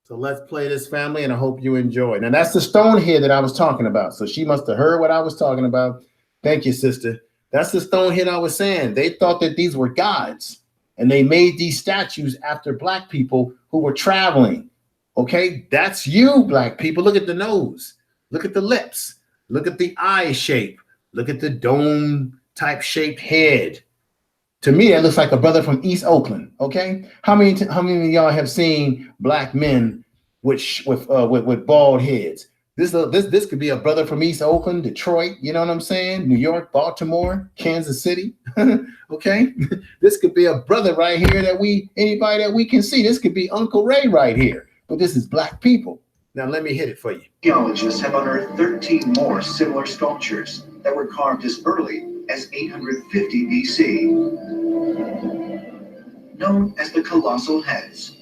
So let's play this, family, and I hope you enjoy. Now, that's the stone here that I was talking about. So she must have heard what I was talking about. Thank you, sister. That's the stone here I was saying. They thought that these were gods, and they made these statues after black people who were traveling. Okay, that's you, black people. Look at the nose. Look at the lips. Look at the eye shape. Look at the dome-type shaped head. To me, that looks like a brother from East Oakland. Okay, how many of y'all have seen black men with bald heads? This could be a brother from East Oakland, Detroit. You know what I'm saying? New York, Baltimore, Kansas City. Okay, this could be a brother right here that anybody that we can see. This could be Uncle Ray right here. But this is black people. Now let me hit it for you. Archaeologists have unearthed 13 more similar sculptures that were carved as early as 850 BC, known as the colossal heads.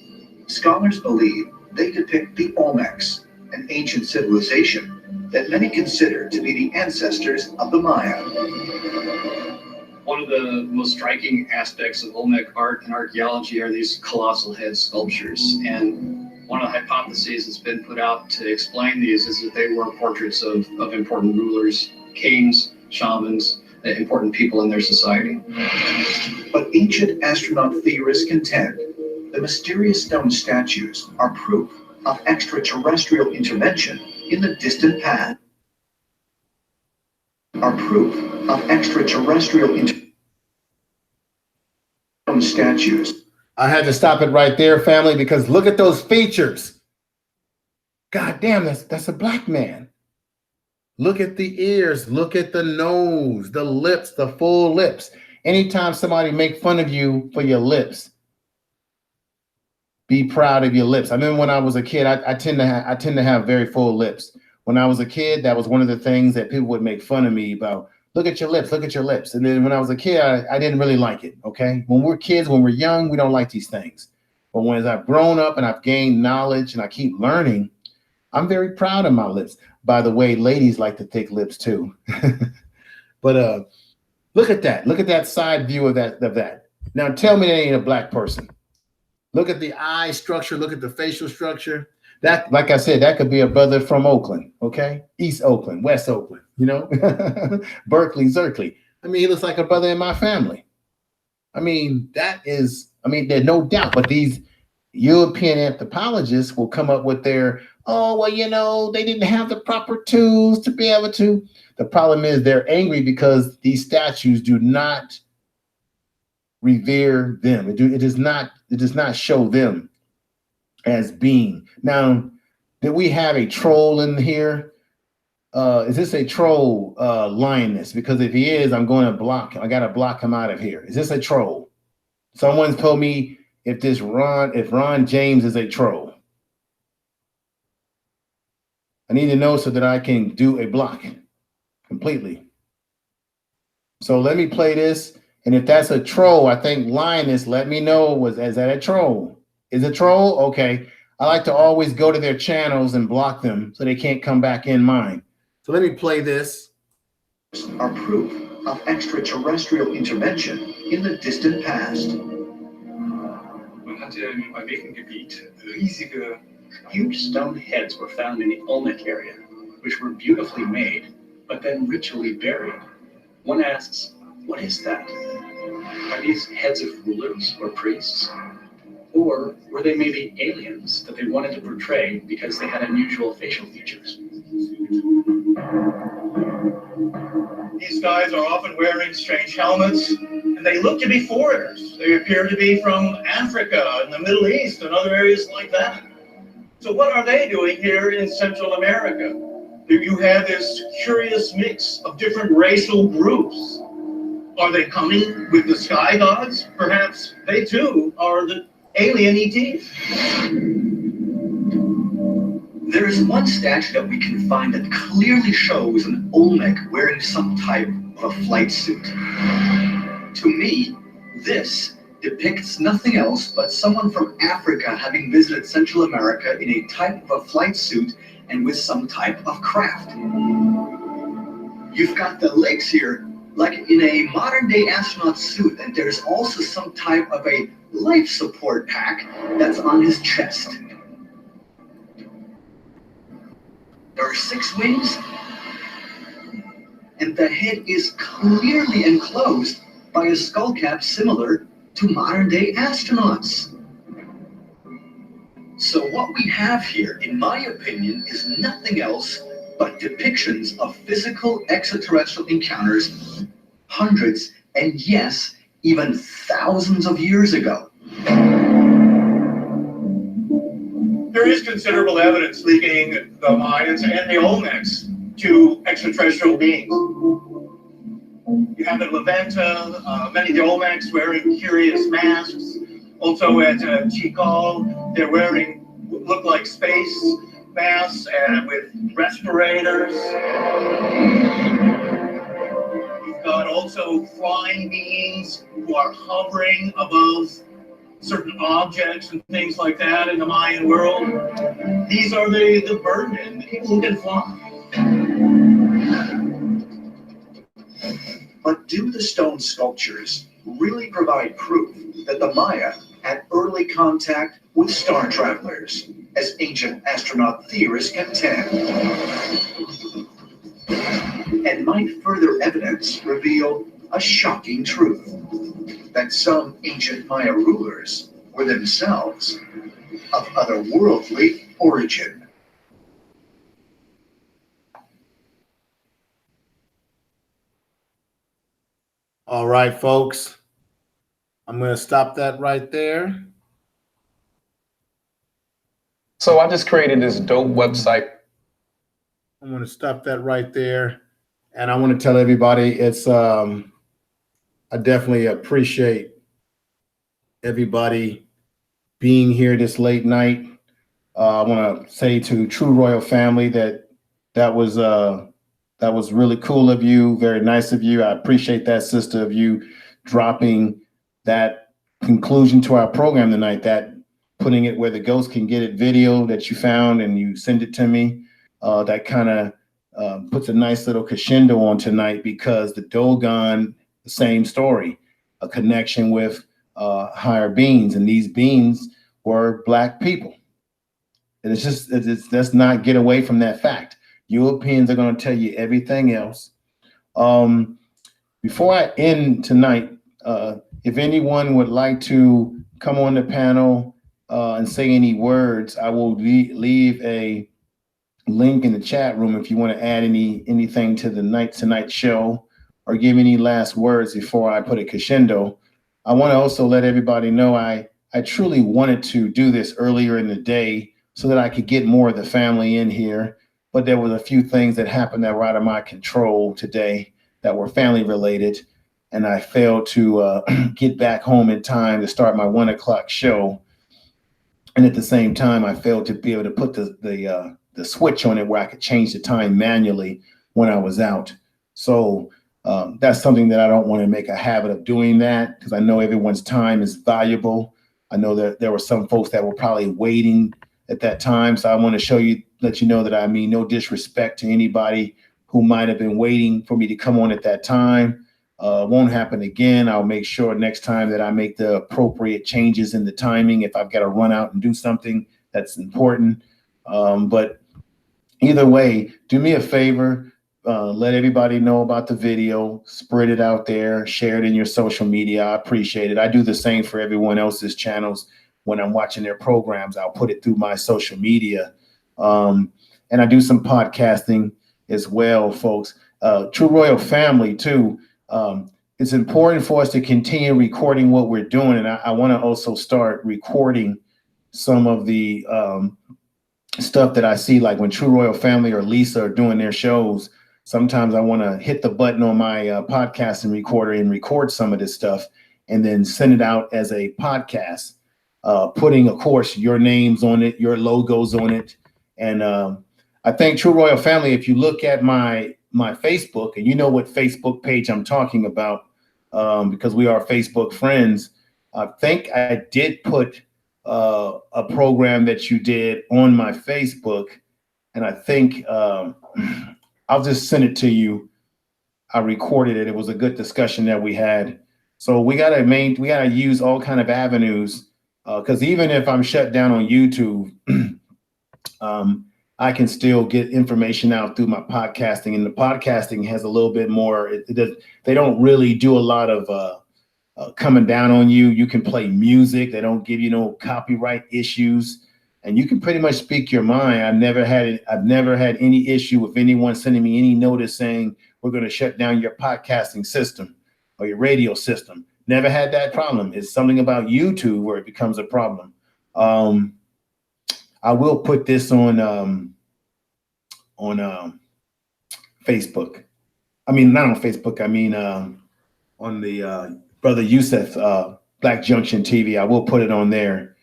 Scholars believe they depict the Olmecs, an ancient civilization that many consider to be the ancestors of the Maya. One of the most striking aspects of Olmec art and archaeology are these colossal head sculptures. And one of the hypotheses that's been put out to explain these is that they were portraits of important rulers, kings, shamans, important people in their society. But ancient astronaut theorists contend the mysterious stone statues are proof of extraterrestrial intervention in the distant past. Statues. I had to stop it right there, family, because look at those features. God damn, that's a black man. Look at the ears, look at the nose, the lips, the full lips. Anytime somebody make fun of you for your lips, be proud of your lips. I remember when I was a kid, I tend to have very full lips. When I was a kid, that was one of the things that people would make fun of me about. Look at your lips, look at your lips. And then when I was a kid, I didn't really like it, okay? When we're kids, when we're young, we don't like these things. But when I've grown up and I've gained knowledge and I keep learning, I'm very proud of my lips. By the way, ladies like the thick lips too. But look at that. Look at that side view of that. Now tell me that ain't a black person. Look at the eye structure. Look at the facial structure. That, like I said, that could be a brother from Oakland, okay? East Oakland, West Oakland, you know? Berkeley, Zerkley. I mean, he looks like a brother in my family. I mean, there's no doubt. But these European anthropologists will come up with their, oh, well, you know, they didn't have the proper tools to be able to. The problem is they're angry because these statues do not revere them. It does not show them as being. Now, did we have a troll in here? Is this a troll lioness? Because if he is, I'm going to block him. I got to block him out of here. Is this a troll? Someone's told me if Ron James is a troll. I need to know so that I can do a block completely. So let me play this. And if that's a troll, I think lioness, let me know, is that a troll? Is it a troll? Okay. I like to always go to their channels and block them so they can't come back in mine. So let me play this. Are proof of extraterrestrial intervention in the distant past. Man hatte im Olmekengebiet riesige, huge stone heads were found in the Olmec area, which were beautifully made, but then ritually buried. One asks, what is that? Are these heads of rulers or priests? Or were they maybe aliens that they wanted to portray because they had unusual facial features? These guys are often wearing strange helmets, and they look to be foreigners. They appear to be from Africa and the Middle East and other areas like that. So what are they doing here in Central America? You have this curious mix of different racial groups. Are they coming with the sky gods? Perhaps they too are the alien ETs. There is one statue that we can find that clearly shows an Olmec wearing some type of a flight suit. To me, this depicts nothing else but someone from Africa having visited Central America in a type of a flight suit and with some type of craft. You've got the legs here, like in a modern-day astronaut suit, and there's also some type of a life support pack that's on his chest. There are 6 wings, and the head is clearly enclosed by a skull cap similar to modern-day astronauts. So what we have here, in my opinion, is nothing else but depictions of physical extraterrestrial encounters hundreds and yes, even thousands of years ago. There is considerable evidence linking the Mayans and the Olmecs to extraterrestrial beings. You have at Levanta, many of the Olmecs wearing curious masks. Also at Tikal, they're wearing look like space masks and with respirators. You've got also flying beings who are hovering above certain objects and things like that in the Mayan world. These are the birdmen, the people who can fly. But do the stone sculptures really provide proof that the Maya had early contact with star travelers, as ancient astronaut theorists contend? And might further evidence reveal a shocking truth, that some ancient Maya rulers were themselves of otherworldly origin. All right, folks. I'm going to stop that right there. So I just created this dope website. I'm going to stop that right there. And I want to tell everybody it's, I definitely appreciate everybody being here this late night. I want to say to True Royal Family that was really cool of you, very nice of you. I appreciate that, sister, of you dropping that conclusion to our program tonight, that putting it where the ghost can get it video that you found and you send it to me. That kind of puts a nice little crescendo on tonight, because the Dogon, the same story, a connection with higher beings, and these beings were Black people. And let's not get away from that fact. Europeans are going to tell you everything else. Before I end tonight, if anyone would like to come on the panel and say any words, I will leave a link in the chat room if you want to add anything to the tonight's show, or give any last words before I put a crescendo. I want to also let everybody know I truly wanted to do this earlier in the day so that I could get more of the family in here. But there was a few things that happened that were out of my control today that were family related. And I failed to get back home in time to start my 1 o'clock show. And at the same time, I failed to be able to put the switch on it where I could change the time manually when I was out. So that's something that I don't want to make a habit of doing, that because I know everyone's time is valuable. I know that there were some folks that were probably waiting at that time. So I want to let you know that I mean no disrespect to anybody who might have been waiting for me to come on at that time. Won't happen again. I'll make sure next time that I make the appropriate changes in the timing if I've got to run out and do something that's important. But either way, do me a favor, let everybody know about the video, spread it out there, share it in your social media. I appreciate it. I do the same for everyone else's channels. when I'm watching their programs. I'll put it through my social media. And I do some podcasting as well, folks. True Royal Family, too. It's important for us to continue recording what we're doing. And I want to also start recording some of the stuff that I see, like when True Royal Family or Lisa are doing their shows. Sometimes I want to hit the button on my podcasting recorder and record some of this stuff and then send it out as a podcast, putting, of course, your names on it, your logos on it. And I think True Royal Family, if you look at my Facebook, and you know what Facebook page I'm talking about, because we are Facebook friends, I think I did put a program that you did on my Facebook, and I think I'll just send it to you. I recorded it. It was a good discussion that we had. So we gotta use all kind of avenues, because even if I'm shut down on YouTube, I can still get information out through my podcasting, and the podcasting has a little bit more. They don't really do a lot of coming down on you. You can play music. They don't give you no copyright issues, and you can pretty much speak your mind. I've never had any issue with anyone sending me any notice saying we're going to shut down your podcasting system or your radio system. Never had that problem. It's something about YouTube where it becomes a problem. I will put this on Facebook. I mean, not on Facebook. I mean, on the Brother Yusef Black Junction TV. I will put it on there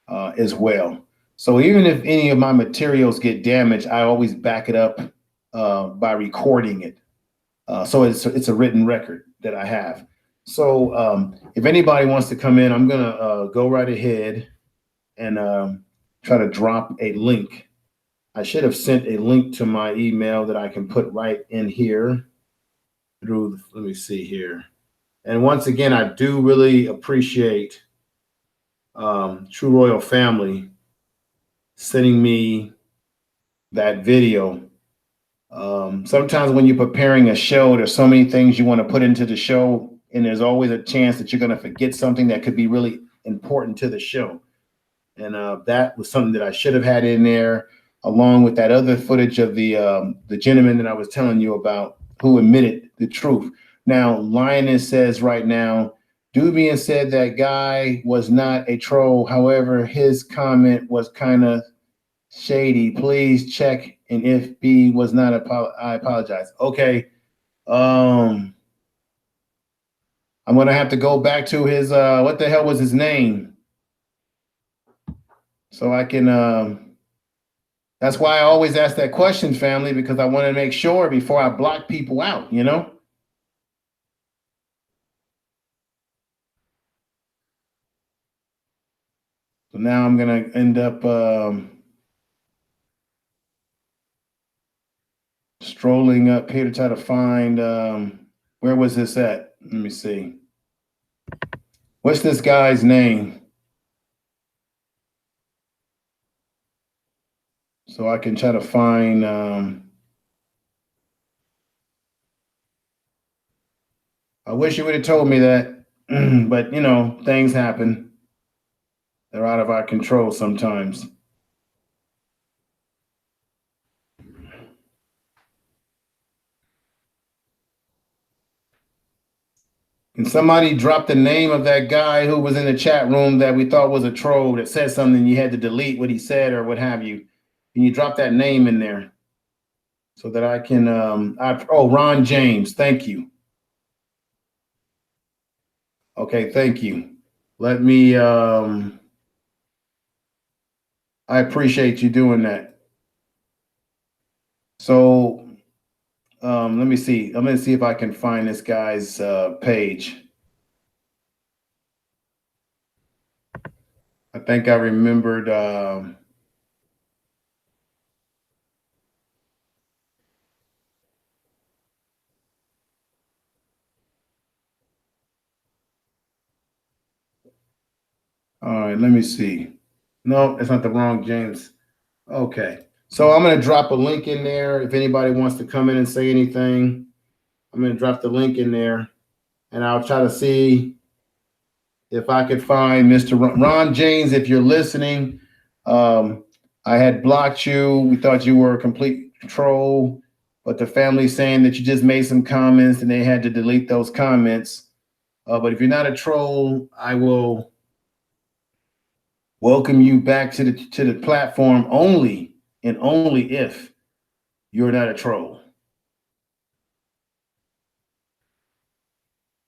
as well. So even if any of my materials get damaged, I always back it up by recording it. So it's a written record that I have. So if anybody wants to come in, I'm gonna go right ahead and try to drop a link. I should have sent a link to my email that I can put right in here through, let me see here. And once again, I do really appreciate True Royal Family sending me that video. Sometimes when you're preparing a show, there's so many things you want to put into the show, and there's always a chance that you're going to forget something that could be really important to the show. And that was something that I should have had in there, along with that other footage of the gentleman that I was telling you about who admitted the truth. Now, Lioness says right now, Dubian said that guy was not a troll. However, his comment was kind of shady. Please check, and if B was not, I apologize. Okay. I'm gonna have to go back to his what the hell was his name? So I can that's why I always ask that question, family, because I want to make sure before I block people out, you know? So now I'm gonna end up strolling up here to try to find where was this at? Let me see. What's this guy's name? So I can try to find I wish you would have told me that, but you know, things happen. They're out of our control sometimes. Can somebody drop the name of that guy who was in the chat room that we thought was a troll that said something you had to delete what he said or what have you? Can you drop that name in there so that I can, oh, Ron James, thank you. Okay, thank you. Let me, I appreciate you doing that. So let me see. I'm going to see if I can find this guy's page. I think I remembered. All right, let me see. No, it's not the wrong James. Okay. So I'm going to drop a link in there. If anybody wants to come in and say anything, I'm going to drop the link in there, and I'll try to see if I could find Mr. Ron James, if you're listening, I had blocked you. We thought you were a complete troll, but the family's saying that you just made some comments and they had to delete those comments. But if you're not a troll, I will welcome you back to the platform only and only if you're not a troll.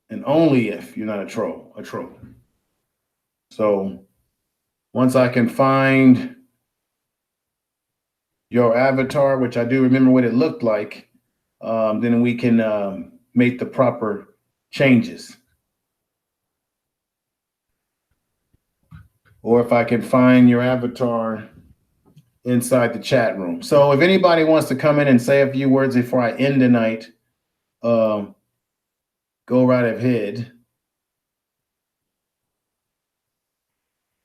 And only if you're not a troll. So once I can find your avatar, which I do remember what it looked like, then we can make the proper changes. Or if I can find your avatar inside the chat room. So if anybody wants to come in and say a few words before I end the night, go right ahead.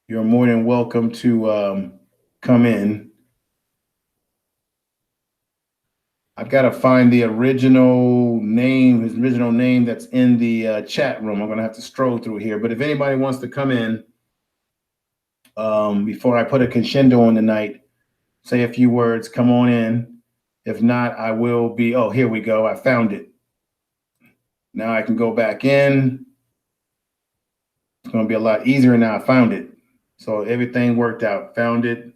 You're more than welcome to come in. I've got to find the original name, his original name that's in the chat room. I'm going to have to stroll through here. But if anybody wants to come in before I put a crescendo on the night, say a few words, come on in. If not, I will be, oh, here we go. I found it. Now I can go back in. It's going to be a lot easier now. I found it. So everything worked out. Found it.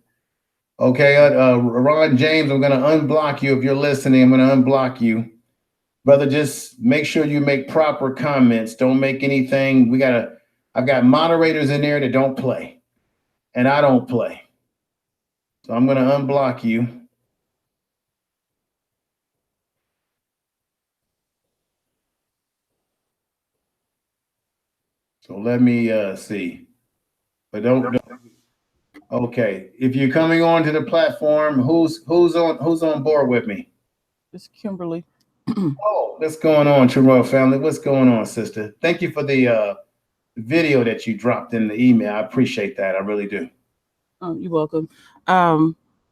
Okay, Ron James, I'm going to unblock you. If you're listening, I'm going to unblock you. Brother, just make sure you make proper comments. Don't make anything. I've got moderators in there that don't play. And I don't play. So I'm going to unblock you. So let me see. But don't. Okay, if you're coming onto the platform, who's on board with me? It's Kimberly. Oh, what's going on, True Royal family? What's going on, sister? Thank you for the video that you dropped in the email. I appreciate that. I really do. Oh, you're welcome.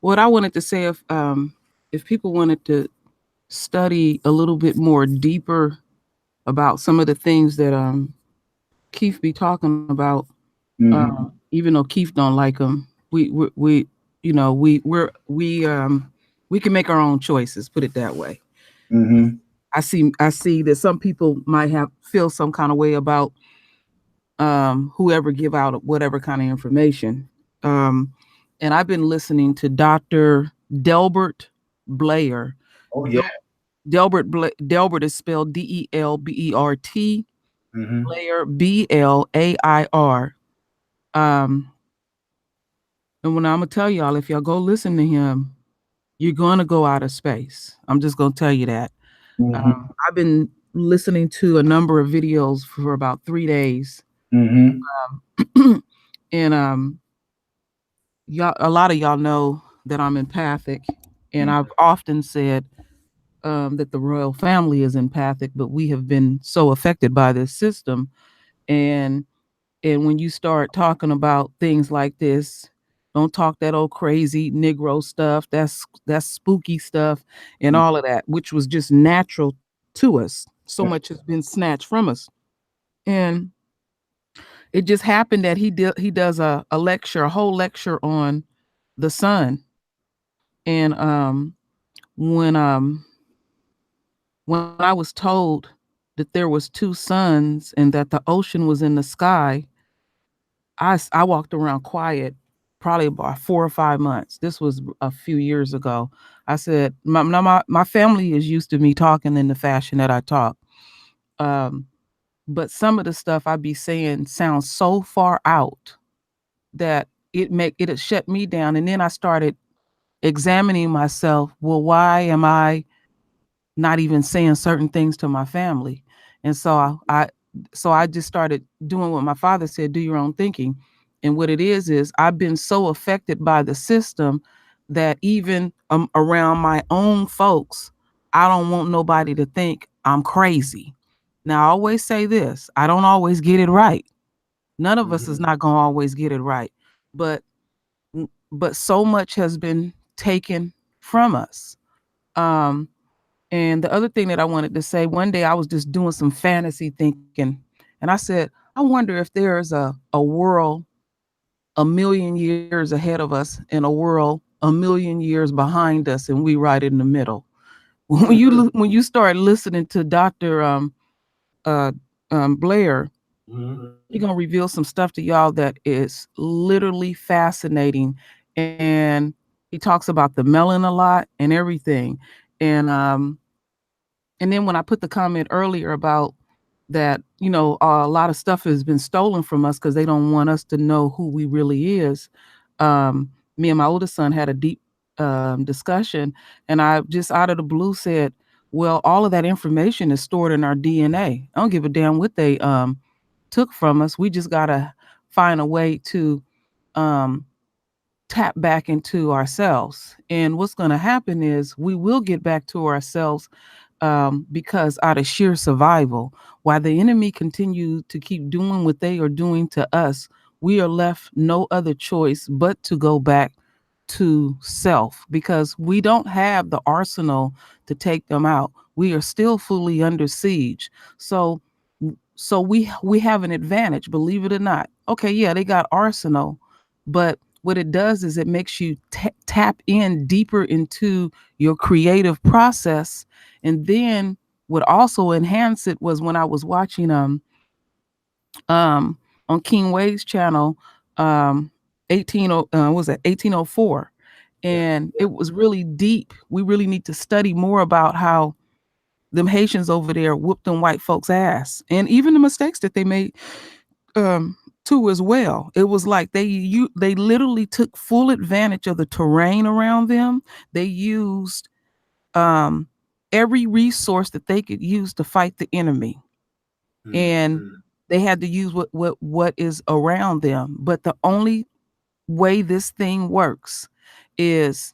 What I wanted to say, if people wanted to study a little bit more deeper about some of the things that Keith be talking about, even though Keith don't like them, we can make our own choices. Put it that way. I see that some people might feel some kind of way about whoever give out whatever kind of information. And I've been listening to Dr. Delbert Blair. Oh yeah. Delbert is spelled D-E-L-B-E-R-T. Blair, B-L-A-I-R. And when I'm gonna tell y'all, if y'all go listen to him, you're gonna go out of space. I'm just gonna tell you that. I've been listening to a number of videos for about 3 days. And y'all, a lot of y'all know that I'm empathic, and I've often said that the royal family is empathic, but we have been so affected by this system. And when you start talking about things like this, don't talk that old crazy Negro stuff. That's spooky stuff and all of that, which was just natural to us. So much has been snatched from us. And it just happened that he does a lecture, a whole lecture on the sun. And when I was told that there was 2 suns and that the ocean was in the sky, I walked around quiet probably about 4 or 5 months. This was a few years ago. I said, my family is used to me talking in the fashion that I talk. But some of the stuff I be saying sounds so far out that it shut me down. And then I started examining myself. Well, why am I not even saying certain things to my family? And so I just started doing what my father said, do your own thinking. And what it is I've been so affected by the system that even around my own folks, I don't want nobody to think I'm crazy. Now, I always say this, I don't always get it right. None of us is not going to always get it right. But so much has been taken from us. And the other thing that I wanted to say, one day I was just doing some fantasy thinking, and I said, I wonder if there's a world a million years ahead of us and a world a million years behind us, and we right in the middle. When you start listening to Dr. Blair, he's gonna reveal some stuff to y'all that is literally fascinating, and he talks about the melon a lot and everything, and then when I put the comment earlier about that, a lot of stuff has been stolen from us because they don't want us to know who we really is. Me and my oldest son had a deep discussion, and I just out of the blue said, well, all of that information is stored in our DNA. I don't give a damn what they took from us. We just gotta find a way to tap back into ourselves. And what's going to happen is we will get back to ourselves because out of sheer survival, while the enemy continue to keep doing what they are doing to us, we are left no other choice but to go back to self, because we don't have the arsenal to take them out. We are still fully under siege. So we have an advantage, believe it or not. Okay, yeah, they got arsenal, but what it does is it makes you tap in deeper into your creative process. And then what also enhanced it was when I was watching on King Wade's channel 1804, and it was really deep. We really need to study more about how them Haitians over there whooped them white folks' ass, and even the mistakes that they made too as well. It was like they literally took full advantage of the terrain around them. They used every resource that they could use to fight the enemy, and they had to use what is around them. But the only way this thing works is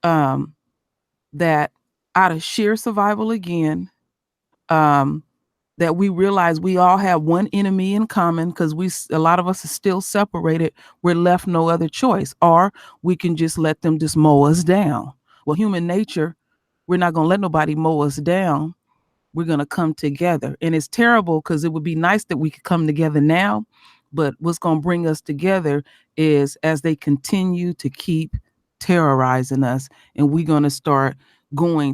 that out of sheer survival again, that we realize we all have one enemy in common, because a lot of us are still separated. We're left no other choice, or we can just let them just mow us down. Well, human nature, we're not going to let nobody mow us down. We're going to come together. And it's terrible because it would be nice that we could come together now, but what's going to bring us together is as they continue to keep terrorizing us, and we're going to start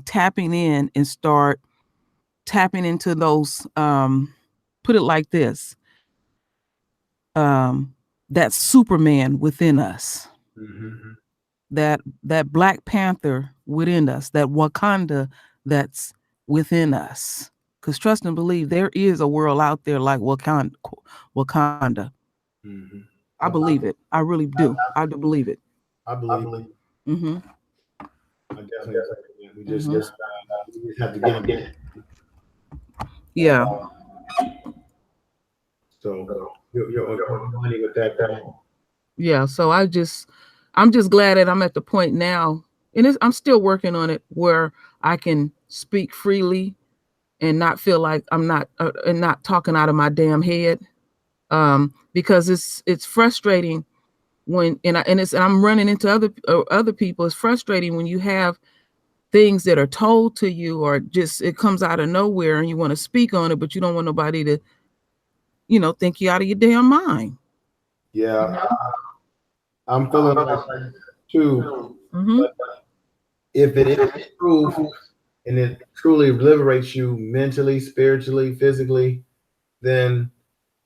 tapping in and start tapping into those, put it like this, that Superman within us, that Black Panther within us, that Wakanda that's within us. Because trust and believe, there is a world out there like Wakanda. I believe it. I really do. I do believe it. I believe it. I definitely. We just have to get it. Yeah. So you're money with that. Yeah. So I'm just glad that I'm at the point now, and I'm still working on it, where I can speak freely and not feel like I'm not and not talking out of my damn head, because it's frustrating when I'm running into other people. It's frustrating when you have things that are told to you, or just it comes out of nowhere and you want to speak on it, but you don't want nobody to, think you out of your damn mind. Yeah, I'm feeling like too. But if it is true and it truly liberates you mentally, spiritually, physically, then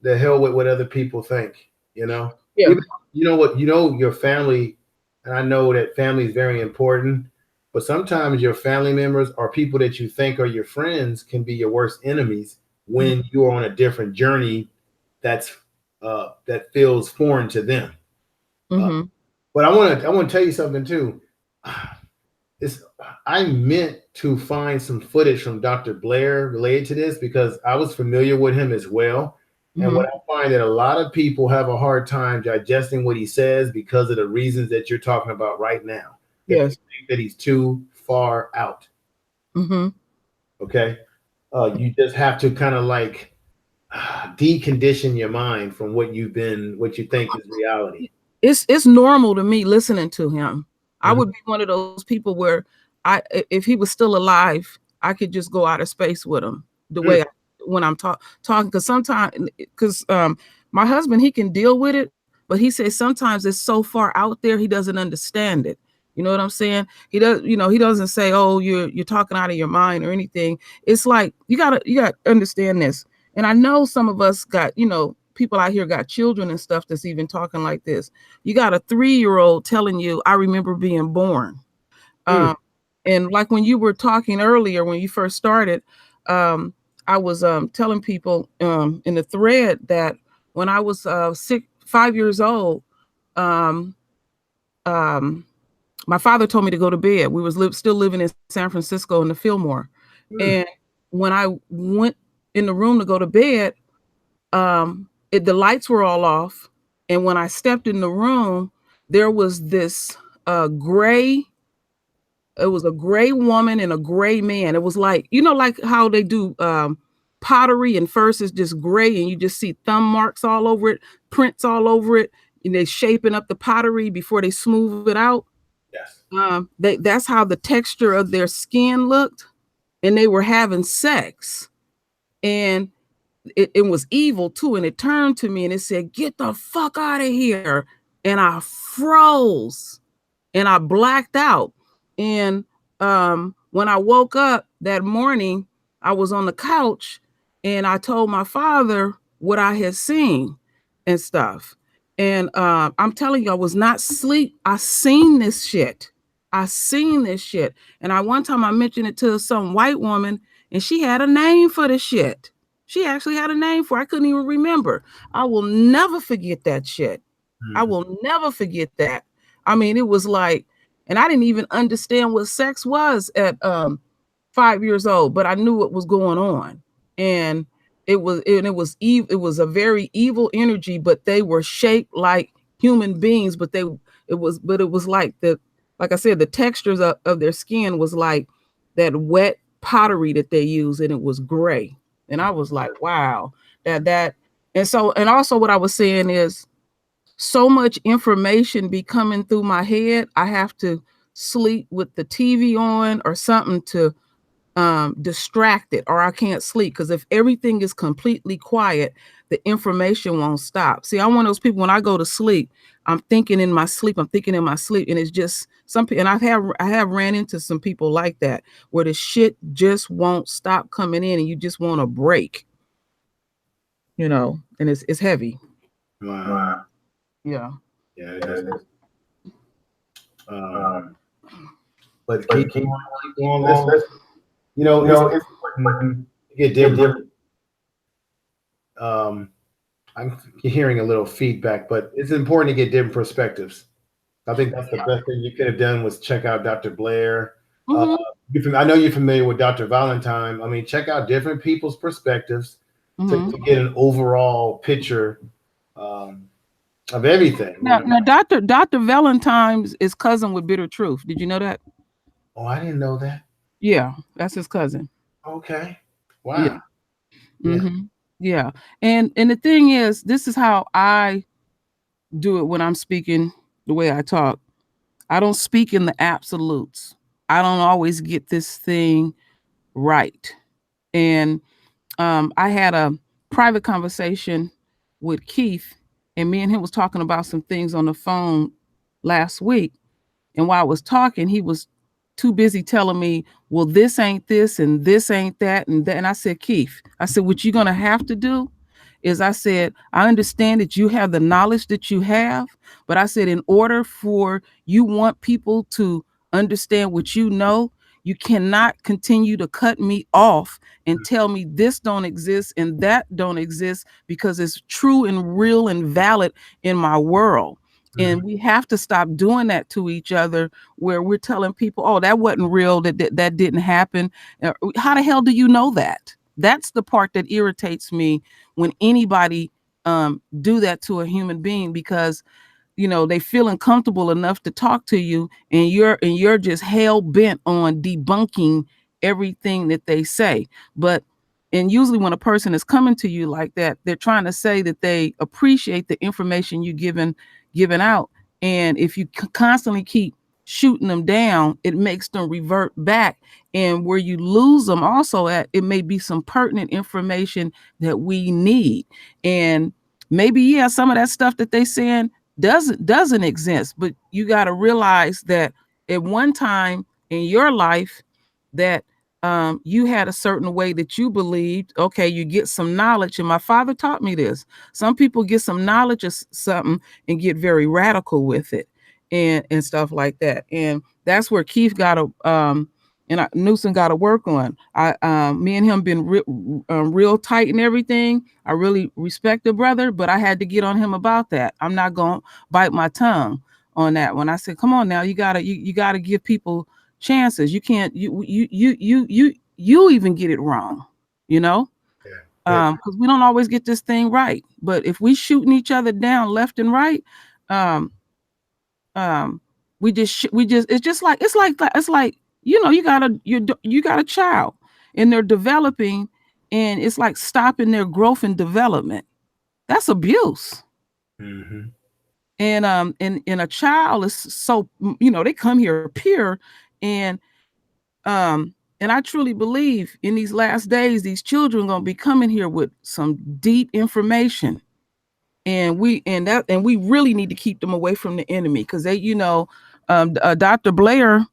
the hell with what other people think. Yeah. Even, your family, and I know that family is very important, but sometimes your family members or people that you think are your friends can be your worst enemies when you're on a different journey that feels foreign to them. But I want to tell you something too. I meant to find some footage from Dr. Blair related to this, because I was familiar with him as well. And what I find that a lot of people have a hard time digesting what he says because of the reasons that you're talking about right now. Yes. They think that he's too far out. Okay. You just have to kind of like decondition your mind from what you think is reality. It's normal to me listening to him. I would be one of those people where if he was still alive, I could just go out of space with him the way when I'm talking, because sometimes, because my husband, he can deal with it, but he says sometimes it's so far out there he doesn't understand it. You know what I'm saying? He does, you know, he doesn't say, oh, you're talking out of your mind or anything. It's like you gotta understand this. And I know some of us got, you know, people out here got children and stuff that's even talking like this. You got a 3-year-old telling you, I remember being born. And like when you were talking earlier, when you first started, I was telling people in the thread that when I was 5 years old, my father told me to go to bed. We was still living in San Francisco in the Fillmore. And when I went in the room to go to bed, the lights were all off. And when I stepped in the room, there was this gray, it was a gray woman and a gray man. It was like, you know, like how they do pottery, and first it's just gray and you just see thumb marks all over it, prints all over it, and they're shaping up the pottery before they smooth it out. Yes. That's how the texture of their skin looked, and they were having sex, and it was evil too. And it turned to me and it said, "Get the fuck out of here!" And I froze, and I blacked out. And when I woke up that morning, I was on the couch, and I told my father what I had seen and stuff. And I'm telling you, I was not asleep. I seen this shit. I seen this shit. And one time I mentioned it to some white woman, and she had a name for the shit. She actually had a name for it. I couldn't even remember. I will never forget that shit. I will never forget that. I mean, it was like, and I didn't even understand what sex was at 5 years old, but I knew what was going on. And it was a very evil energy, but they were shaped like human beings, but it was like like I said, the textures of their skin was like that wet pottery that they use, and it was gray. And I was like, wow, and also what I was saying is, so much information be coming through my head. I have to sleep with the TV on or something to distract it, or I can't sleep, because if everything is completely quiet, the information won't stop. See, I'm one of those people, when I go to sleep, I'm thinking in my sleep, and it's just some people, and I have ran into some people like that, where the shit just won't stop coming in and you just want to break, you know, and it's heavy. Wow. Yeah. Yeah, it is. But keep going. Let's, you know, it's important to get different. I'm hearing a little feedback, but it's important to get different perspectives. I think that's the best thing you could have done, was check out Dr. Blair. I know you're familiar with Dr. Valentine. I mean, check out different people's perspectives to get an overall picture of everything. Now, Dr. Valentine is cousin with Bitter Truth. Did you know that? Oh, I didn't know that. Yeah, that's his cousin. Okay. Wow. Yeah. Yeah. And the thing is, this is how I do it when I'm speaking the way I talk. I don't speak in the absolutes. I don't always get this thing right. And I had a private conversation with Keith, and me and him was talking about some things on the phone last week. And while I was talking, he was too busy telling me, well, this ain't this and this ain't that and that. And I said, Keith, I said, what you're going to have to do is, I said, I understand that you have the knowledge that you have, but I said, in order for you want people to understand what you know, you cannot continue to cut me off and tell me this don't exist and that don't exist, because it's true and real and valid in my world. And we have to stop doing that to each other, where we're telling people, oh, that wasn't real, that didn't happen. How the hell do you know that? That's the part that irritates me, when anybody do that to a human being, because you know they feel uncomfortable enough to talk to you, and you're just hell bent on debunking everything that they say. And usually when a person is coming to you like that, they're trying to say that they appreciate the information you given out. And if you constantly keep shooting them down, it makes them revert back. And where you lose them also at, it may be some pertinent information that we need. And maybe, yeah, some of that stuff that they saying doesn't exist, but you got to realize that at one time in your life that you had a certain way that you believed. Okay, you get some knowledge, and my father taught me this. Some people get some knowledge of something and get very radical with it, and stuff like that. And that's where Keith got to Newsom got to work on. Me and him been real tight and everything. I really respect the brother, but I had to get on him about that. I'm not gonna bite my tongue on that one. I said, come on now, you gotta give people chances. You can't you even get it wrong, you know? Because we don't always get this thing right. But if we shooting each other down left and right, it's like you know, you got a child and they're developing, and it's like stopping their growth and development. That's abuse. Mm-hmm. And a child is so, you know, they come here pure, and I truly believe in these last days, these children are going to be coming here with some deep information, and we really need to keep them away from the enemy, because they, you know, Dr. Blair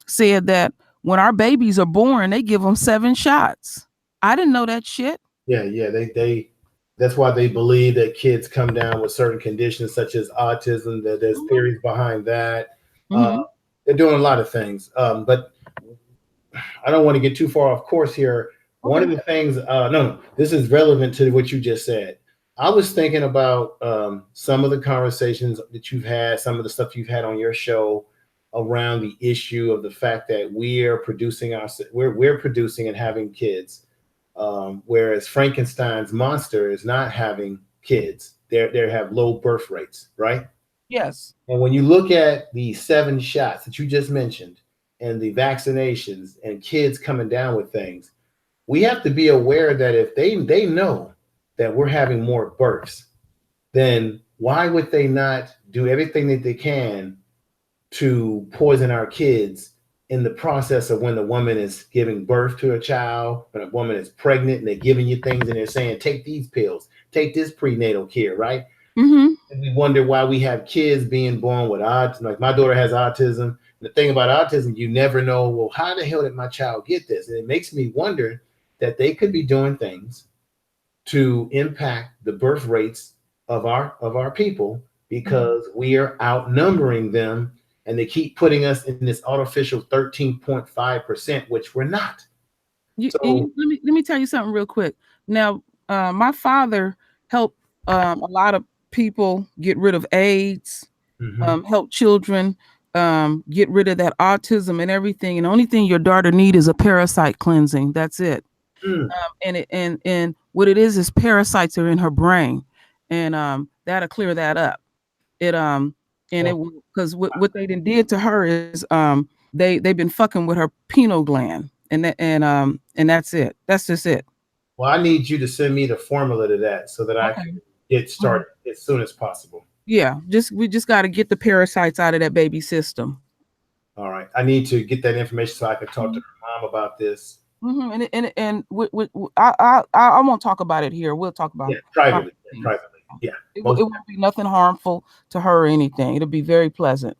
said that when our babies are born, they give them 7 shots. I didn't know that shit. Yeah, they that's why they believe that kids come down with certain conditions such as autism, that there's theories behind that. They're doing a lot of things, but I don't want to get too far off course here. One of the things, no, this is relevant to what you just said. I was thinking about some of the conversations that you've had, some of the stuff you've had on your show around the issue of the fact that we're producing and having kids, whereas Frankenstein's monster is not having kids. They have low birth rates, right? Yes. And when you look at the 7 shots that you just mentioned, and the vaccinations and kids coming down with things, we have to be aware that if they know that we're having more births, then why would they not do everything that they can to poison our kids in the process of when the woman is giving birth to a child, when a woman is pregnant and they're giving you things and they're saying, take these pills, take this prenatal care, right? Mm-hmm. And we wonder why we have kids being born with autism. Like my daughter has autism. The thing about autism, you never know, well, how the hell did my child get this? And it makes me wonder that they could be doing things to impact the birth rates of our people, because we are outnumbering them, and they keep putting us in this artificial 13.5%, which we're not. Let me tell you something real quick. Now, my father helped a lot of people get rid of AIDS, help children get rid of that autism and everything. And the only thing your daughter needs is a parasite cleansing. That's it. And what it is parasites are in her brain, and that'll clear that up. Because what they did to her is they've been fucking with her pineal gland, and that's it. That's just it. Well, I need you to send me the formula to that so that I can get started as soon as possible. Yeah, we just got to get the parasites out of that baby system. All right, I need to get that information so I can talk to her mom about this. And I won't talk about it here. We'll talk about it privately. Yeah, it won't be nothing harmful to her or anything. It'll be very pleasant.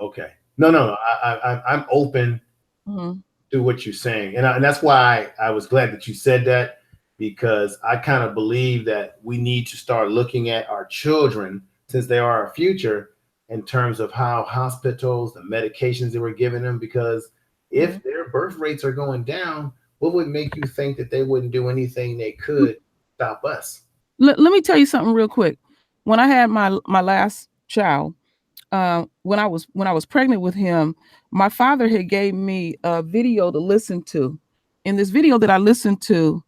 Okay. No. I'm open to what you're saying, and that's why I was glad that you said that, because I kind of believe that we need to start looking at our children, since they are our future, in terms of how hospitals, the medications that we're giving them, because if their birth rates are going down, what would make you think that they wouldn't do anything they could stop us? Let me tell you something real quick. When I had my last child, when I was pregnant with him, my father had gave me a video to listen to. In this video that I listened to,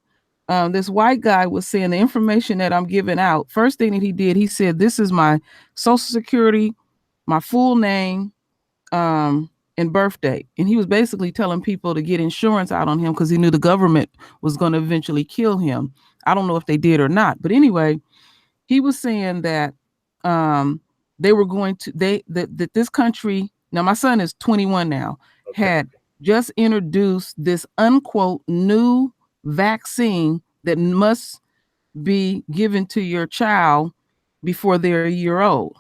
this white guy was saying the information that I'm giving out. First thing that he did, he said, this is my social security, my full name, and birth date. And he was basically telling people to get insurance out on him because he knew the government was going to eventually kill him. I don't know if they did or not. But anyway, he was saying that they were going to, that this country Now my son is 21 now, Okay. had just introduced this unquote new vaccine that must be given to your child before they're a year old,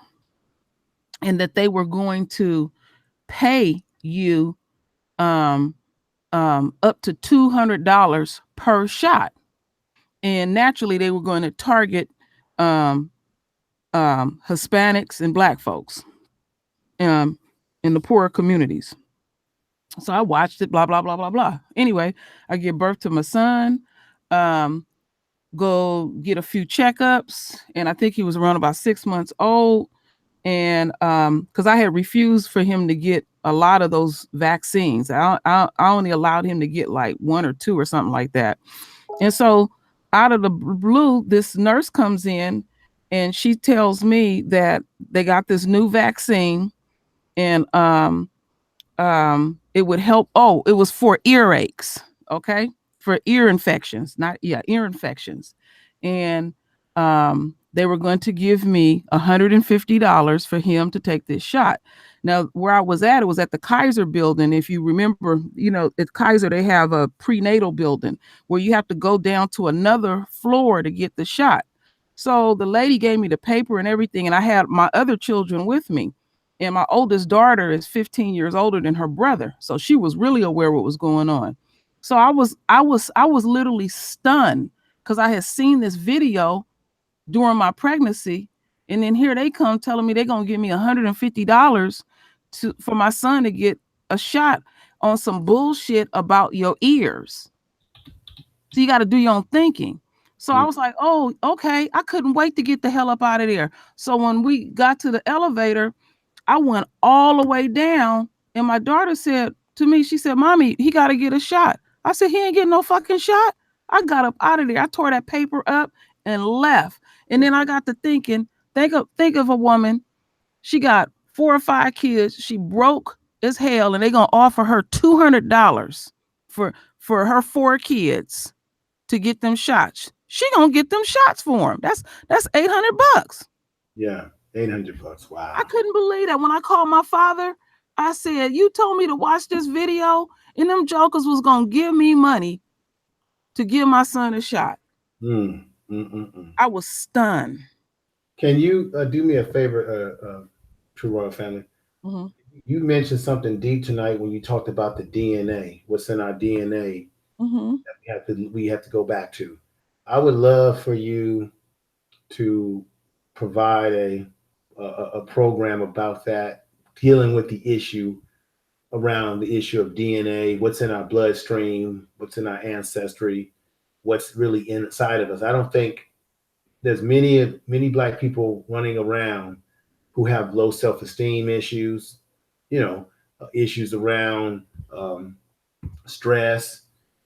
and that they were going to pay you up to $200 per shot, and naturally they were going to target Hispanics and Black folks in the poorer communities. So I watched it, blah, blah, blah, blah, blah. Anyway, I give birth to my son, go get a few checkups, and I think he was around about 6 months old. And because I had refused for him to get a lot of those vaccines. I only allowed him to get like 1 or 2 or something like that. And so out of the blue, this nurse comes in and she tells me that they got this new vaccine, and it would help. Oh, it was for earaches. Okay. For ear infections, ear infections. And they were going to give me $150 for him to take this shot. Now, where I was at, it was at the Kaiser building. If you remember, you know, at Kaiser, they have a prenatal building where you have to go down to another floor to get the shot. So the lady gave me the paper and everything, and I had my other children with me. And my oldest daughter is 15 years older than her brother. So she was really aware what was going on. So I was literally stunned because I had seen this video during my pregnancy. And then here they come telling me they're going to give me $150 for my son to get a shot on some bullshit about your ears. So you got to do your own thinking. So I was like, oh, okay. I couldn't wait to get the hell up out of there. So when we got to the elevator, I went all the way down, and my daughter said to me, she said, Mommy, he got to get a shot. I said, he ain't getting no fucking shot. I got up out of there. I tore that paper up and left. And then I got to thinking, think of a woman. She got 4 or 5 kids. She broke as hell, and they're going to offer her $200 for her 4 kids to get them shots. She going to get them shots for him. That's $800. Yeah. $800. Wow. I couldn't believe that. When I called my father, I said, you told me to watch this video, and them jokers was going to give me money to give my son a shot. I was stunned. Can you do me a favor, True Royal family? Mm-hmm. You mentioned something deep tonight when you talked about the DNA, what's in our DNA that we have to go back to. I would love for you to provide a program about that, dealing with the issue around the issue of DNA, what's in our bloodstream, what's in our ancestry, what's really inside of us. I don't think there's many Black people running around who have low self-esteem issues, you know, issues around stress,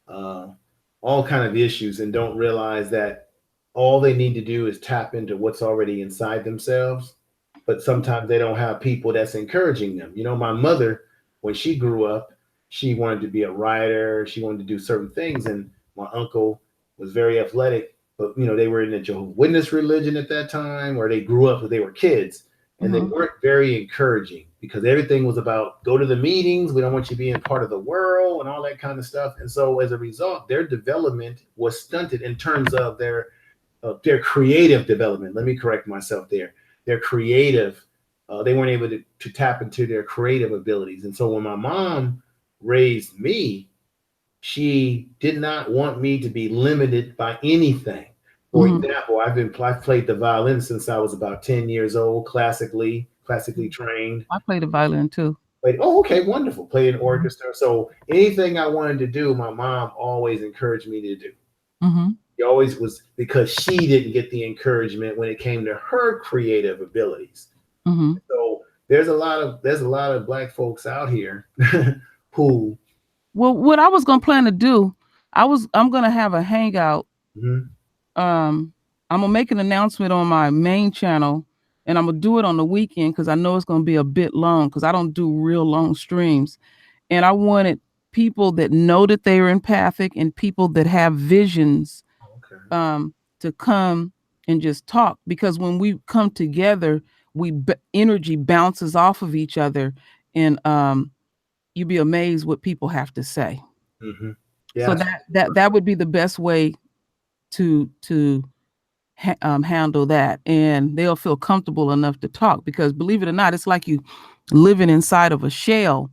all kind of issues, and don't realize that all they need to do is tap into what's already inside themselves. But sometimes they don't have people that's encouraging them. You know, my mother, when she grew up, she wanted to be a writer. She wanted to do certain things. And my uncle was very athletic, but, you know, they were in the Jehovah's Witness religion at that time, or they grew up when they were kids. And they weren't very encouraging because everything was about go to the meetings. We don't want you being part of the world and all that kind of stuff. And so as a result, their development was stunted in terms of their creative development. Let me correct myself there. Their creative, they weren't able to tap into their creative abilities. And so when my mom raised me, she did not want me to be limited by anything. For example, I've played the violin since I was about 10 years old, classically trained. I played the violin too. Okay, wonderful. Played in orchestra. So anything I wanted to do, my mom always encouraged me to do. It always was because she didn't get the encouragement when it came to her creative abilities. So there's a lot of Black folks out here who. Well, what I was gonna plan to do, I'm gonna have a hangout. I'm gonna make an announcement on my main channel, and I'm gonna do it on the weekend because I know it's gonna be a bit long because I don't do real long streams. And I wanted people that know that they are empathic and people that have visions to come and just talk, because when we come together, energy bounces off of each other, and you'd be amazed what people have to say. Mm-hmm. So that would be the best way to handle that, and they'll feel comfortable enough to talk, because believe it or not, it's like you living inside of a shell,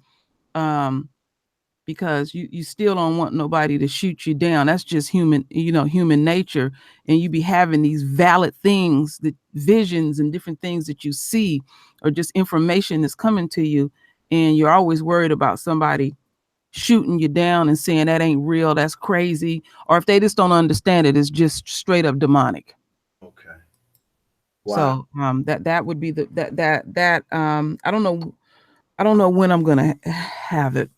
because you still don't want nobody to shoot you down. That's just human, human nature. And you be having these valid things, the visions and different things that you see, or just information that's coming to you, and you're always worried about somebody shooting you down and saying that ain't real, that's crazy, or if they just don't understand it, it's just straight up demonic. Okay. Wow. So that would be that I don't know when I'm gonna have it.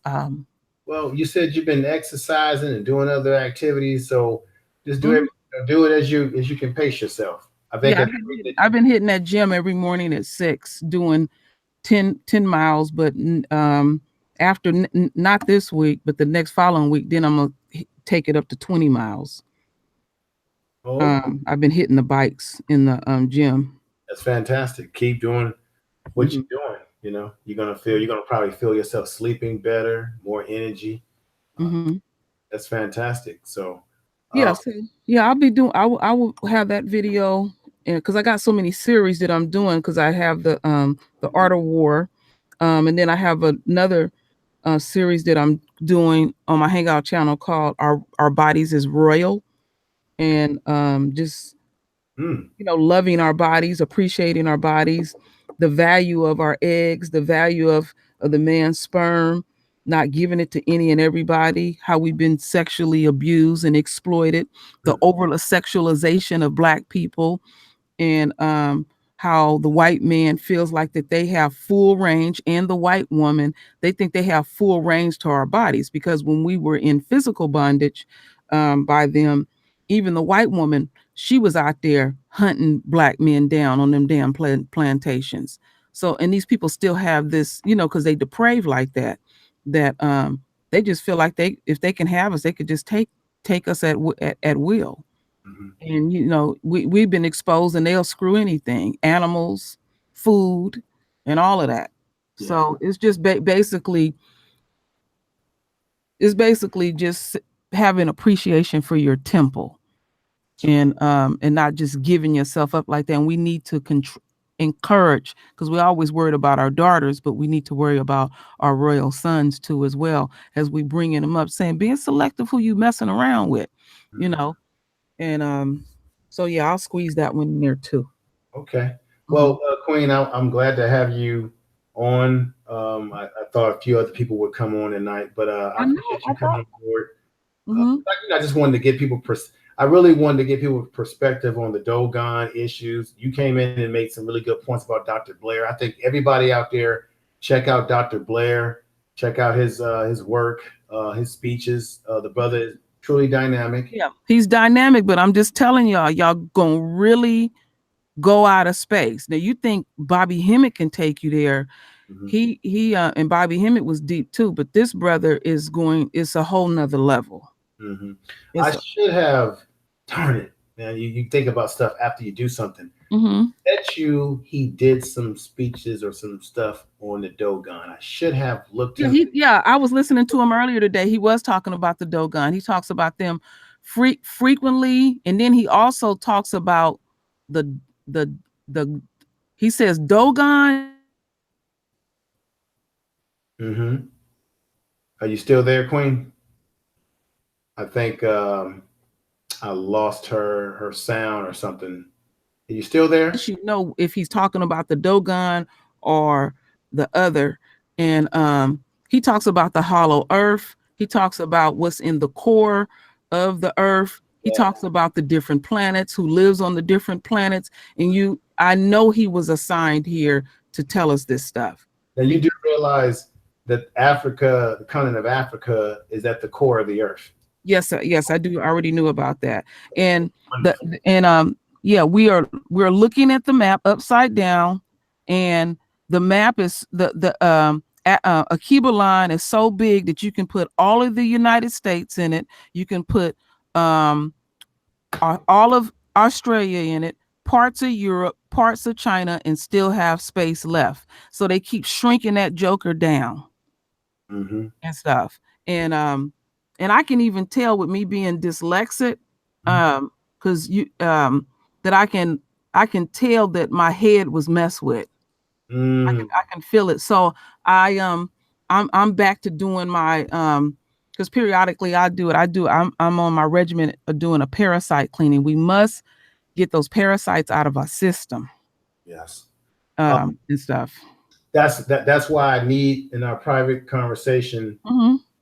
Well, you said you've been exercising and doing other activities, so just do it as you can pace yourself. I think I've been hitting that gym every morning at 6, doing 10 miles, but after not this week, but the next following week, then I'm gonna take it up to 20 miles. I've been hitting the bikes in the gym. That's fantastic. Keep doing what you're doing. You're gonna probably feel yourself sleeping better, more energy. That's fantastic. So I'll be doing. I will have that video, and because I got so many series that I'm doing, because I have the Art of War, and then I have another series that I'm doing on my Hangout channel called Our Bodies is Royal, and just loving our bodies, appreciating our bodies, the value of our eggs, the value of the man's sperm, not giving it to any and everybody, how we've been sexually abused and exploited, the over sexualization of Black people, and how the white man feels like that they have full range, and the white woman, they think they have full range to our bodies, because when we were in physical bondage by them, even the white woman, she was out there hunting Black men down on them damn plantations. So, and these people still have this, because they depraved like that they just feel like if they can have us, they could just take us at will. And we've been exposed, and they'll screw anything, animals, food, and all of that. So it's just basically just having appreciation for your temple, and not just giving yourself up like that. And we need to encourage, because we're always worried about our daughters, but we need to worry about our royal sons too, as well, as we bringing them up, saying being selective who you messing around with, and so I'll squeeze that one in there too. Okay. Well, Queen, I'm glad to have you on. I thought a few other people would come on tonight, but I appreciate you coming on board. I just wanted to get people. I really wanted to get people perspective on the Dogon issues. You came in and made some really good points about Dr. Blair. I think everybody out there, check out Dr. Blair. Check out his work, his speeches. The brother is truly dynamic. Yeah, he's dynamic, but I'm just telling y'all gonna really go out of space. Now you think Bobby Hemmett can take you there. He and Bobby Hemmett was deep too, but this brother it's a whole nother level. I should have, darn it, man. You think about stuff after you do something. Bet he did some speeches or some stuff on the Dogon. I should have looked at I was listening to him earlier today. He was talking about the Dogon. He talks about them frequently, and then he also talks about the he says Dogon. Are you still there, Queen? I think I lost her sound or something. Are you still there? If he's talking about the Dogon or the other. And he talks about the hollow earth. He talks about what's in the core of the earth. He talks about the different planets, who lives on the different planets. And I know he was assigned here to tell us this stuff. Now you do realize that Africa, the continent of Africa, is at the core of the earth. Yes, I do. I already knew about that. And we're looking at the map upside down, and the map is the Akiba line is so big that you can put all of the United States in it. You can put all of Australia in it, parts of Europe, parts of China, and still have space left. So they keep shrinking that joker down and stuff. And I can even tell with me being dyslexic, because that I can tell that my head was messed with. I can feel it. So I'm back to doing my because periodically I'm on my regimen of doing a parasite cleaning. We must get those parasites out of our system. Yes. And stuff. That's why I need in our private conversation,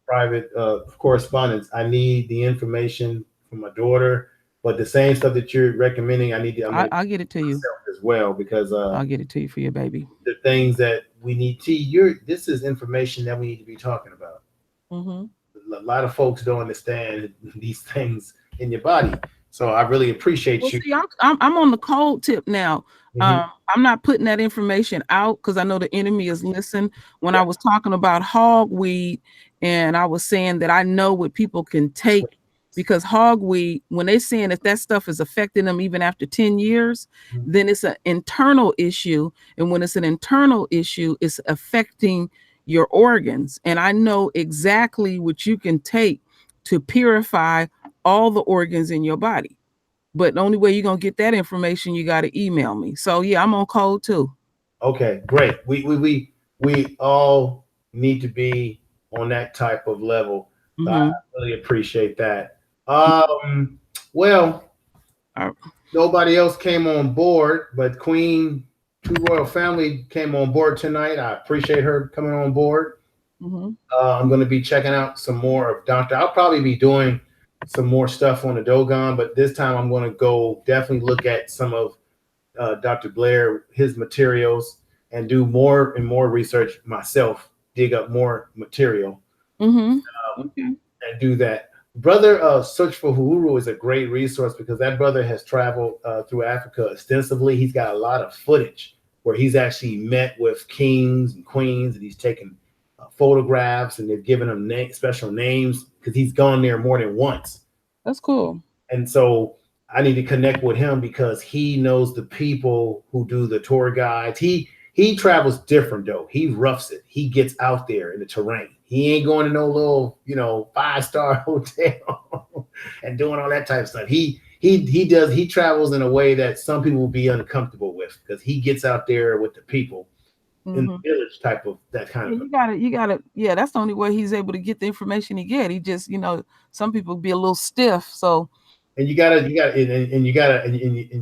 private correspondence, I need the information from my daughter, but the same stuff that you're recommending, I need to, I'll get it to you as well, because I'll get it to you for your baby. The things that we need this is information that we need to be talking about. A lot of folks don't understand these things in your body. So I really appreciate you. See, I'm on the cold tip now. I'm not putting that information out because I know the enemy is listening. When I was talking about hogweed, and I was saying that I know what people can take, because hogweed, when they're saying if that stuff is affecting them even after 10 years, then it's an internal issue. And when it's an internal issue, it's affecting your organs. And I know exactly what you can take to purify all the organs in your body. But the only way you're gonna get that information, you got to email me. So yeah, I'm on cold too. Okay, great. We all need to be on that type of level. So I really appreciate that. Well, nobody else came on board, but Queen True Royal Family came on board tonight. I appreciate her coming on board. I'm going to be checking out some more of Dr. I'll probably be doing some more stuff on the Dogon, but this time I'm going to go definitely look at some of Dr. Blair, his materials, and do more and more research myself, dig up more material, and do that. Brother Search for Uhuru is a great resource because that brother has traveled through Africa extensively. He's got a lot of footage where he's actually met with kings and queens, and he's taken photographs, and they've given him special names because he's gone there more than once. That's cool. And so I need to connect with him because he knows the people who do the tour guides. He travels different though. He roughs it. He gets out there in the terrain. He ain't going to no little, 5-star hotel and doing all that type of stuff. He travels in a way that some people will be uncomfortable with because he gets out there with the people in the village type of that kind of. You gotta. Yeah, that's the only way he's able to get the information he get. He just, some people be a little stiff. So. And you gotta, and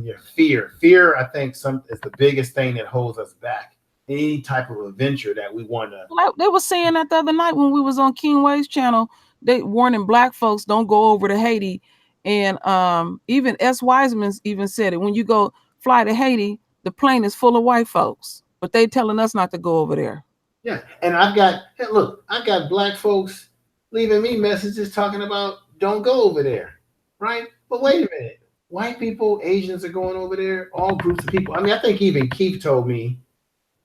your fear, I think is the biggest thing that holds us back. Any type of adventure that we want to. Like they were saying that the other night when we was on King Way's channel, they warning black folks don't go over to Haiti, and even S. Wiseman even said it. When you go fly to Haiti, the plane is full of white folks, but they telling us not to go over there. Yeah, and I've got black folks leaving me messages talking about don't go over there, right? But wait a minute, white people, Asians are going over there, all groups of people. I mean, I think even Keith told me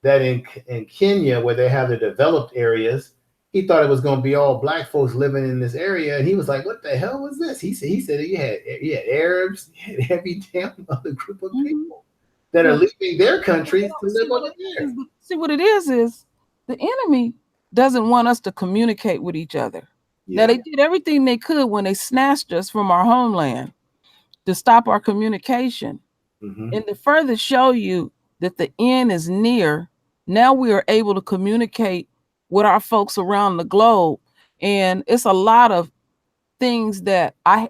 that in Kenya, where they have the developed areas, he thought it was going to be all black folks living in this area, and he was like, "What the hell was this?" He said you had Arabs, you had every damn other group of people that are leaving their countries to live over there. See what it is the enemy doesn't want us to communicate with each other. Now they did everything they could when they snatched us from our homeland to stop our communication, and to further show you that the end is near. Now we are able to communicate with our folks around the globe. And it's a lot of things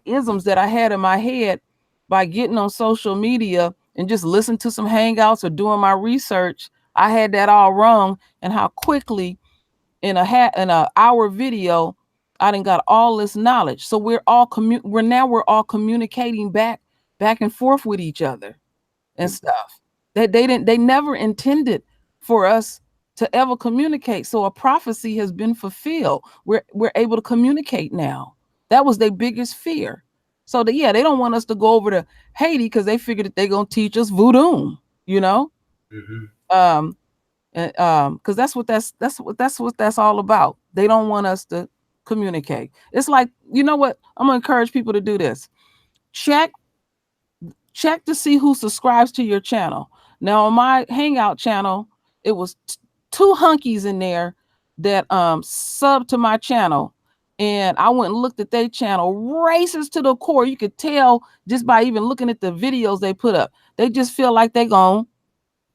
isms that I had in my head by getting on social media and just listen to some hangouts or doing my research. I had that all wrong, and how quickly in a hour video, I done got all this knowledge. So we're all communicating back and forth with each other and stuff. They never intended for us to ever communicate. So a prophecy has been fulfilled. We're able to communicate now. That was their biggest fear. So they don't want us to go over to Haiti because they figured that they're gonna teach us voodoo, because that's what that's all about. They don't want us to communicate. It's like, you know what? I'm gonna encourage people to do this. Check check to see who subscribes to your channel. Now on my Hangout channel, it was two hunkies in there that sub to my channel, and I went and looked at their channel. Racist to the core. You could tell just by even looking at the videos they put up. They just feel like they gonna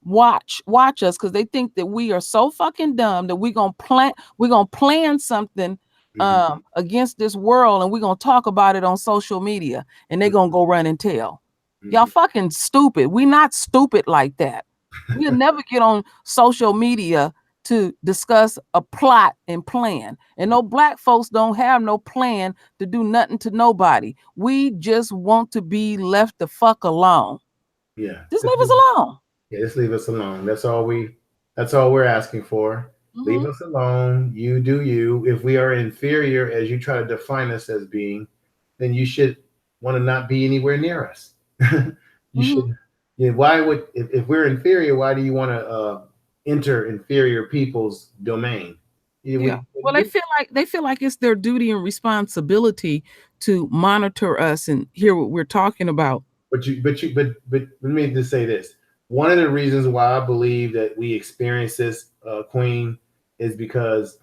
watch us because they think that we are so fucking dumb that we're gonna plan something against this world, and we're gonna talk about it on social media, and they're gonna go run and tell. Y'all fucking stupid. We not stupid like that. We'll never get on social media to discuss a plot and plan. And no black folks don't have no plan to do nothing to nobody. We just want to be left the fuck alone. Yeah. Just leave us alone. Yeah, just leave us alone. That's all we're asking for. Leave us alone. You do you. If we are inferior, as you try to define us as being, then you should want to not be anywhere near us. You should. Yeah, why would if we're inferior? Why do you want to enter inferior people's domain? Yeah. Well, they feel like it's their duty and responsibility to monitor us and hear what we're talking about. But let me just say this. One of the reasons why I believe that we experience this, Queen, is because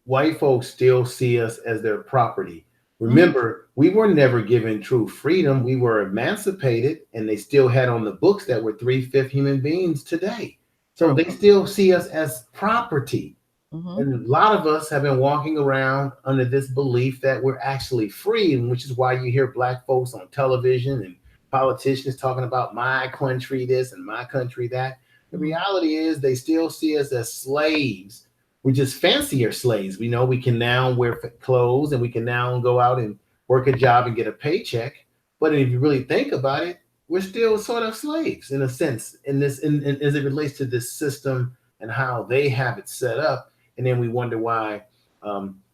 white folks still see us as their property. Remember, we were never given true freedom. We were emancipated, and they still had on the books that we're 3/5 human beings today. So they still see us as property. And a lot of us have been walking around under this belief that we're actually free, and which is why you hear black folks on television and politicians talking about my country this and my country that. The reality is they still see us as slaves. We're just fancier slaves. We know we can now wear clothes and we can now go out and work a job and get a paycheck. But if you really think about it, we're still sort of slaves in a sense in as it relates to this system and how they have it set up. And then we wonder why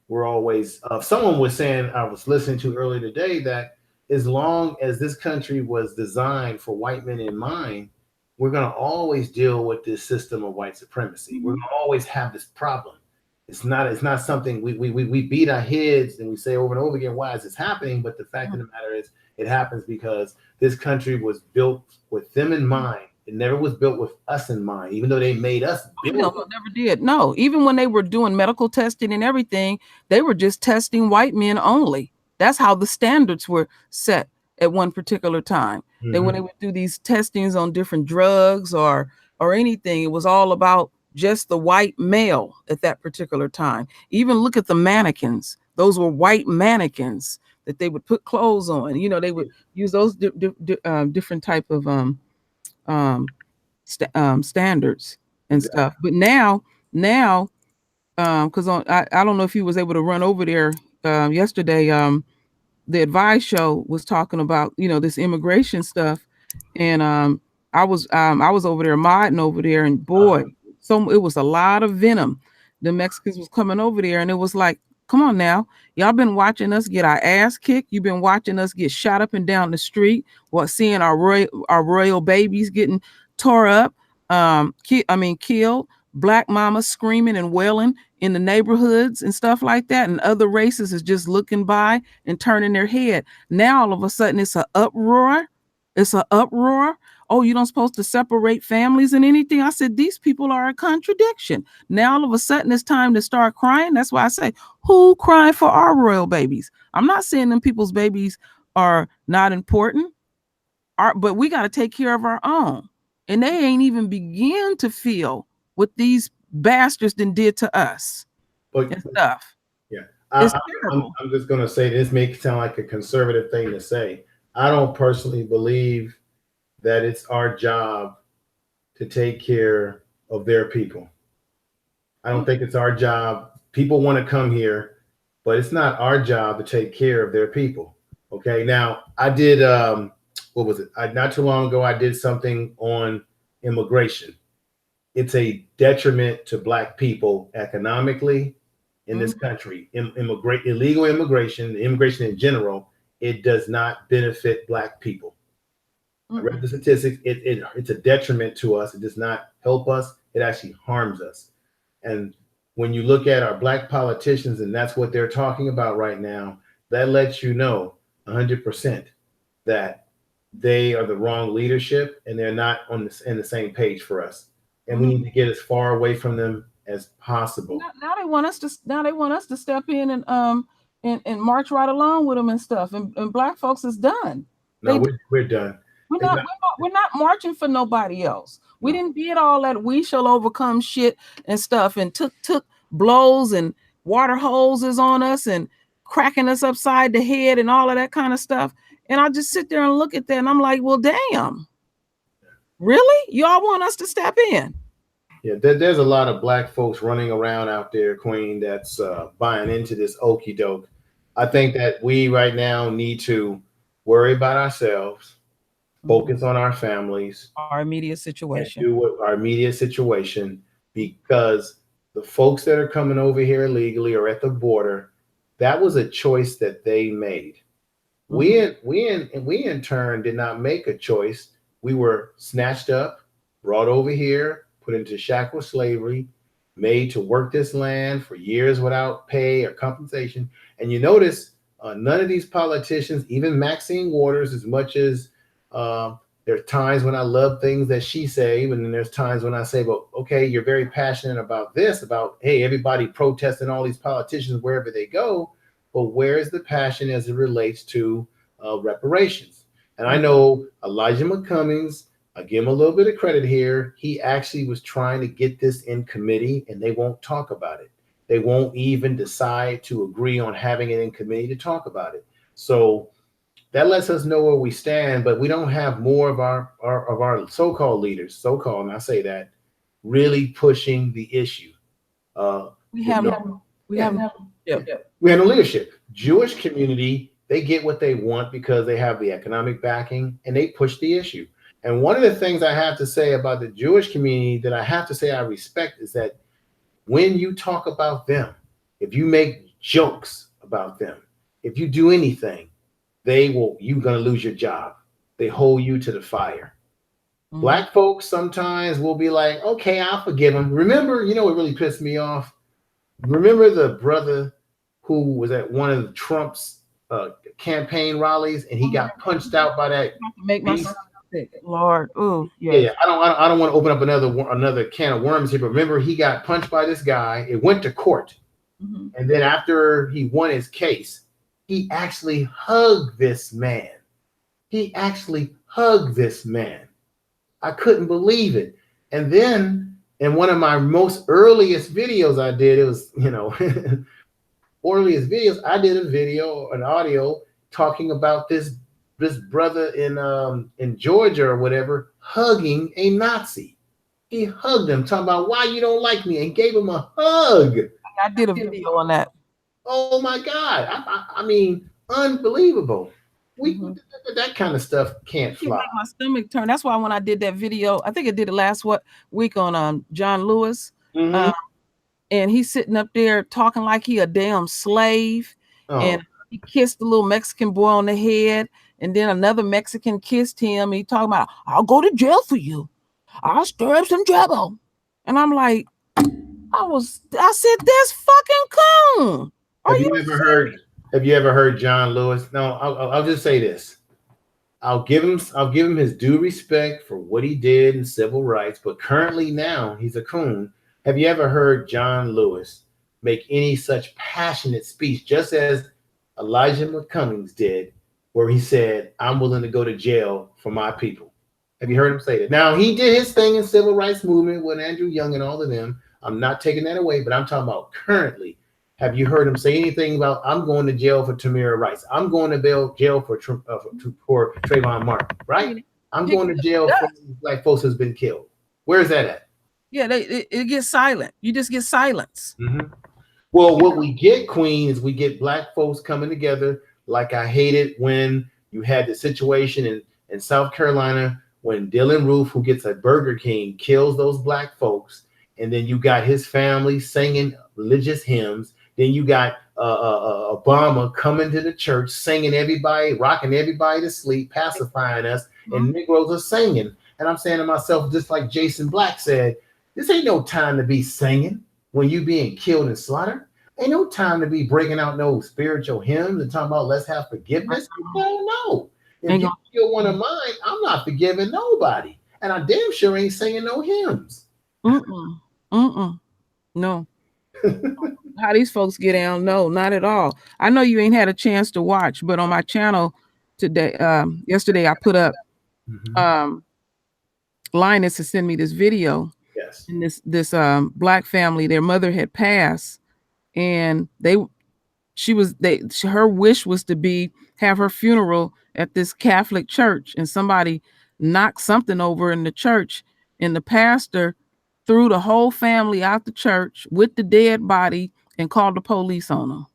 we're always, someone was saying, I was listening to earlier today, that as long as this country was designed for white men in mind, we're going to always deal with this system of white supremacy. We're going to always have this problem. It's not something we beat our heads and we say over and over again, why is this happening? But the fact of the matter is it happens because this country was built with them in mind. It never was built with us in mind, even though they made us build. No, never did. No, even when they were doing medical testing and everything, they were just testing white men only. That's how the standards were set at one particular time. When they would do these testings on different drugs or anything, it was all about just the white male at that particular time. Even look at the mannequins. Those were white mannequins that they would put clothes on. You know, they would use those different type of standards and stuff. But now because I don't know if he was able to run over there yesterday. The Advice Show was talking about, you know, this immigration stuff, and I was over there modding over there, and boy, so it was a lot of venom. The Mexicans was coming over there, and it was like, come on now, y'all been watching us get our ass kicked. You've been watching us get shot up and down the street, seeing our royal babies getting tore up, killed, black mamas screaming and wailing in the neighborhoods and stuff like that, and other races is just looking by and turning their head. Now all of a sudden it's an uproar. Oh, you don't supposed to separate families and anything. I said, these people are a contradiction. Now all of a sudden it's time to start crying. That's why I say, who crying for our royal babies? I'm not saying them people's babies are not important, but we got to take care of our own. And they ain't even begin to feel what these bastards did to us and stuff. Yeah, I'm just going to say this makes it sound like a conservative thing to say. I don't personally believe that it's our job to take care of their people. I don't think it's our job. People want to come here, but it's not our job to take care of their people. Okay. Now I did, what was it? Not too long ago, I did something on immigration. It's a detriment to black people economically in this country. Illegal immigration in general, it does not benefit black people. I read the statistics. It's a detriment to us. It does not help us. It actually harms us. And when you look at our black politicians, and that's what they're talking about right now, that lets you know 100% that they are the wrong leadership and they're not on in the same page for us. And we need to get as far away from them as possible. Now they want us to step in and march right along with them and stuff. And black folks is done. No, we're done. We're not marching for nobody else. We didn't did all that we shall overcome shit and stuff and took blows and water hoses on us and cracking us upside the head and all of that kind of stuff. And I just sit there and look at that and I'm like, well, damn. Really? Y'all want us to step in? Yeah, there's a lot of black folks running around out there, Queen, that's buying into this okie doke. I think that we right now need to worry about ourselves, focus on our families, our immediate situation, do what our immediate situation, because the folks that are coming over here illegally or at the border, that was a choice that they made. We in turn did not make a choice. We were snatched up, brought over here, put into shackle slavery, made to work this land for years without pay or compensation. And you notice none of these politicians, even Maxine Waters, as much as there are times when I love things that she say, and then there's times when I say, well, okay, you're very passionate about this, about, hey, everybody protesting all these politicians wherever they go, but where's the passion as it relates to reparations? And I know Elijah McCummings, I give him a little bit of credit here. He actually was trying to get this in committee and they won't talk about it. They won't even decide to agree on having it in committee to talk about it. So that lets us know where we stand, but we don't have more of our so-called leaders, and I say that, really pushing the issue. We have no leadership. Jewish community, they get what they want because they have the economic backing and they push the issue. And one of the things I have to say about the Jewish community that I have to say I respect is that when you talk about them, if you make jokes about them, if you do anything, you're going to lose your job. They hold you to the fire. Black folks sometimes will be like, okay, I'll forgive him. Remember, you know what really pissed me off? Remember the brother who was at one of Trump's campaign rallies and he got punched out by that beast? Lord, oh yeah. I don't want to open up another can of worms here, but remember he got punched by this guy. It went to court, and then after he won his case, he actually hugged this man. I couldn't believe it. And then in one of my most earliest videos I did, it was earliest videos. I did a video, an audio talking about this brother in Georgia or whatever hugging a Nazi. He hugged him, talking about why you don't like me, and gave him a hug. I did a video on that. Oh my God! I mean, unbelievable. That kind of stuff can't fly. My stomach turned. That's why when I did that video, I think I did it last week on John Lewis, and he's sitting up there talking like he a damn slave, and he kissed the little Mexican boy on the head. And then another Mexican kissed him. He talking about, I'll go to jail for you. I'll stir up some trouble. And I'm like, I said, that's fucking cool. Have you ever heard John Lewis? No, I'll just say this. I'll give him his due respect for what he did in civil rights, but currently now he's a coon. Have you ever heard John Lewis make any such passionate speech, just as Elijah McCummings did, where he said, I'm willing to go to jail for my people? Have you heard him say that? Now, he did his thing in civil rights movement with Andrew Young and all of them. I'm not taking that away, but I'm talking about currently. Have you heard him say anything about, I'm going to jail for Tamir Rice? I'm going to jail for Trayvon Martin, right? I'm going to jail for black folks who's been killed. Where is that at? Yeah, it gets silent. You just get silence. Well, what we get, Queen, is we get black folks coming together. Like I hated when you had the situation in South Carolina when Dylan Roof, who gets a Burger King, kills those black folks. And then you got his family singing religious hymns. Then you got Obama coming to the church, singing everybody, rocking everybody to sleep, pacifying us. And Negroes are singing. And I'm saying to myself, just like Jason Black said, this ain't no time to be singing when you being killed and slaughtered. Ain't no time to be breaking out no spiritual hymns and talking about let's have forgiveness. No. If you kill one of mine, I'm not forgiving nobody. And I damn sure ain't singing no hymns. No. How these folks get down? No, not at all. I know you ain't had a chance to watch, but on my channel today, yesterday, I put up Linus to send me this video. Yes. And this black family, their mother had passed, and her wish was to have her funeral at this Catholic church, and somebody knocked something over in the church, and the pastor threw the whole family out the church with the dead body and called the police on them.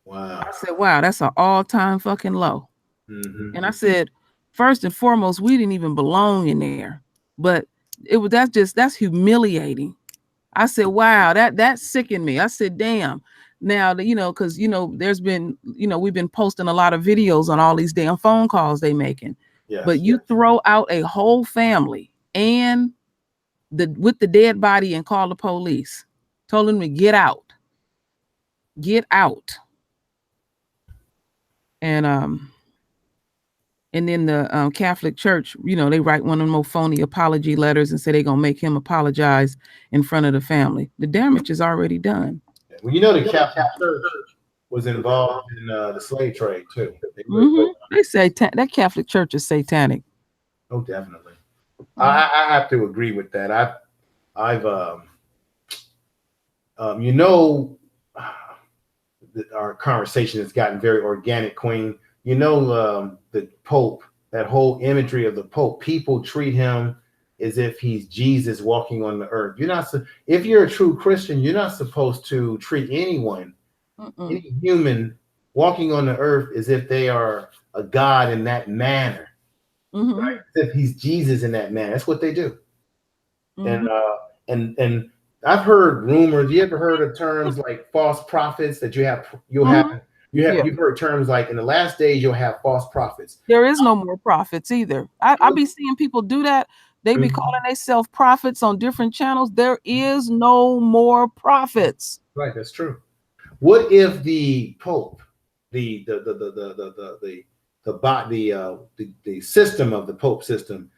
Wow. I said, wow, that's an all-time fucking low. And I said, first and foremost, we didn't even belong in there, but that's humiliating. I said, wow, that sickened me. I said, damn. Now, because, there's been, we've been posting a lot of videos on all these damn phone calls they making. Yes, but you throw out a whole family and with the dead body and call the police, told them to get out. Get out. And then the Catholic Church, they write one of them phony apology letters and say they're going to make him apologize in front of the family. The damage is already done. Well, the Catholic Church was involved in the slave trade, too. They say that Catholic Church is satanic. Oh, definitely. I have to agree with that. Our conversation has gotten very organic, Queen. The Pope, that whole imagery of the Pope, people treat him as if he's Jesus walking on the earth. If you're a true Christian, you're not supposed to treat anyone, any human walking on the earth as if they are a God in that manner. Right? As if he's Jesus in that manner. That's what they do. And I've heard rumors. You ever heard of terms like false prophets that you've heard terms like in the last days you'll have false prophets. There is no more prophets either. I be seeing people do that. They be calling themselves prophets on different channels. There is no more prophets. Right, that's true. What if the Pope, the system of the Pope system,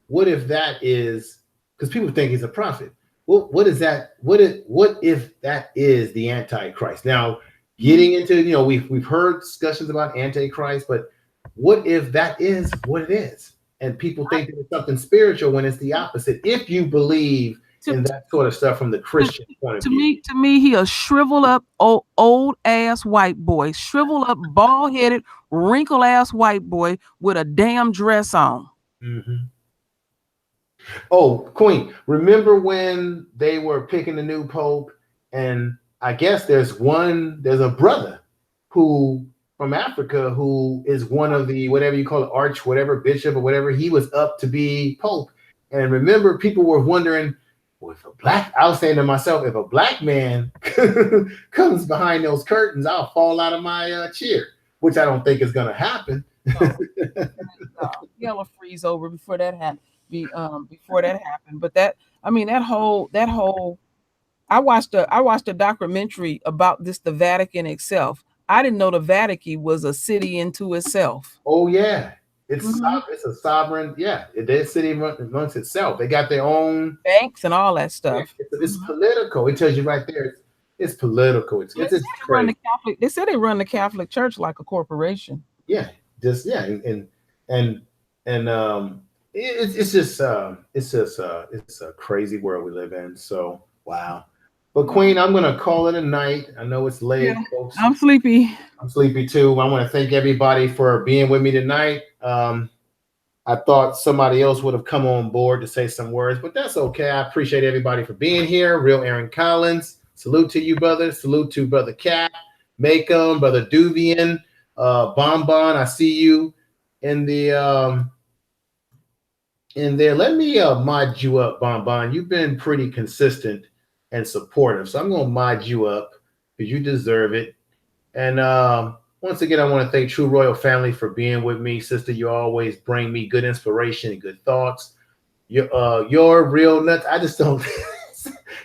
what if that is, because people think he's a prophet. Well, what is that? What if that is the Antichrist? Now, getting into, we've heard discussions about Antichrist, but what if that is what it is? And people think that it's something spiritual when it's the opposite. If you believe in that sort of stuff from the Christian point of view. To me, he a shriveled up old ass white boy, shriveled up, bald headed, wrinkled ass white boy with a damn dress on. Oh, Queen, remember when they were picking the new Pope? And I guess there's a brother who from Africa who is one of the, whatever you call it, bishop or whatever, he was up to be Pope. And remember, people were wondering, well, I was saying to myself, if a black man comes behind those curtains, I'll fall out of my chair, which I don't think is going to happen. Yellow freeze over before that happened. But that whole I watched a documentary about the Vatican itself. I didn't know the Vatican was a city into itself. Oh yeah, it's a sovereign. Yeah, their city runs itself. They got their own banks and all that stuff. It's political. It tells you right there. It's political. They said they run the Catholic Church like a corporation. Yeah, it's a crazy world we live in. So wow. But Queen, I'm gonna call it a night. I know it's late, folks. I'm sleepy. I'm sleepy too. I want to thank everybody for being with me tonight. I thought somebody else would have come on board to say some words, but that's okay. I appreciate everybody for being here. Real Aaron Collins, salute to you, brother. Salute to Brother Cat, Macom, Brother Duvian, Bonbon. I see you in the in there. Let me mod you up, Bonbon. You've been pretty consistent and supportive, so I'm gonna mod you up because you deserve it. And once again, I want to thank True Royal Family for being with me. Sister, you always bring me good inspiration and good thoughts. You're real nuts. I just don't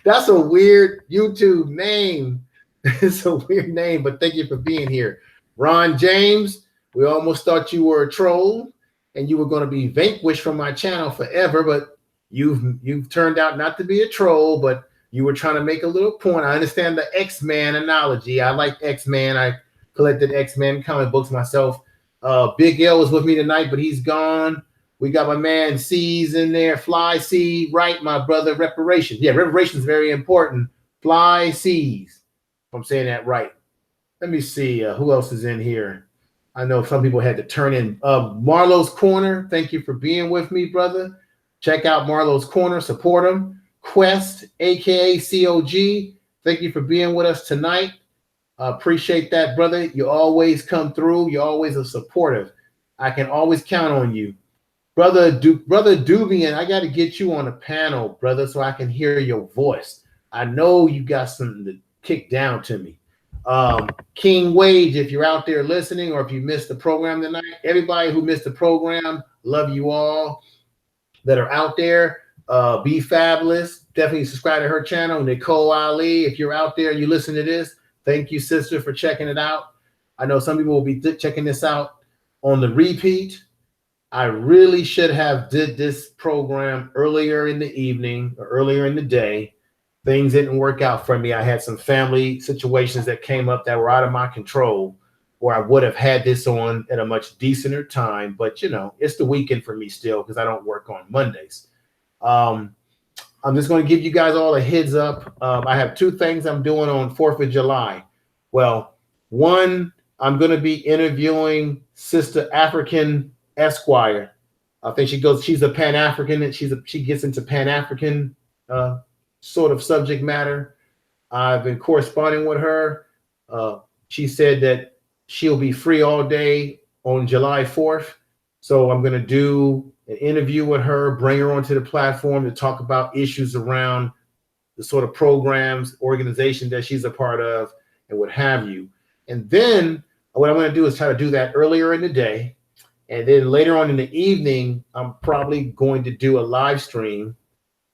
that's a weird YouTube name. It's a weird name, but thank you for being here. Ron James, We almost thought you were a troll and you were going to be vanquished from my channel forever, but you've turned out not to be a troll, but you were trying to make a little point. I understand the X-Man analogy. I like X-Man. I collected X-Men comic books myself. Big L is with me tonight, but he's gone. We got my man C's in there. Fly C, right, my brother. Reparation. Yeah, reparation is very important. Fly C's. If I'm saying that right. Let me see who else is in here. I know some people had to turn in. Marlo's Corner. Thank you for being with me, brother. Check out Marlo's Corner. Support him. Quest, aka COG. Thank you for being with us tonight. Appreciate that, brother. You always come through. You're always a supportive. I can always count on you. Brother Dubian, I got to get you on a panel, brother, so I can hear your voice. I know you got something to kick down to me. King Wage, if you're out there listening or if you missed the program tonight, everybody who missed the program, love you all that are out there. Be Fabulous. Definitely subscribe to her channel. Nicole Ali, if you're out there and you listen to this, thank you, sister, for checking it out. I know some people will be checking this out on the repeat. I really should have did this program earlier in the evening or earlier in the day. Things didn't work out for me. I had some family situations that came up that were out of my control, or I would have had this on at a much decenter time. But, you know, it's the weekend for me still because I don't work on Mondays. I'm just going to give you guys all a heads up. I have two things I'm doing on 4th of July. Well, one, I'm going to be interviewing Sister African Esquire. I think she's a Pan-African, and she gets into Pan-African sort of subject matter. I've been corresponding with her. She said that she'll be free all day on July 4th. So I'm going to do an interview with her, bring her onto the platform to talk about issues around the sort of programs, organization that she's a part of, and what have you. And then what I'm going to do is try to do that earlier in the day. And then later on in the evening, I'm probably going to do a live stream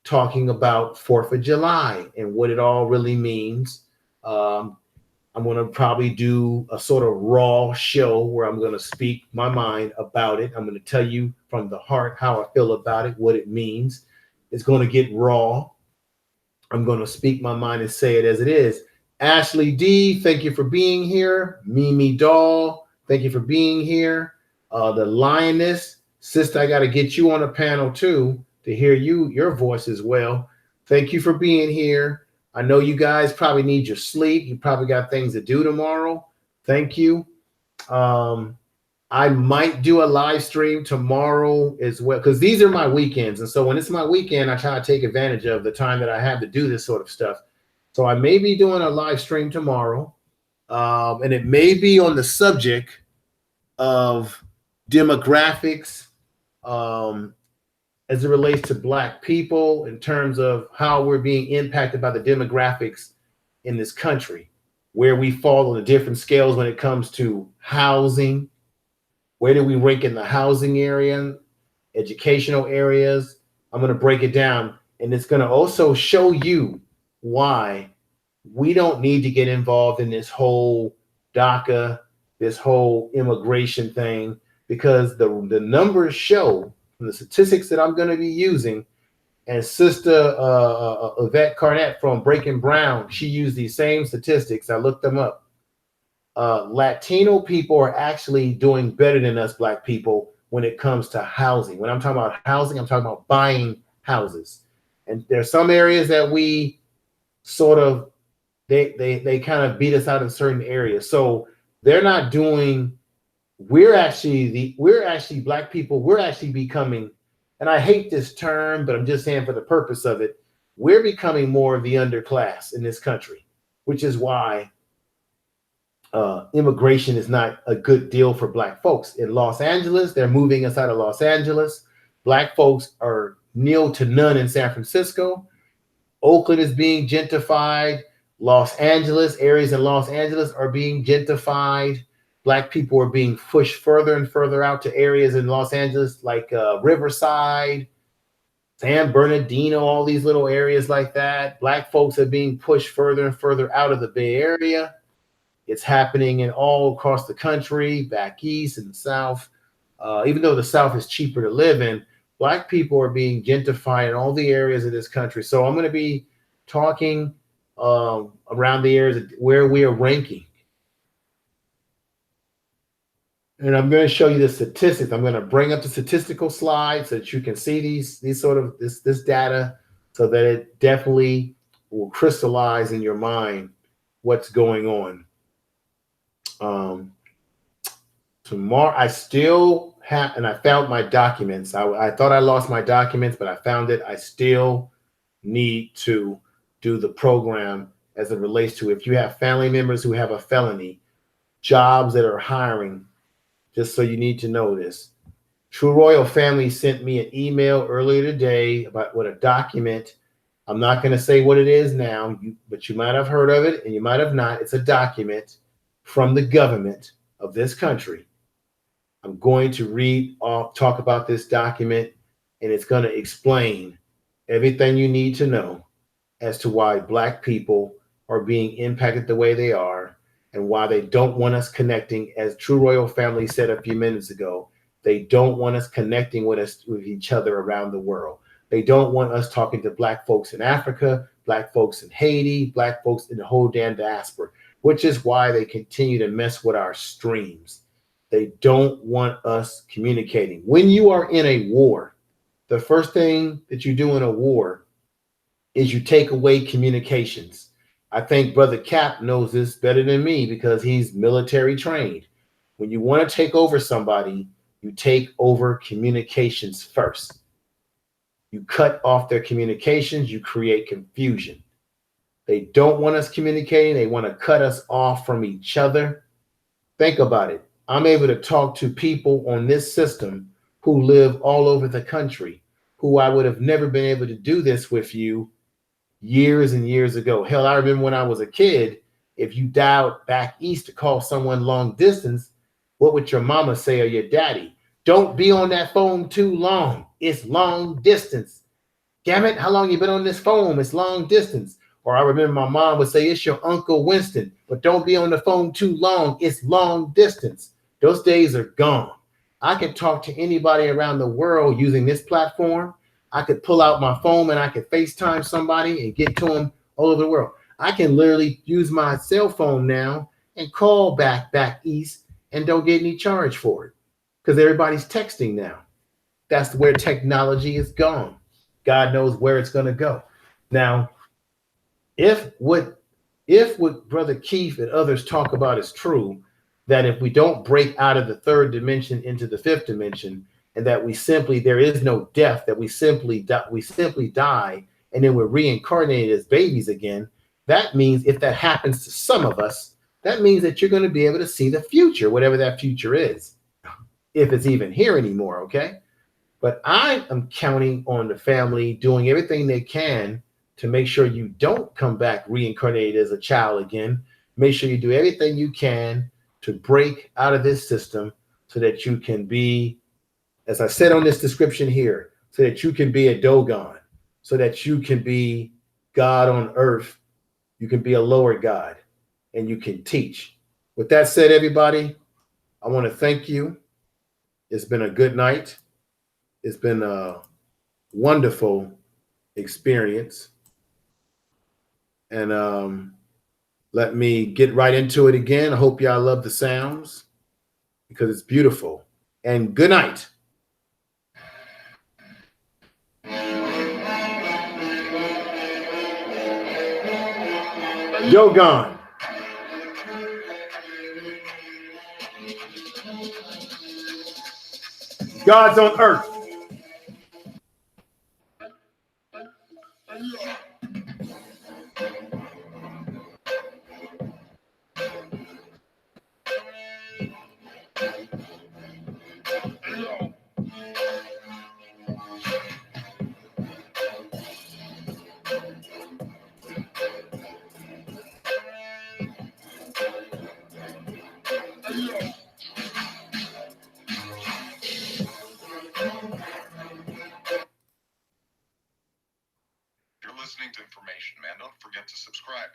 talking about 4th of July and what it all really means. I'm going to probably do a sort of raw show where I'm going to speak my mind about it. I'm going to tell you from the heart how I feel about it, what it means. It's going to get raw. I'm going to speak my mind and say it as it is. Ashley D, thank you for being here. Mimi Doll, thank you for being here. The Lioness, sister, I got to get you on a panel too to hear your voice as well. Thank you for being here. I know you guys probably need your sleep. You probably got things to do tomorrow. Thank you. I might do a live stream tomorrow as well, because these are my weekends. And so when it's my weekend, I try to take advantage of the time that I have to do this sort of stuff. So I may be doing a live stream tomorrow, and it may be on the subject of demographics as it relates to Black people in terms of how we're being impacted by the demographics in this country, where we fall on the different scales when it comes to housing. Where do we rank in the housing area, educational areas? I'm going to break it down, and it's going to also show you why we don't need to get involved in this whole DACA, this whole immigration thing, because the numbers show from the statistics that I'm going to be using, and Sister Yvette Carnett from Breaking Brown, she used these same statistics. I looked them up. Latino people are actually doing better than us Black people when it comes to housing. When I'm talking about housing, I'm talking about buying houses. And there's some areas that we sort of, they kind of beat us out in certain areas. So they're not doing, we're actually Black people, we're actually becoming, and I hate this term, but I'm just saying for the purpose of it, we're becoming more of the underclass in this country, which is why immigration is not a good deal for Black folks. In Los Angeles, they're moving us out of Los Angeles. Black folks are nil to none in San Francisco. Oakland is being gentrified. Los Angeles, areas in Los Angeles are being gentrified. Black people are being pushed further and further out to areas in Los Angeles like Riverside, San Bernardino, all these little areas like that. Black folks are being pushed further and further out of the Bay Area. It's happening in all across the country, back east and the south. Even though the south is cheaper to live in, Black people are being gentrified in all the areas of this country. So I'm going to be talking around the areas where we are ranking. And I'm going to show you the statistics. I'm going to bring up the statistical slide so that you can see these sort of this data, so that it definitely will crystallize in your mind what's going on. Tomorrow, I still have, and I found my documents. I thought I lost my documents, but I found it. I still need to do the program as it relates to if you have family members who have a felony, jobs that are hiring. Just so you need to know this. True Royal Family sent me an email earlier today about what a document. I'm not going to say what it is now, but you might have heard of it and you might have not. It's a document from the government of this country. I'm going to talk about this document, and it's going to explain everything you need to know as to why Black people are being impacted the way they are, and why they don't want us connecting. As True Royal Family said a few minutes ago, they don't want us connecting with each other around the world. They don't want us talking to Black folks in Africa, Black folks in Haiti, Black folks in the whole damn diaspora, which is why they continue to mess with our streams. They don't want us communicating. When you are in a war, the first thing that you do in a war is you take away communications. I think Brother Cap knows this better than me because he's military trained. When you want to take over somebody, you take over communications first. You cut off their communications, you create confusion. They don't want us communicating. They want to cut us off from each other. Think about it. I'm able to talk to people on this system who live all over the country, who I would have never been able to do this with you years and years ago. Hell, I remember when I was a kid, if you dialed back east to call someone long distance, what would your mama say or your daddy? Don't be on that phone too long. It's long distance. Damn it, how long you been on this phone? It's long distance. Or I remember my mom would say, it's your Uncle Winston, but don't be on the phone too long. It's long distance. Those days are gone. I can talk to anybody around the world using this platform. I could pull out my phone and I could FaceTime somebody and get to them all over the world. I can literally use my cell phone now and call back east and don't get any charge for it because everybody's texting now. That's where technology is gone. God knows where it's going to go. Now, if what Brother Keith and others talk about is true, that if we don't break out of the third dimension into the fifth dimension, and that there is no death, that we simply die, and then we're reincarnated as babies again, that means if that happens to some of us, that means that you're going to be able to see the future, whatever that future is, if it's even here anymore, okay? But I am counting on the family doing everything they can to make sure you don't come back reincarnated as a child again. Make sure you do everything you can to break out of this system so that you can be, as I said on this description here, so that you can be a Dogon, so that you can be God on earth, you can be a lower God, and you can teach. With that said, everybody, I want to thank you. It's been a good night. It's been a wonderful experience. And let me get right into it again. I hope y'all love the sounds because it's beautiful. And good night. Dogon. God's on earth. You're listening to information, man. Don't forget to subscribe.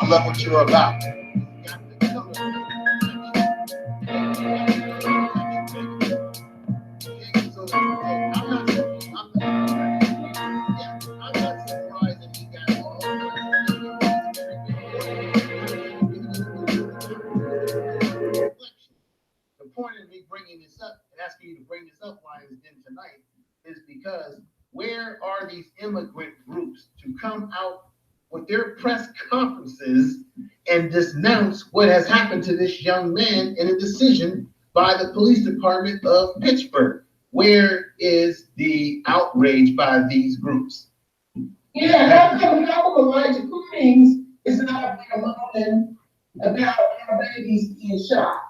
I love what you're about. The point of me bringing this up and asking you to bring this up, Lions Den, tonight is because where are these immigrant groups to come out with their press conferences and denounce what has happened to this young man in a decision by the police department of Pittsburgh? Where is the outrage by these groups? Yeah, how come Elijah Cummings is not moaning about our babies being shot?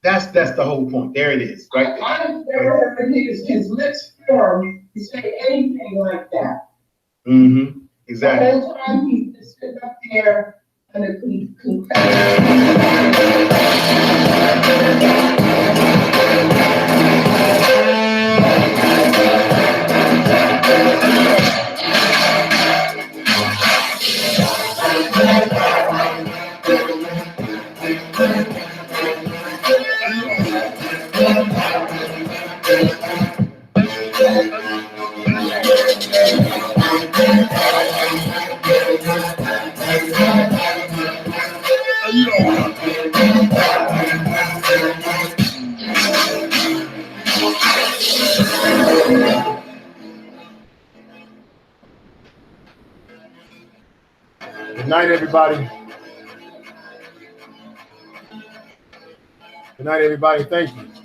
That's the whole point. There it is, right there. I've never heard his lips firm to say anything like that. Mm-hmm. Exactly. The whole time he's been sitting up there and Good night, everybody. Good night, everybody. Thank you.